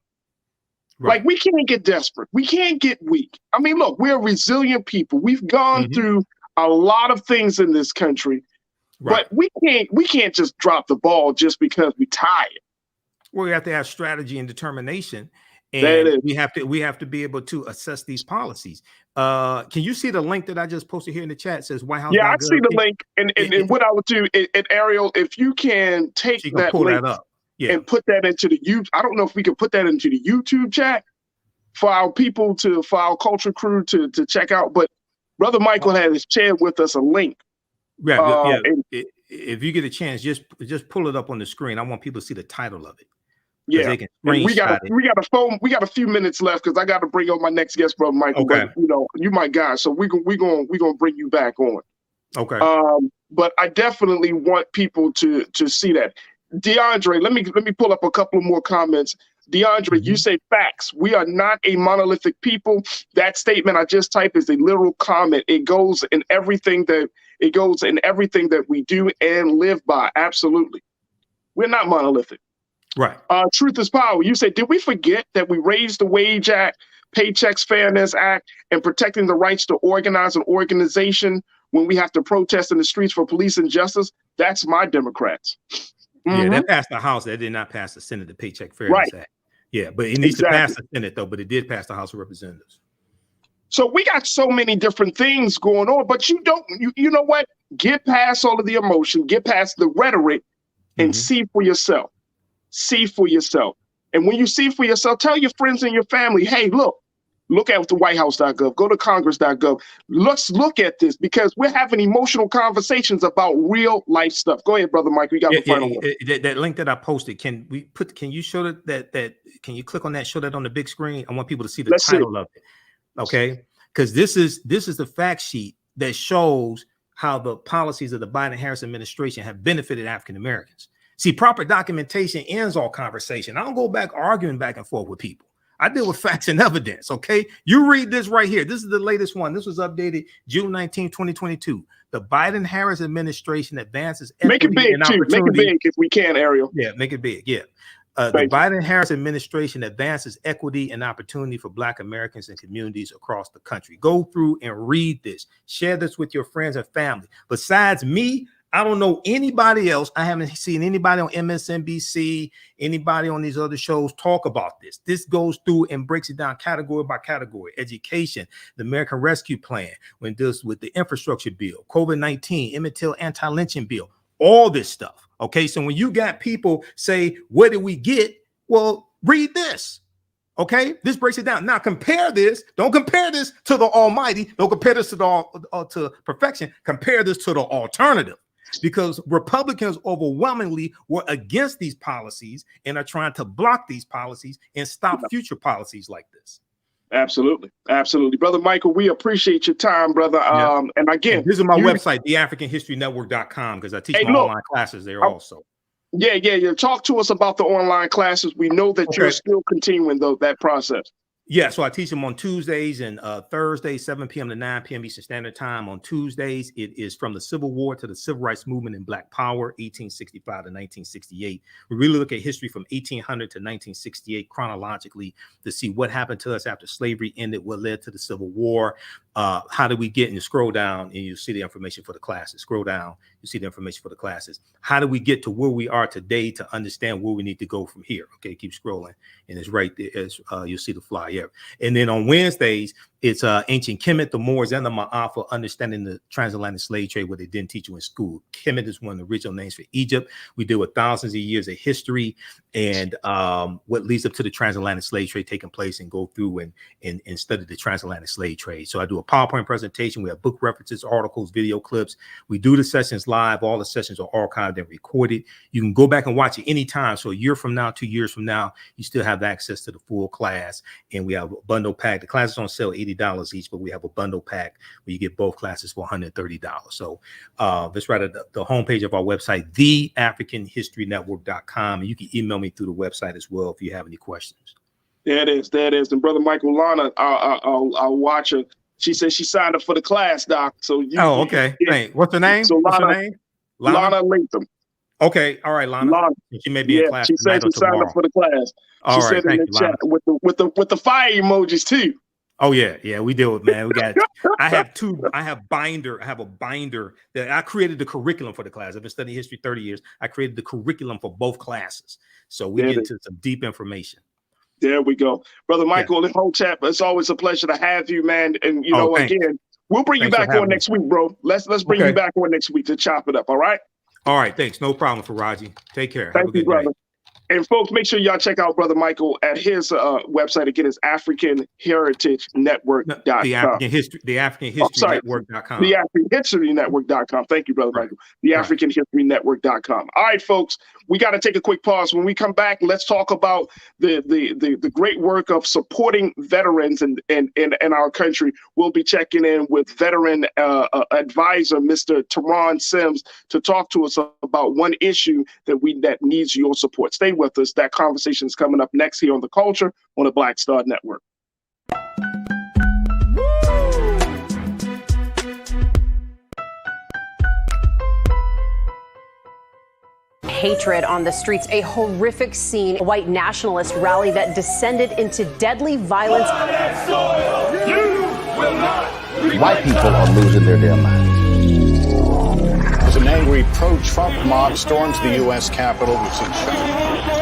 Speaker 1: Right. Like, we can't get desperate. We can't get weak. I mean, look, we're resilient people. We've gone through a lot of things in this country, but we can't just drop the ball just because we're tired.
Speaker 12: Well, we have to have strategy and determination, and we have to be able to assess these policies. Can you see the link that I just posted here in the chat? It says White House.
Speaker 1: Yeah, I see the link, and what I would do, and Ariel, if you can take that link. That up. Yeah. And put that into the YouTube. I don't know if we can put that into the YouTube chat for our people for our culture crew to check out. But Brother Michael has shared with us a link.
Speaker 12: Yeah. If you get a chance, just pull it up on the screen. I want people to see the title of it.
Speaker 1: Yeah. They can we got a few minutes left because I got to bring on my next guest, Brother Michael. Okay. But, you my guy, so we're gonna bring you back on.
Speaker 12: Okay.
Speaker 1: But I definitely want people to see that. DeAndre, let me pull up a couple of more comments. DeAndre, you say facts. We are not a monolithic people. That statement I just typed is a literal comment. It goes in everything that we do and live by. Absolutely. We're not monolithic.
Speaker 12: Right.
Speaker 1: Truth is power. You say, did we forget that we raised the Wage Act, Paychecks Fairness Act, and protecting the rights to organize an organization when we have to protest in the streets for police and justice? That's my Democrats.
Speaker 12: Yeah, that passed the House. That did not pass the Senate, the Paycheck Fairness Act. Yeah, but it needs to pass the Senate, though. But it did pass the House of Representatives.
Speaker 1: So we got so many different things going on, but you know what? Get past all of the emotion, get past the rhetoric, and see for yourself. See for yourself. And when you see for yourself, tell your friends and your family, hey, look at the whitehouse.gov, go to congress.gov. Let's look at this because we're having emotional conversations about real life stuff. Go ahead, Brother Mike. We got the final one.
Speaker 12: That link that I posted, can you show that can you click on that, show that on the big screen? I want people to see the title of it. Okay. Because this is the fact sheet that shows how the policies of the Biden-Harris administration have benefited African Americans. See, proper documentation ends all conversation. I don't go back arguing back and forth with people. I deal with facts and evidence, okay? You read this right here. This is the latest one. This was updated June 19, 2022. The Biden-Harris administration advances
Speaker 1: equity and opportunity. Make it big if we can, Ariel.
Speaker 12: Yeah, make it big, yeah. The Biden-Harris administration advances equity and opportunity for Black Americans and communities across the country. Go through and read this. Share this with your friends and family. Besides me, I don't know anybody else. I haven't seen anybody on MSNBC, anybody on these other shows talk about this. This goes through and breaks it down category by category. Education, the American Rescue Plan, when it deals with the infrastructure bill, COVID-19, Emmett Till anti-lynching bill, all this stuff. Okay, so when you got people say, what did we get? Well, read this. Okay, this breaks it down. Now compare this. Don't compare this to the almighty. Don't compare this to perfection. Compare this to the alternative. because Republicans overwhelmingly were against these policies and are trying to block these policies and stop future policies like this.
Speaker 1: Absolutely. Absolutely. Brother Michael, we appreciate your time, brother. And again,
Speaker 12: this is my website, theafricanhistorynetwork.com, because I teach my online classes there also.
Speaker 1: Yeah. Talk to us about the online classes. We know that you're still continuing that process.
Speaker 12: Yeah, so I teach them on Tuesdays and Thursdays, 7 p.m. to 9 p.m. Eastern Standard Time. On Tuesdays, it is from the Civil War to the Civil Rights Movement and Black Power, 1865 to 1968. We really look at history from 1800 to 1968 chronologically to see what happened to us after slavery ended, what led to the Civil War. How did we get, and you scroll down and you see the information for the classes. Scroll down, you see the information for the classes. How do we get to where we are today to understand where we need to go from here? Okay, keep scrolling, and it's right there. You'll see the flyer. And then on Wednesdays, it's ancient Kemet, the Moors, and the Ma'afa, understanding the transatlantic slave trade, what they didn't teach you in school. Kemet is one of the original names for Egypt. We deal with thousands of years of history and what leads up to the transatlantic slave trade taking place, and go through and study the transatlantic slave trade. So I do a PowerPoint presentation. We have book references, articles, video clips. We do the sessions live. All the sessions are archived and recorded. You can go back and watch it anytime. So a year from now, 2 years from now, you still have access to the full class. And we have a bundle pack. The classes on sale $80 each, but we have a bundle pack where you get both classes for $130. So that's right at the homepage of our website, theafricanhistorynetwork.com. And you can email me through the website as well if you have any questions.
Speaker 1: There it is. And Brother Michael, Lana, our watcher, she said she signed up for the class, Doc. So
Speaker 12: okay. Thanks. What's her name?
Speaker 1: So
Speaker 12: What's her name?
Speaker 1: Lana Latham.
Speaker 12: Okay, all right, Lana. She may be in class.
Speaker 1: She said she signed up for the class.
Speaker 12: All
Speaker 1: she
Speaker 12: right,
Speaker 1: said in the chat with the fire emojis too.
Speaker 12: Oh yeah, we deal with, man. We got. I have a binder that I created the curriculum for the class. I've been studying history 30 years. I created the curriculum for both classes, so we get into some deep information.
Speaker 1: There we go, Brother Michael. And whole chat. It's always a pleasure to have you, man. And again, we'll bring you back on next week, bro. Let's bring you back on next week to chop it up. All right.
Speaker 12: All right. Thanks. No problem, Farajii. Take care.
Speaker 1: Thank you, brother. And folks, make sure y'all check out Brother Michael at his website. Again, it's AfricanHeritageNetwork.com.
Speaker 12: The African History Network.com.
Speaker 1: The African History Network.com. Thank you, Brother Michael. The African History Network.com. All right, folks, we got to take a quick pause. When we come back, let's talk about the great work of supporting veterans in our country. We'll be checking in with veteran advisor, Mr. Teron Sims, to talk to us about one issue that needs your support. Stay with us. That conversation is coming up next here on The Culture on the Black Star Network.
Speaker 3: Hatred on the streets, a horrific scene, a white nationalist rally that descended into deadly violence.
Speaker 4: White people are losing their damn minds.
Speaker 5: As an angry pro-Trump mob storms the U.S. Capitol, we've seen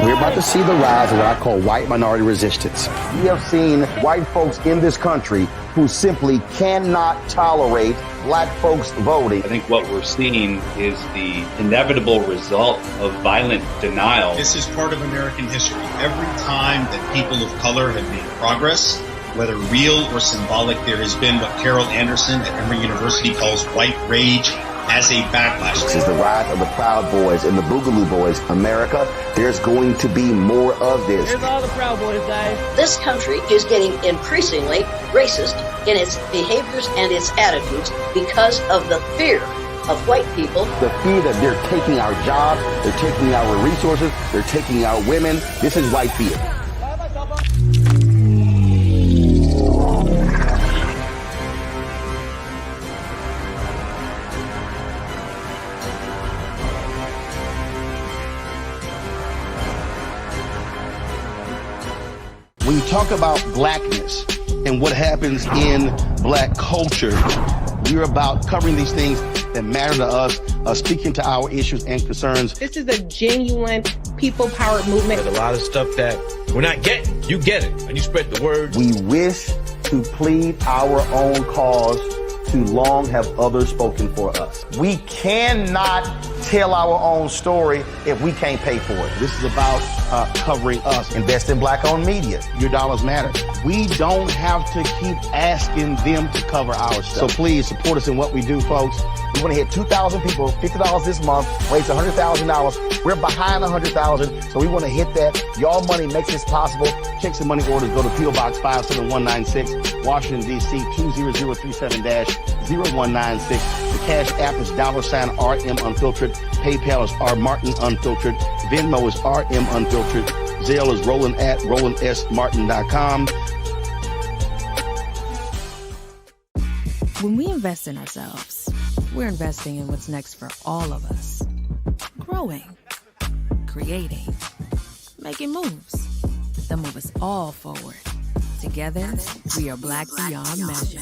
Speaker 4: We're about to see the rise of what I call white minority resistance. We have seen white folks in this country who simply cannot tolerate black folks voting.
Speaker 6: I think what we're seeing is the inevitable result of violent denial.
Speaker 7: This is part of American history. Every time that people of color have made progress, whether real or symbolic, there has been what Carol Anderson at Emory University calls white rage as a backlash.
Speaker 4: This is the rise of the Proud Boys and the Boogaloo Boys. America, there's going to be more of this.
Speaker 8: Here's all the Proud Boys, guys.
Speaker 9: This country is getting increasingly racist in its behaviors and its attitudes because of the fear of white people.
Speaker 4: The fear that they're taking our jobs, they're taking our resources, they're taking our women. This is white fear. When you talk about blackness and what happens in black culture, we're about covering these things that matter to us, speaking to our issues and concerns.
Speaker 8: This is a genuine people-powered movement.
Speaker 11: There's a lot of stuff that we're not getting. You get it, and you spread the word.
Speaker 4: We wish to plead our own cause. Too long have others spoken for us. We cannot tell our own story if we can't pay for it. This is about covering us. Invest in Black-owned media.
Speaker 14: Your dollars matter. We don't have to keep asking them to cover our stuff.
Speaker 4: So please support us in what we do, folks. We want to hit 2,000 people, $50 this month, raise $100,000. We're behind 100,000, so we want to hit that. Y'all money makes this possible.
Speaker 14: Checks and money orders go to P.O. Box 57196, Washington, D.C. 20037-0196. The Cash App is $RM Unfiltered. PayPal is R Martin Unfiltered. Venmo is RM Unfiltered. Zelle is Roland at RolandSMartin.com.
Speaker 10: When we invest in ourselves, we're investing in what's next for all of us. Growing, creating, making moves that move us all forward. Together, we are Black Beyond Measure.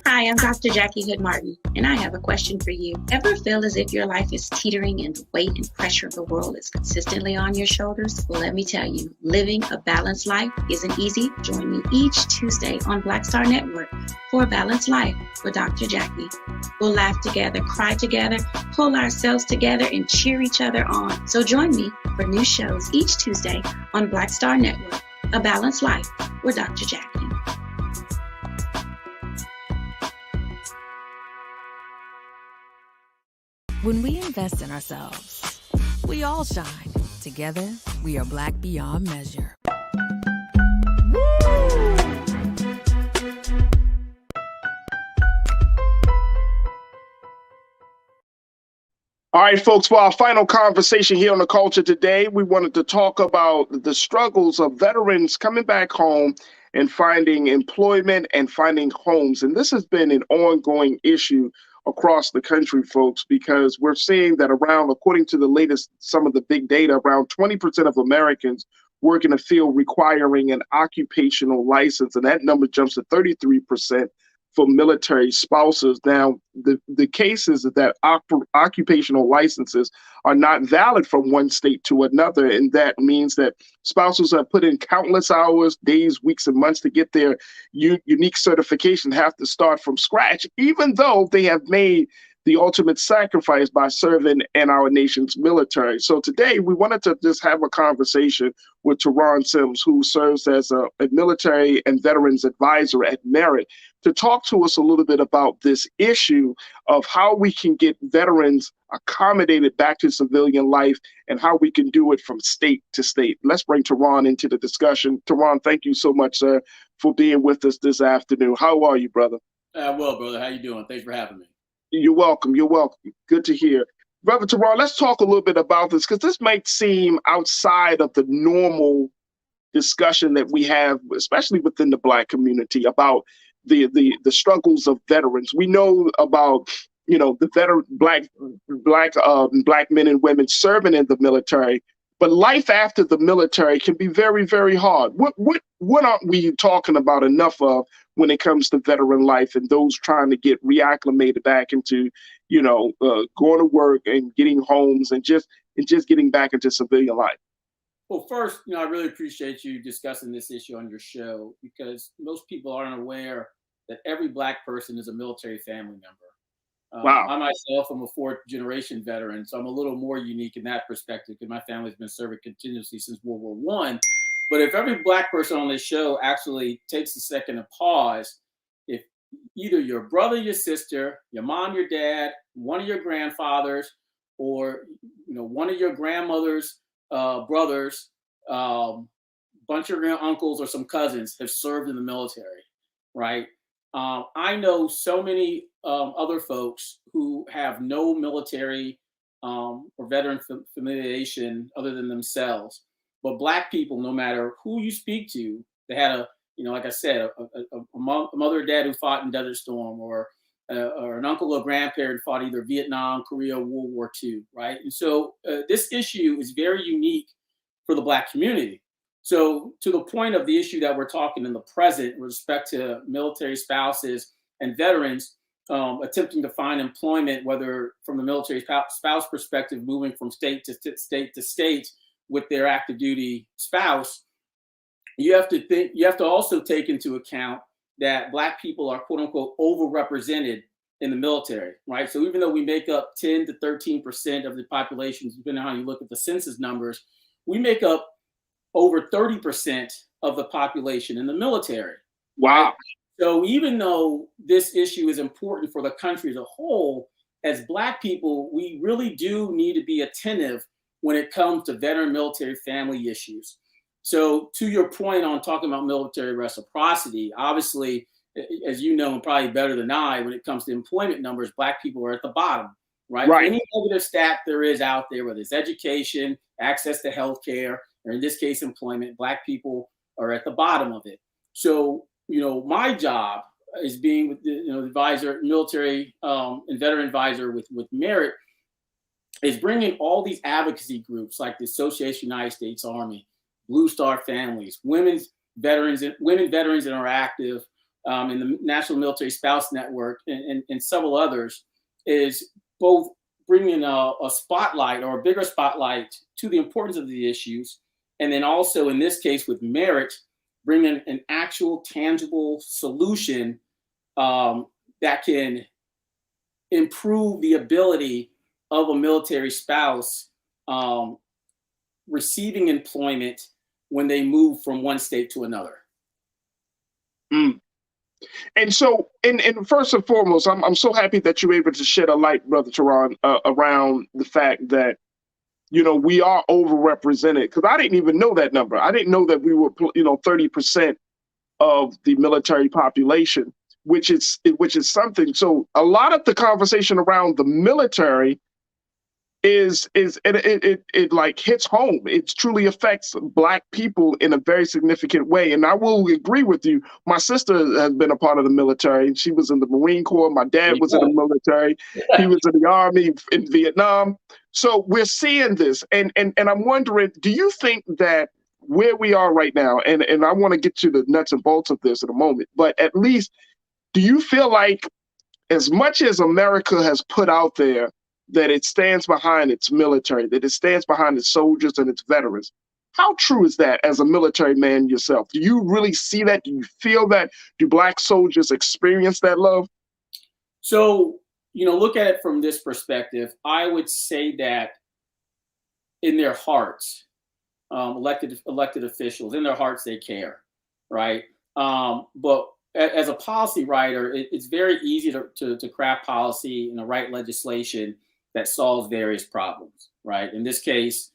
Speaker 15: Hi, I'm Dr. Jackie Hood Martin, and I have a question for you. Ever feel as if your life is teetering and the weight and pressure of the world is consistently on your shoulders? Well, let me tell you, living a balanced life isn't easy. Join me each Tuesday on Black Star Network for A Balanced Life with Dr. Jackie. We'll laugh together, cry together, pull ourselves together, and cheer each other on. So join me for new shows each Tuesday on Black Star Network, A Balanced Life with Dr. Jackie.
Speaker 10: When we invest in ourselves, we all shine. Together, we are Black Beyond Measure.
Speaker 1: All right, folks, for our final conversation here on The Culture today, we wanted to talk about the struggles of veterans coming back home and finding employment and finding homes. And this has been an ongoing issue across the country, folks, because we're seeing that around, according to the latest, some of the big data, around 20% of Americans work in a field requiring an occupational license, and that number jumps to 33% for military spouses. Now, the case is that occupational licenses are not valid from one state to another, and that means that spouses have put in countless hours, days, weeks, and months to get their unique certification, have to start from scratch, even though they have made the ultimate sacrifice by serving in our nation's military. So today we wanted to just have a conversation with Teron Sims, who serves as a military and veterans advisor at Merit, to talk to us a little bit about this issue of how we can get veterans accommodated back to civilian life and how we can do it from state to state. Let's bring Teron into the discussion. Teron, thank you so much, sir, for being with us this afternoon. How are you, brother?
Speaker 16: Well, brother, how you doing? Thanks for having me.
Speaker 1: You're welcome. You're welcome. Good to hear. Brother Teron, let's talk a little bit about this, because this might seem outside of the normal discussion that we have, especially within the Black community, about the struggles of veterans. We know about, you know, the veteran black men and women serving in the military, but life after the military can be very, very hard. What aren't we talking about enough of when it comes to veteran life and those trying to get reacclimated back into, you know, going to work and getting homes and just getting back into civilian life?
Speaker 16: Well, first, you know, I really appreciate you discussing this issue on your show, because most people aren't aware that every Black person is a military family member.
Speaker 1: Wow.
Speaker 16: I myself am a fourth-generation veteran, so I'm a little more unique in that perspective, because my family's been serving continuously since World War I. But if every Black person on this show actually takes a second to pause, if either your brother, your sister, your mom, your dad, one of your grandfathers, or one of your grandmother's brothers, bunch of your uncles or some cousins have served in the military, right? I know so many other folks who have no military or veteran familiation other than themselves. But Black people, no matter who you speak to, they had like I said, a mother or dad who fought in Desert Storm, or an uncle or grandparent who fought either Vietnam, Korea, or World War II, right? And so this issue is very unique for the Black community. So to the point of the issue that we're talking in the present with respect to military spouses and veterans attempting to find employment, whether from the military spouse perspective, moving from state to state to state with their active duty spouse, you have to also take into account that Black people are quote unquote overrepresented in the military, right? So even though we make up 10 to 13% of the population, depending on how you look at the census numbers, we make up over 30% of the population in the military.
Speaker 1: Wow.
Speaker 16: Right? So even though this issue is important for the country as a whole, as Black people, we really do need to be attentive when it comes to veteran military family issues. So to your point on talking about military reciprocity, obviously, as you know, and probably better than I, when it comes to employment numbers, Black people are at the bottom, right?
Speaker 1: Right.
Speaker 16: Any negative stat there is out there, whether it's education, access to healthcare, or in this case, employment, Black people are at the bottom of it. So, my job is being with the advisor, military and veteran advisor with Merit, is bringing all these advocacy groups like the Association of United States Army, Blue Star Families, Women Veterans Interactive, and the National Military Spouse Network, and several others, is both bringing a spotlight or a bigger spotlight to the importance of the issues, and then also in this case with Merit, bringing an actual tangible solution that can improve the ability of a military spouse receiving employment when they move from one state to another.
Speaker 1: And so, and first and foremost, I'm so happy that you're able to shed a light, Brother Teron, around the fact that, we are overrepresented, because I didn't even know that number. I didn't know that we were, 30% of the military population, which is something. So a lot of the conversation around the military it like hits home. It truly affects Black people in a very significant way. And I will agree with you. My sister has been a part of the military. She was in the Marine Corps. My dad was in the military. He was in the Army in Vietnam. So we're seeing this. And I'm wondering, do you think that where we are right now, and I want to get to the nuts and bolts of this in a moment, but at least, do you feel like as much as America has put out there that it stands behind its military, that it stands behind its soldiers and its veterans, how true is that as a military man yourself? Do you really see that? Do you feel that? Do Black soldiers experience that love?
Speaker 16: So, look at it from this perspective. I would say that in their hearts, elected officials, in their hearts, they care, right? But as a policy writer, it's very easy to craft policy and to write legislation that solves various problems, right? In this case,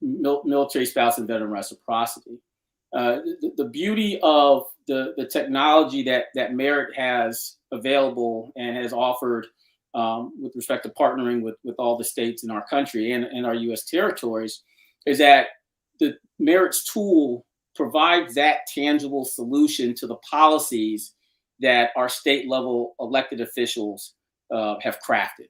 Speaker 16: military spouse and veteran reciprocity. The beauty of the technology that Merit has available and has offered with respect to partnering with all the states in our country and our U.S. territories is that the Merit's tool provides that tangible solution to the policies that our state level elected officials have crafted.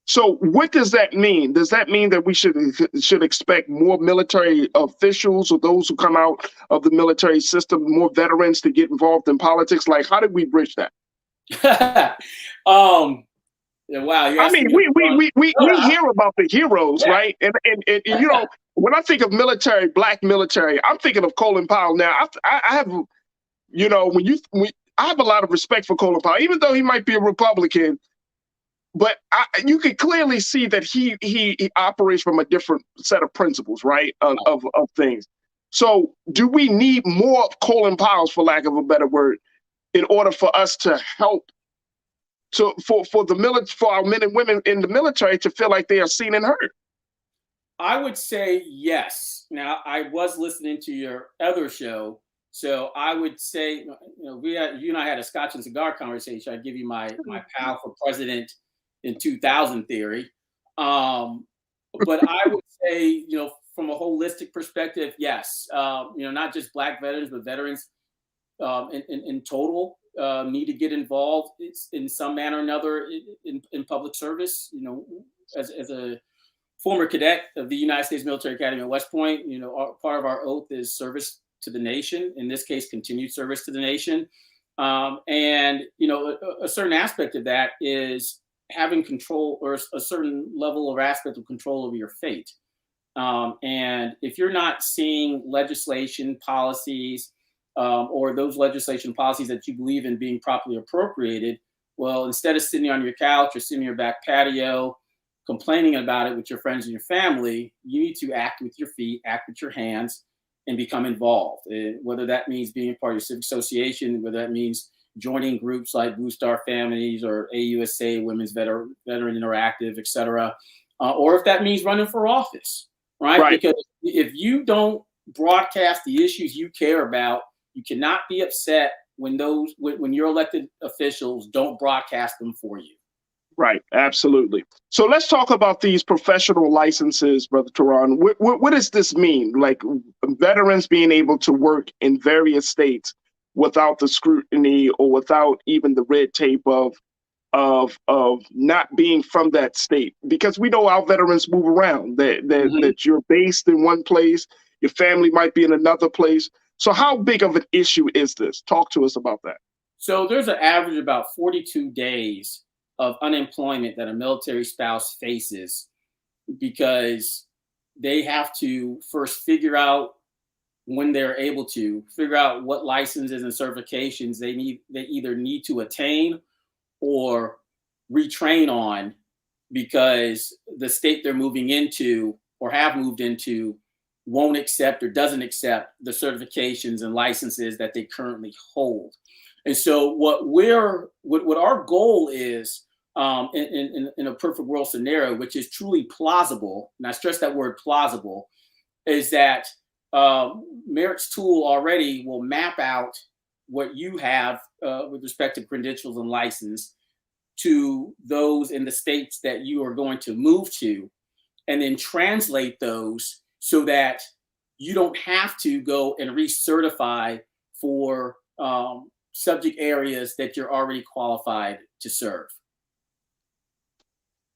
Speaker 1: So what does that mean? Does that mean that we should expect more military officials or those who come out of the military system, more veterans to get involved in politics? Like, how did we bridge that?
Speaker 16: Wow.
Speaker 1: I mean, we hear about the heroes, right? And when I think of military, Black military, I'm thinking of Colin Powell. Now, I have, I have a lot of respect for Colin Powell, even though he might be a Republican. But you can clearly see that he operates from a different set of principles, right? Of things. So, do we need more of Colin Powell's, for lack of a better word, in order for us to help? For our men and women in the military to feel like they are seen and heard?
Speaker 16: I would say yes. Now, I was listening to your other show, so I would say, you and I had a Scotch and cigar conversation. I'd give you my pal for president in 2000 theory. But I would say, from a holistic perspective, yes. Not just Black veterans, but veterans in total need to get involved in some manner or another in public service. As a former cadet of the United States Military Academy at West Point, part of our oath is service to the nation. In this case, continued service to the nation. And a certain aspect of that is having control, or a certain level of aspect of control over your fate. And if you're not seeing legislation, policies, or those legislation policies that you believe in being properly appropriated, well, instead of sitting on your couch or sitting in your back patio, complaining about it with your friends and your family, you need to act with your feet, act with your hands, and become involved. Whether that means being part of your civic association, whether that means joining groups like Blue Star Families or AUSA, Women's Veteran Interactive, et cetera, or if that means running for office, right? Because if you don't broadcast the issues you care about, you cannot be upset when your elected officials don't broadcast them for you.
Speaker 1: Right, absolutely. So let's talk about these professional licenses, Brother Teron. What does this mean? Like veterans being able to work in various states without the scrutiny or without even the red tape of not being from that state, because we know our veterans move around. That you're based in one place, your family might be in another place. So how big of an issue is this? Talk to us about that.
Speaker 16: So there's an average of about 42 days of unemployment that a military spouse faces because they have to first figure out when they're able to figure out what licenses and certifications they either need to attain or retrain on because the state they're moving into or have moved into won't accept or doesn't accept the certifications and licenses that they currently hold. And so what our goal is in a perfect world scenario, which is truly plausible, and I stress that word plausible, is that Merit's tool already will map out what you have with respect to credentials and license to those in the states that you are going to move to, and then translate those so that you don't have to go and recertify for subject areas that you're already qualified to serve.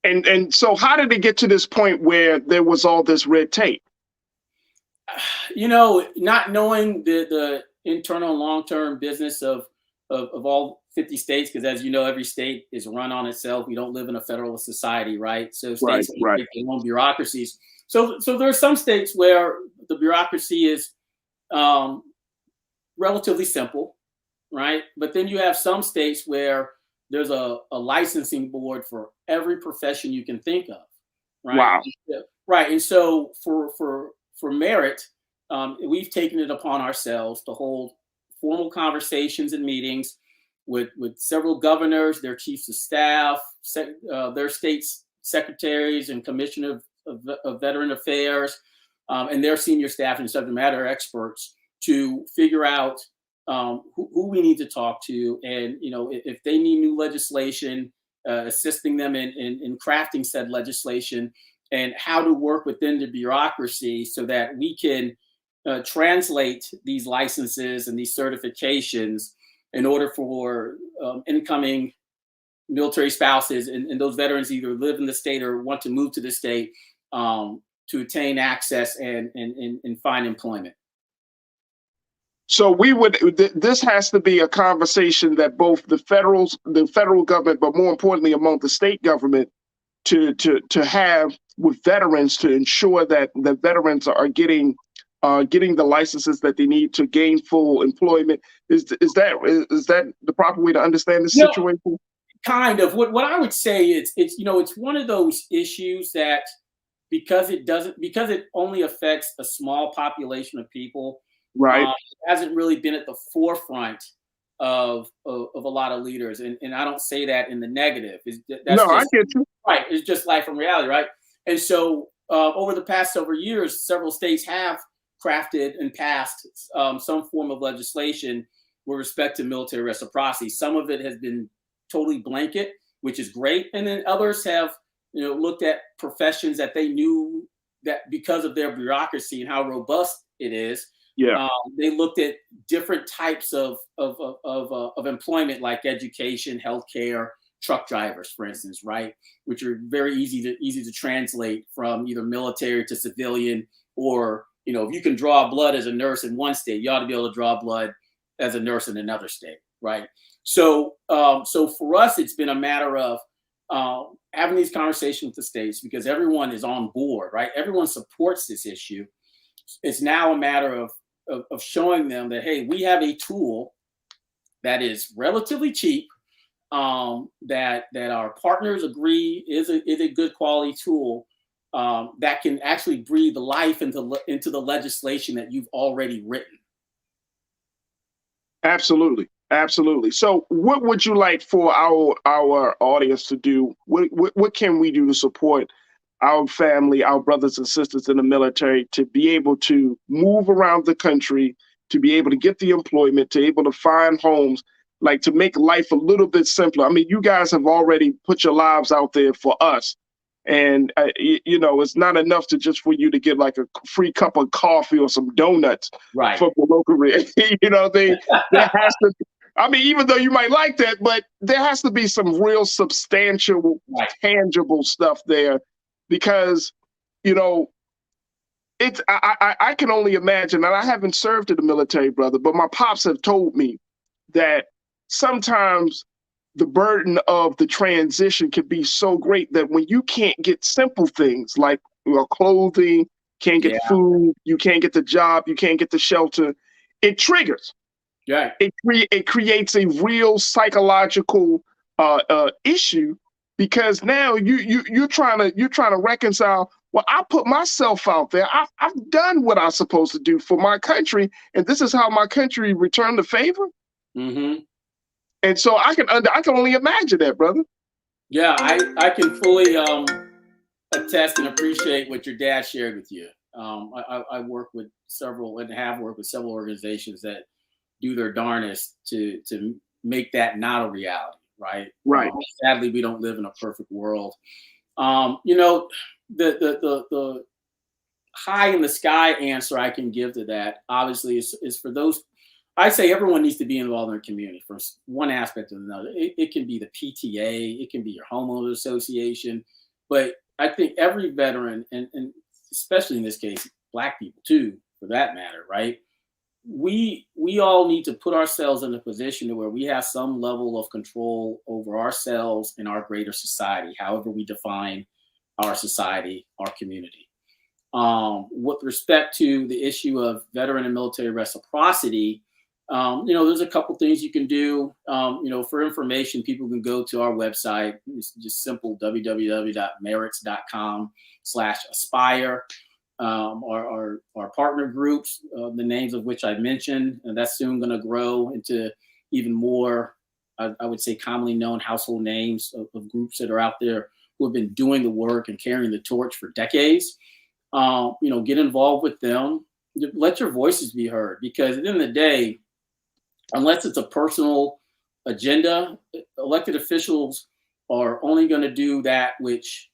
Speaker 1: And so how did it get to this point where there was all this red tape?
Speaker 16: Not knowing the internal and long-term business of all 50 states, because as you know, every state is run on itself. We don't live in a federalist society, right? So states have their own bureaucracies. So there are some states where the bureaucracy is relatively simple, right? But then you have some states where there's a licensing board for every profession you can think of, right?
Speaker 1: Wow.
Speaker 16: Right. And so for Merit, we've taken it upon ourselves to hold formal conversations and meetings with several governors, their chiefs of staff, their state's secretaries and commissioner of veteran affairs, and their senior staff and subject matter experts to figure out who we need to talk to, and if they need new legislation, assisting them in crafting said legislation, and how to work within the bureaucracy so that we can translate these licenses and these certifications in order for incoming military spouses and those veterans either live in the state or want to move to the state to attain access and find employment.
Speaker 1: So this has to be a conversation that both the federal government, but more importantly among the state government, to have with veterans to ensure that the veterans are getting the licenses that they need to gain full employment. Is that the proper way to understand this situation?
Speaker 16: Kind of. What I would say is it's one of those issues that because it only affects a small population of people.
Speaker 1: Right.
Speaker 16: It hasn't really been at the forefront of a lot of leaders. And I don't say that in the negative.
Speaker 1: I get you.
Speaker 16: Right. It's just life and reality, right? And so over the past several years, several states have crafted and passed some form of legislation with respect to military reciprocity. Some of it has been totally blanket, which is great. And then others have looked at professions that they knew that because of their bureaucracy and how robust it is, they looked at different types of employment, like education, healthcare, truck drivers, for instance, right, which are very easy to translate from either military to civilian, or if you can draw blood as a nurse in one state, you ought to be able to draw blood as a nurse in another state, right? So for us, it's been a matter of having these conversations with the states because everyone is on board, right? Everyone supports this issue. It's now a matter of showing them that, hey, we have a tool that is relatively cheap, that our partners agree is a good quality tool that can actually breathe the life into the legislation that you've already written.
Speaker 1: Absolutely. Absolutely. So what would you like for our audience to do? What can we do to support our family, our brothers and sisters in the military, to be able to move around the country, to be able to get the employment, to be able to find homes, like to make life a little bit simpler? I mean, you guys have already put your lives out there for us. And, you know, it's not enough to just for you to get like a free cup of coffee or some donuts
Speaker 16: Right.
Speaker 1: from the local, you know, there has to, I mean, even though you might like that, but there has to be some real substantial, tangible stuff there, because, you know, it's, I can only imagine, and I haven't served in the military, brother, but my pops have told me that sometimes the burden of the transition can be so great that when you can't get simple things like clothing, can't get food, you can't get the job, you can't get the shelter, it triggers.
Speaker 16: Yeah.
Speaker 1: It creates a real psychological issue, because now you're trying to reconcile. Well, I put myself out there. I've done what I'm supposed to do for my country, and this is how my country returned the favor.
Speaker 16: Mm-hmm.
Speaker 1: And so I can only imagine that, brother.
Speaker 16: Yeah, I can fully attest and appreciate what your dad shared with you. I work with several and have worked with several organizations that do their darnest to make that not a reality, right?
Speaker 1: Right.
Speaker 16: Sadly, we don't live in a perfect world. You know, the high in the sky answer I can give to that, obviously, is for those. I say everyone needs to be involved in their community for one aspect or another. It can be the PTA, it can be your homeowners association, but I think every veteran, and especially in this case, Black people too, for that matter, right? We all need to put ourselves in a position to where we have some level of control over ourselves and our greater society, however we define our society, our community. With respect to the issue of veteran and military reciprocity, you know, there's a couple things you can do. You know, for information, people can go to our website. It's just simple, www.merits.com/aspire. Our partner groups, the names of which I mentioned, and that's soon going to grow into even more, I would say, commonly known household names of groups that are out there who have been doing the work and carrying the torch for decades. You know, get involved with them. Let your voices be heard, because at the end of the day, unless it's a personal agenda, elected officials are only going to do that which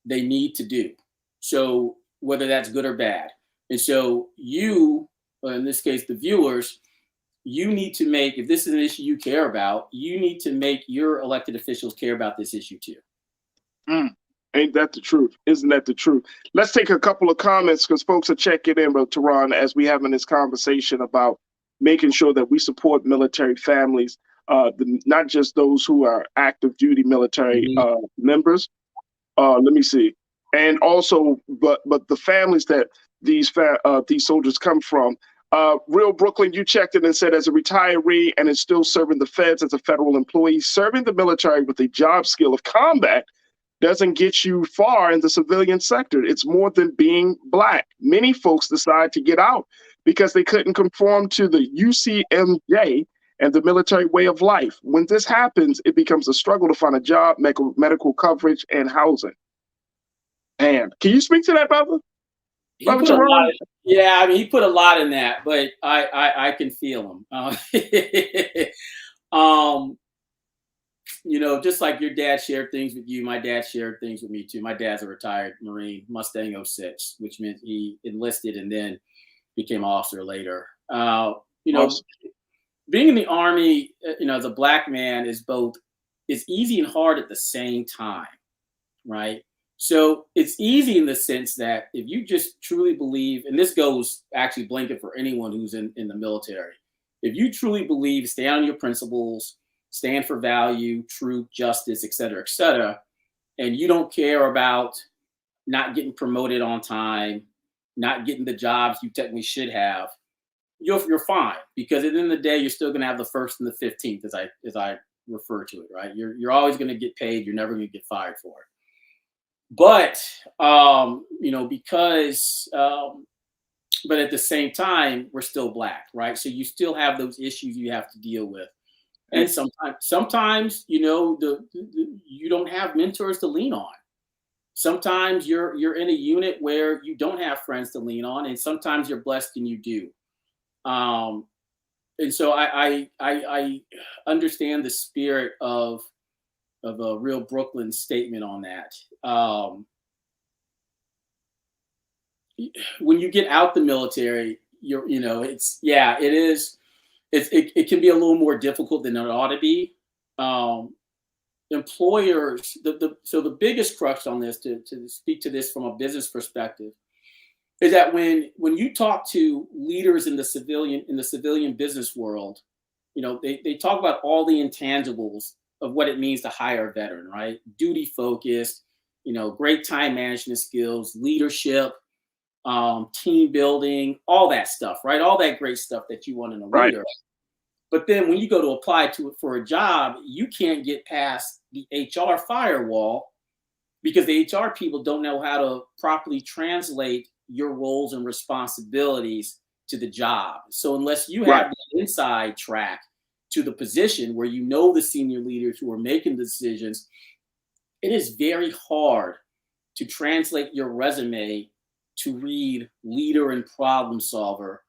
Speaker 16: they need to do. So whether that's good or bad. And so you, in this case, the viewers, you need to make, if this is an issue you care about, you need to make your elected officials care about this issue too.
Speaker 1: Ain't that the truth? Isn't that the truth? Let's take a couple of comments, because folks are checking in, bro, Tehran, as we having this conversation about making sure that we support military families, not just those who are active duty military members. Let me see. And also, but the families that these soldiers come from. Real Brooklyn, you checked in and said, as a retiree and is still serving the feds as a federal employee, serving the military with a job skill of combat doesn't get you far in the civilian sector. It's more than being Black. Many folks decide to get out because they couldn't conform to the UCMJ and the military way of life. When this happens, it becomes a struggle to find a job, medical coverage, and housing. And can you speak to that, brother?
Speaker 16: Yeah, I mean, he put a lot in that, but I can feel him. You know, just like your dad shared things with you, my dad shared things with me too. My dad's a retired Marine, Mustang 06, which meant he enlisted and then became an officer later. You know, being in the Army, you know, as a Black man is easy and hard at the same time, right? So it's easy in the sense that if you just truly believe, and this goes actually blanket for anyone who's in the military, if you truly believe, stand on your principles, stand for value, truth, justice, et cetera, and you don't care about not getting promoted on time, not getting the jobs you technically should have, you're fine, because at the end of the day, you're still going to have the 1st and the 15th, as I refer to it, right? You're always going to get paid. You're never going to get fired for it. But but at the same time, we're still Black, right? So you still have those issues you have to deal with. And sometimes you don't have mentors to lean on. Sometimes you're in a unit where you don't have friends to lean on, and sometimes you're blessed and you do. And so I understand the spirit of a real Brooklyn statement on that. When you get out the military, it can be a little more difficult than it ought to be. Employers, so the biggest crux on this, to speak to this from a business perspective, is that when you talk to leaders in the civilian business world, they talk about all the intangibles of what it means to hire a veteran, right? Duty focused, great time management skills, leadership, team building, all that stuff, right? All that great stuff that you want in a leader. Right. But then when you go to apply to it for a job, you can't get past the HR firewall because the HR people don't know how to properly translate your roles and responsibilities to the job. So unless you have the inside track to the position where the senior leaders who are making the decisions, it is very hard to translate your resume to read leader and problem solver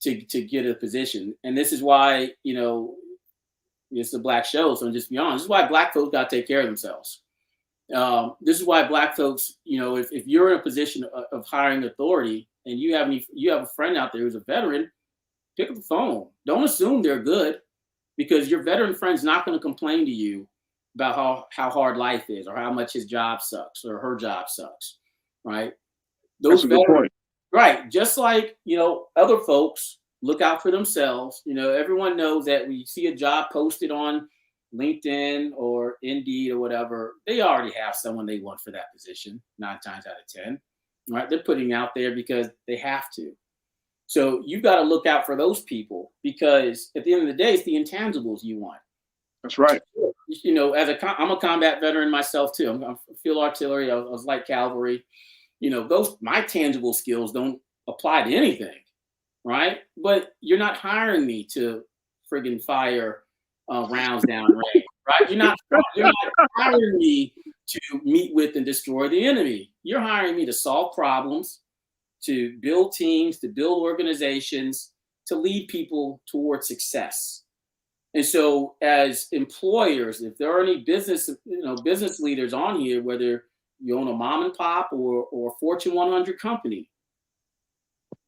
Speaker 16: to get a position. And this is why, it's a Black show, so just be honest. This is why Black folks got to take care of themselves. This is why Black folks, if you're in a position of hiring authority and you have a friend out there who's a veteran, pick up the phone. Don't assume they're good, because your veteran friend's not going to complain to you about how hard life is or how much his job sucks or her job sucks, right? Those veterans, right? Just like other folks look out for themselves. Everyone knows that when you see a job posted on LinkedIn or Indeed or whatever, they already have someone they want for that position 9 times out of 10, right? They're putting out there because they have to. So you've got to look out for those people, because at the end of the day, it's the intangibles you want.
Speaker 1: That's right.
Speaker 16: I'm a combat veteran myself too. I'm field artillery. I was light cavalry. My tangible skills don't apply to anything, right? But you're not hiring me to friggin' fire rounds down range, right? You're not hiring me to meet with and destroy the enemy. You're hiring me to solve problems, to build teams, to build organizations, to lead people towards success. And so as employers, if there are any business leaders on here, whether you own a mom and pop or a Fortune 100 company,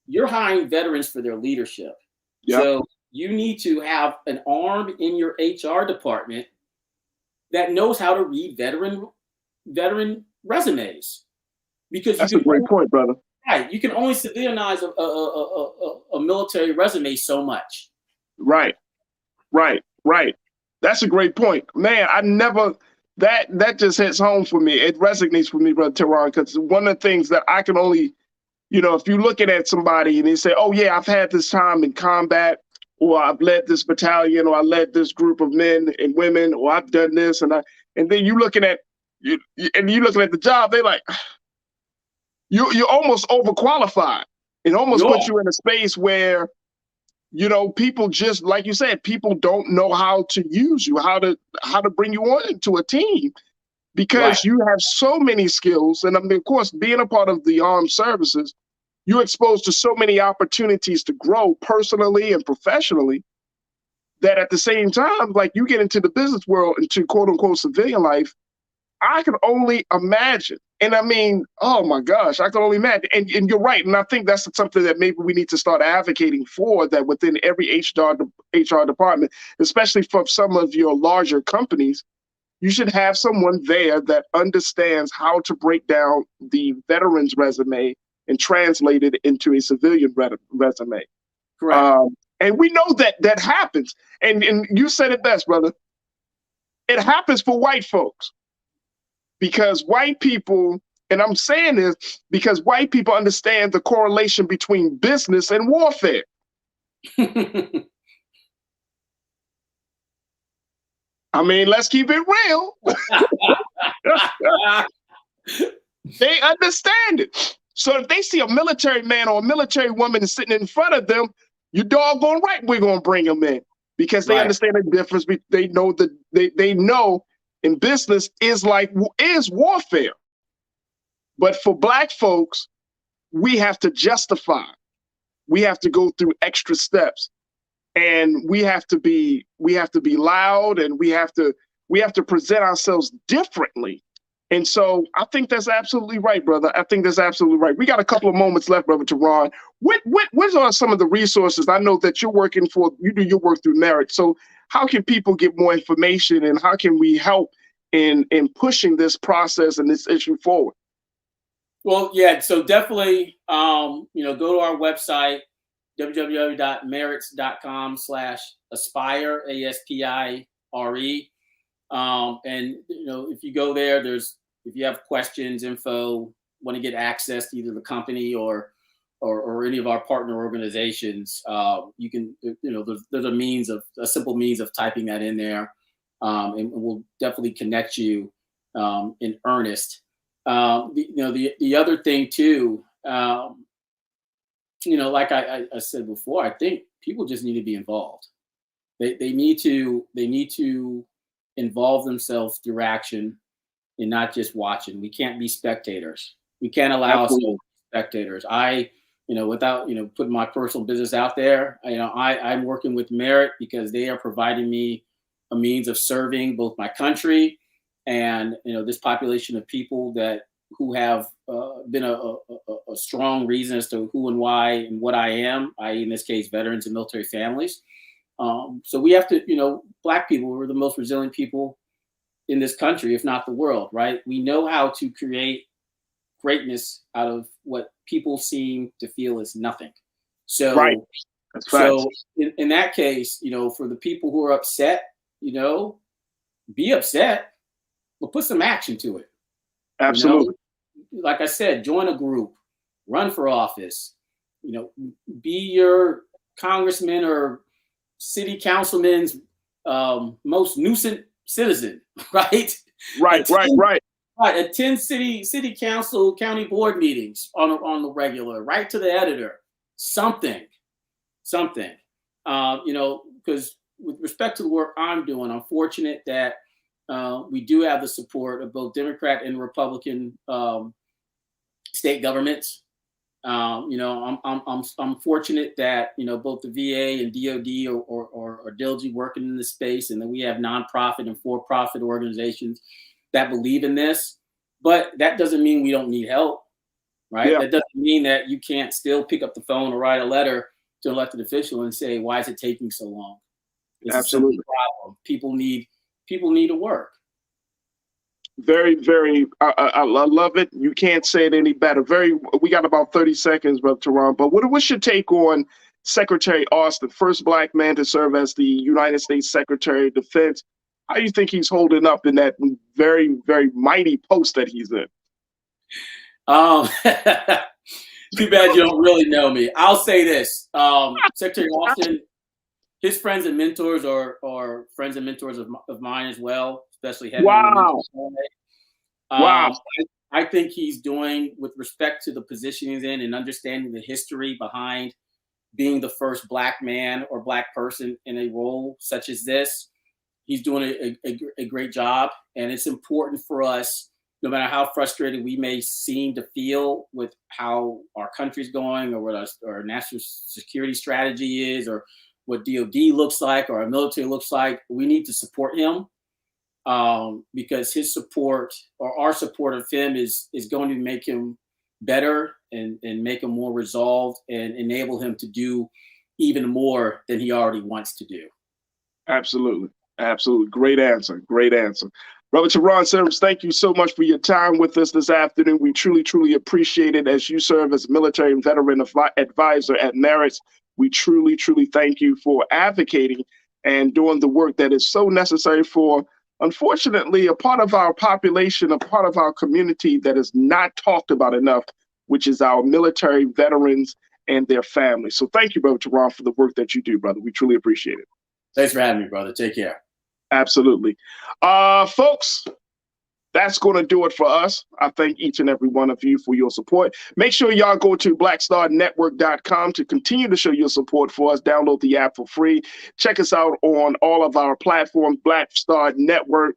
Speaker 16: you're hiring veterans for their leadership. Yep. So you need to have an arm in your HR department that knows how to read veteran resumes. Because
Speaker 1: that's a great point, brother.
Speaker 16: Right. You can only civilianize a military resume so much.
Speaker 1: Right. That's a great point. Man, that just hits home for me. It resonates with me, Brother Tehran, because one of the things that I can only, if you're looking at somebody and they say, oh yeah, I've had this time in combat, or I've led this battalion, or I led this group of men and women, or I've done this, and then you're looking at the job, they're like, you're almost overqualified. It almost puts you in a space where, people just, like you said, people don't know how to use you, how to bring you on into a team, because you have so many skills. And I mean, of course, being a part of the armed services, you're exposed to so many opportunities to grow personally and professionally, that at the same time, like you get into the business world, into quote unquote civilian life, I can only imagine. And I mean, oh my gosh, I can only imagine. And you're right. And I think that's something that maybe we need to start advocating for, that within every HR department, especially for some of your larger companies, you should have someone there that understands how to break down the veteran's resume and translate it into a civilian resume.
Speaker 16: Correct.
Speaker 1: And we know that happens. And you said it best, brother. It happens for white folks. Because white people, and I'm saying this because white people understand the correlation between business and warfare. I mean, let's keep it real. They understand it. So if they see a military man or a military woman sitting in front of them, you doggone right we're gonna bring them in because they understand the difference. They know that they know in business is warfare. But for Black folks, we have to justify. We have to go through extra steps, and we have to be loud, and we have to present ourselves differently. And so I think that's absolutely right, brother. I think that's absolutely right. We got a couple of moments left, brother Teron. What are some of the resources? I know that you do your work through Merit. So how can people get more information, and how can we help in pushing this process and this issue forward?
Speaker 16: Well, yeah, so definitely, go to our website, www.merits.com/aspire, ASPIRE. And if you go there, if you have questions, info, want to get access to either the company or any of our partner organizations, you can, there's a simple means of typing that in there, and we'll definitely connect you in earnest. The other thing too, like I said before, I think people just need to be involved. They need to involve themselves through action and not just watching. We can't be spectators. We can't allow us to be spectators. Without putting my personal business out there, I'm working with Merit because they are providing me a means of serving both my country and this population of people who have been a strong reason as to who and why and what I am, i.e. in this case, veterans and military families. So we have to, Black people, we're the most resilient people in this country, if not the world, right? We know how to create greatness out of what people seem to feel is nothing. So,
Speaker 1: right. That's
Speaker 16: so in that case, for the people who are upset, be upset, but put some action to it.
Speaker 1: Absolutely.
Speaker 16: Like I said, join a group, run for office, be your congressman or city councilman's most nuisance citizen, right?
Speaker 1: Right.
Speaker 16: Attend city council, county board meetings on the regular, write to the editor, something. Because with respect to the work I'm doing, I'm fortunate that we do have the support of both Democrat and Republican state governments. I'm fortunate that both the VA and DoD are diligently working in this space, and that we have nonprofit and for-profit organizations that believe in this. But that doesn't mean we don't need help, right?
Speaker 1: Yeah.
Speaker 16: That doesn't mean that you can't still pick up the phone or write a letter to an elected official and say, "Why is it taking so long?" It's
Speaker 1: Absolutely.
Speaker 16: a simple problem. People need to work.
Speaker 1: Very, very, I love it. You can't say it any better. We got about 30 seconds, Brother Teron, but what's your take on Secretary Austin, first Black man to serve as the United States Secretary of Defense? How do you think he's holding up in that very, very mighty post that he's in?
Speaker 16: Too bad you don't really know me. I'll say this. Secretary Austin, his friends and mentors are friends and mentors of mine as well, especially heavy.
Speaker 1: Wow.
Speaker 16: I think he's doing, with respect to the position he's in and understanding the history behind being the first Black man or Black person in a role such as this, he's doing a great job. And it's important for us, no matter how frustrated we may seem to feel with how our country's going or what our national security strategy is or what DoD looks like or our military looks like, we need to support him. Because his support or our support of him is going to make him better and make him more resolved and enable him to do even more than he already wants to do.
Speaker 1: Absolutely. Great answer. Brother Teron Sims, thank you so much for your time with us this afternoon. We truly, truly appreciate it as you serve as military and veteran advisor at Merits. We truly, truly thank you for advocating and doing the work that is so necessary for, unfortunately, a part of our population, a part of our community that is not talked about enough, which is our military veterans and their families. So thank you, Brother Teron, for the work that you do, brother. We truly appreciate it.
Speaker 16: Thanks for having me, brother. Take care.
Speaker 1: Absolutely. Folks, that's going to do it for us. I thank each and every one of you for your support. Make sure y'all go to blackstarnetwork.com to continue to show your support for us. Download the app for free. Check us out on all of our platforms, Black Star Network.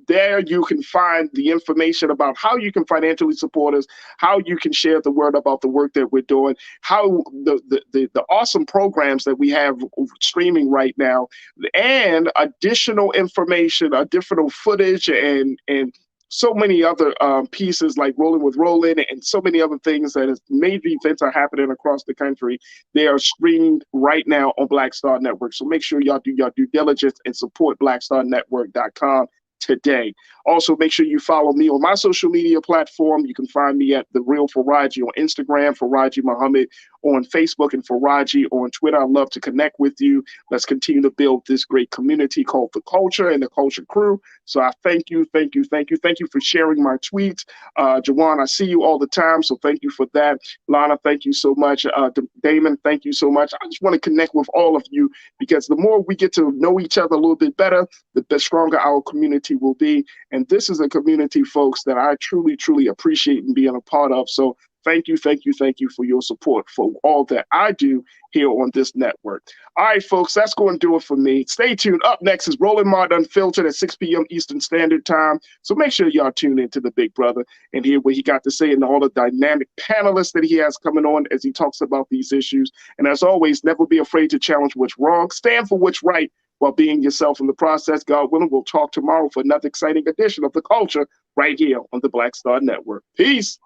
Speaker 1: There you can find the information about how you can financially support us, how you can share the word about the work that we're doing, how the awesome programs that we have streaming right now, and additional information, additional footage, and so many other pieces like Rolling with Roland and so many other things that is major events are happening across the country. They are streamed right now on Black Star Network. So make sure y'all do your due diligence and support blackstarnetwork.com today. Also, make sure you follow me on my social media platform. You can find me at The Real Farajii on Instagram, Farajii Muhammad on Facebook, and Farajii on Twitter. I'd love to connect with you. Let's continue to build this great community called The Culture and The Culture Crew. So I thank you for sharing my tweets. Jawan, I see you all the time, so thank you for that. Lana, thank you so much. Damon, thank you so much. I just want to connect with all of you because the more we get to know each other a little bit better, the stronger our community will be. And this is a community, folks, that I truly, truly appreciate and being a part of. So thank you for your support for all that I do here on this network. All right, folks, that's going to do it for me. Stay tuned. Up next is Roland Martin Unfiltered at 6 p.m. Eastern Standard Time. So make sure y'all tune into the big brother and hear what he got to say and all the dynamic panelists that he has coming on as he talks about these issues. And as always, never be afraid to challenge what's wrong. Stand for what's right while being yourself in the process. God willing, we'll talk tomorrow for another exciting edition of The Culture right here on the Black Star Network. Peace.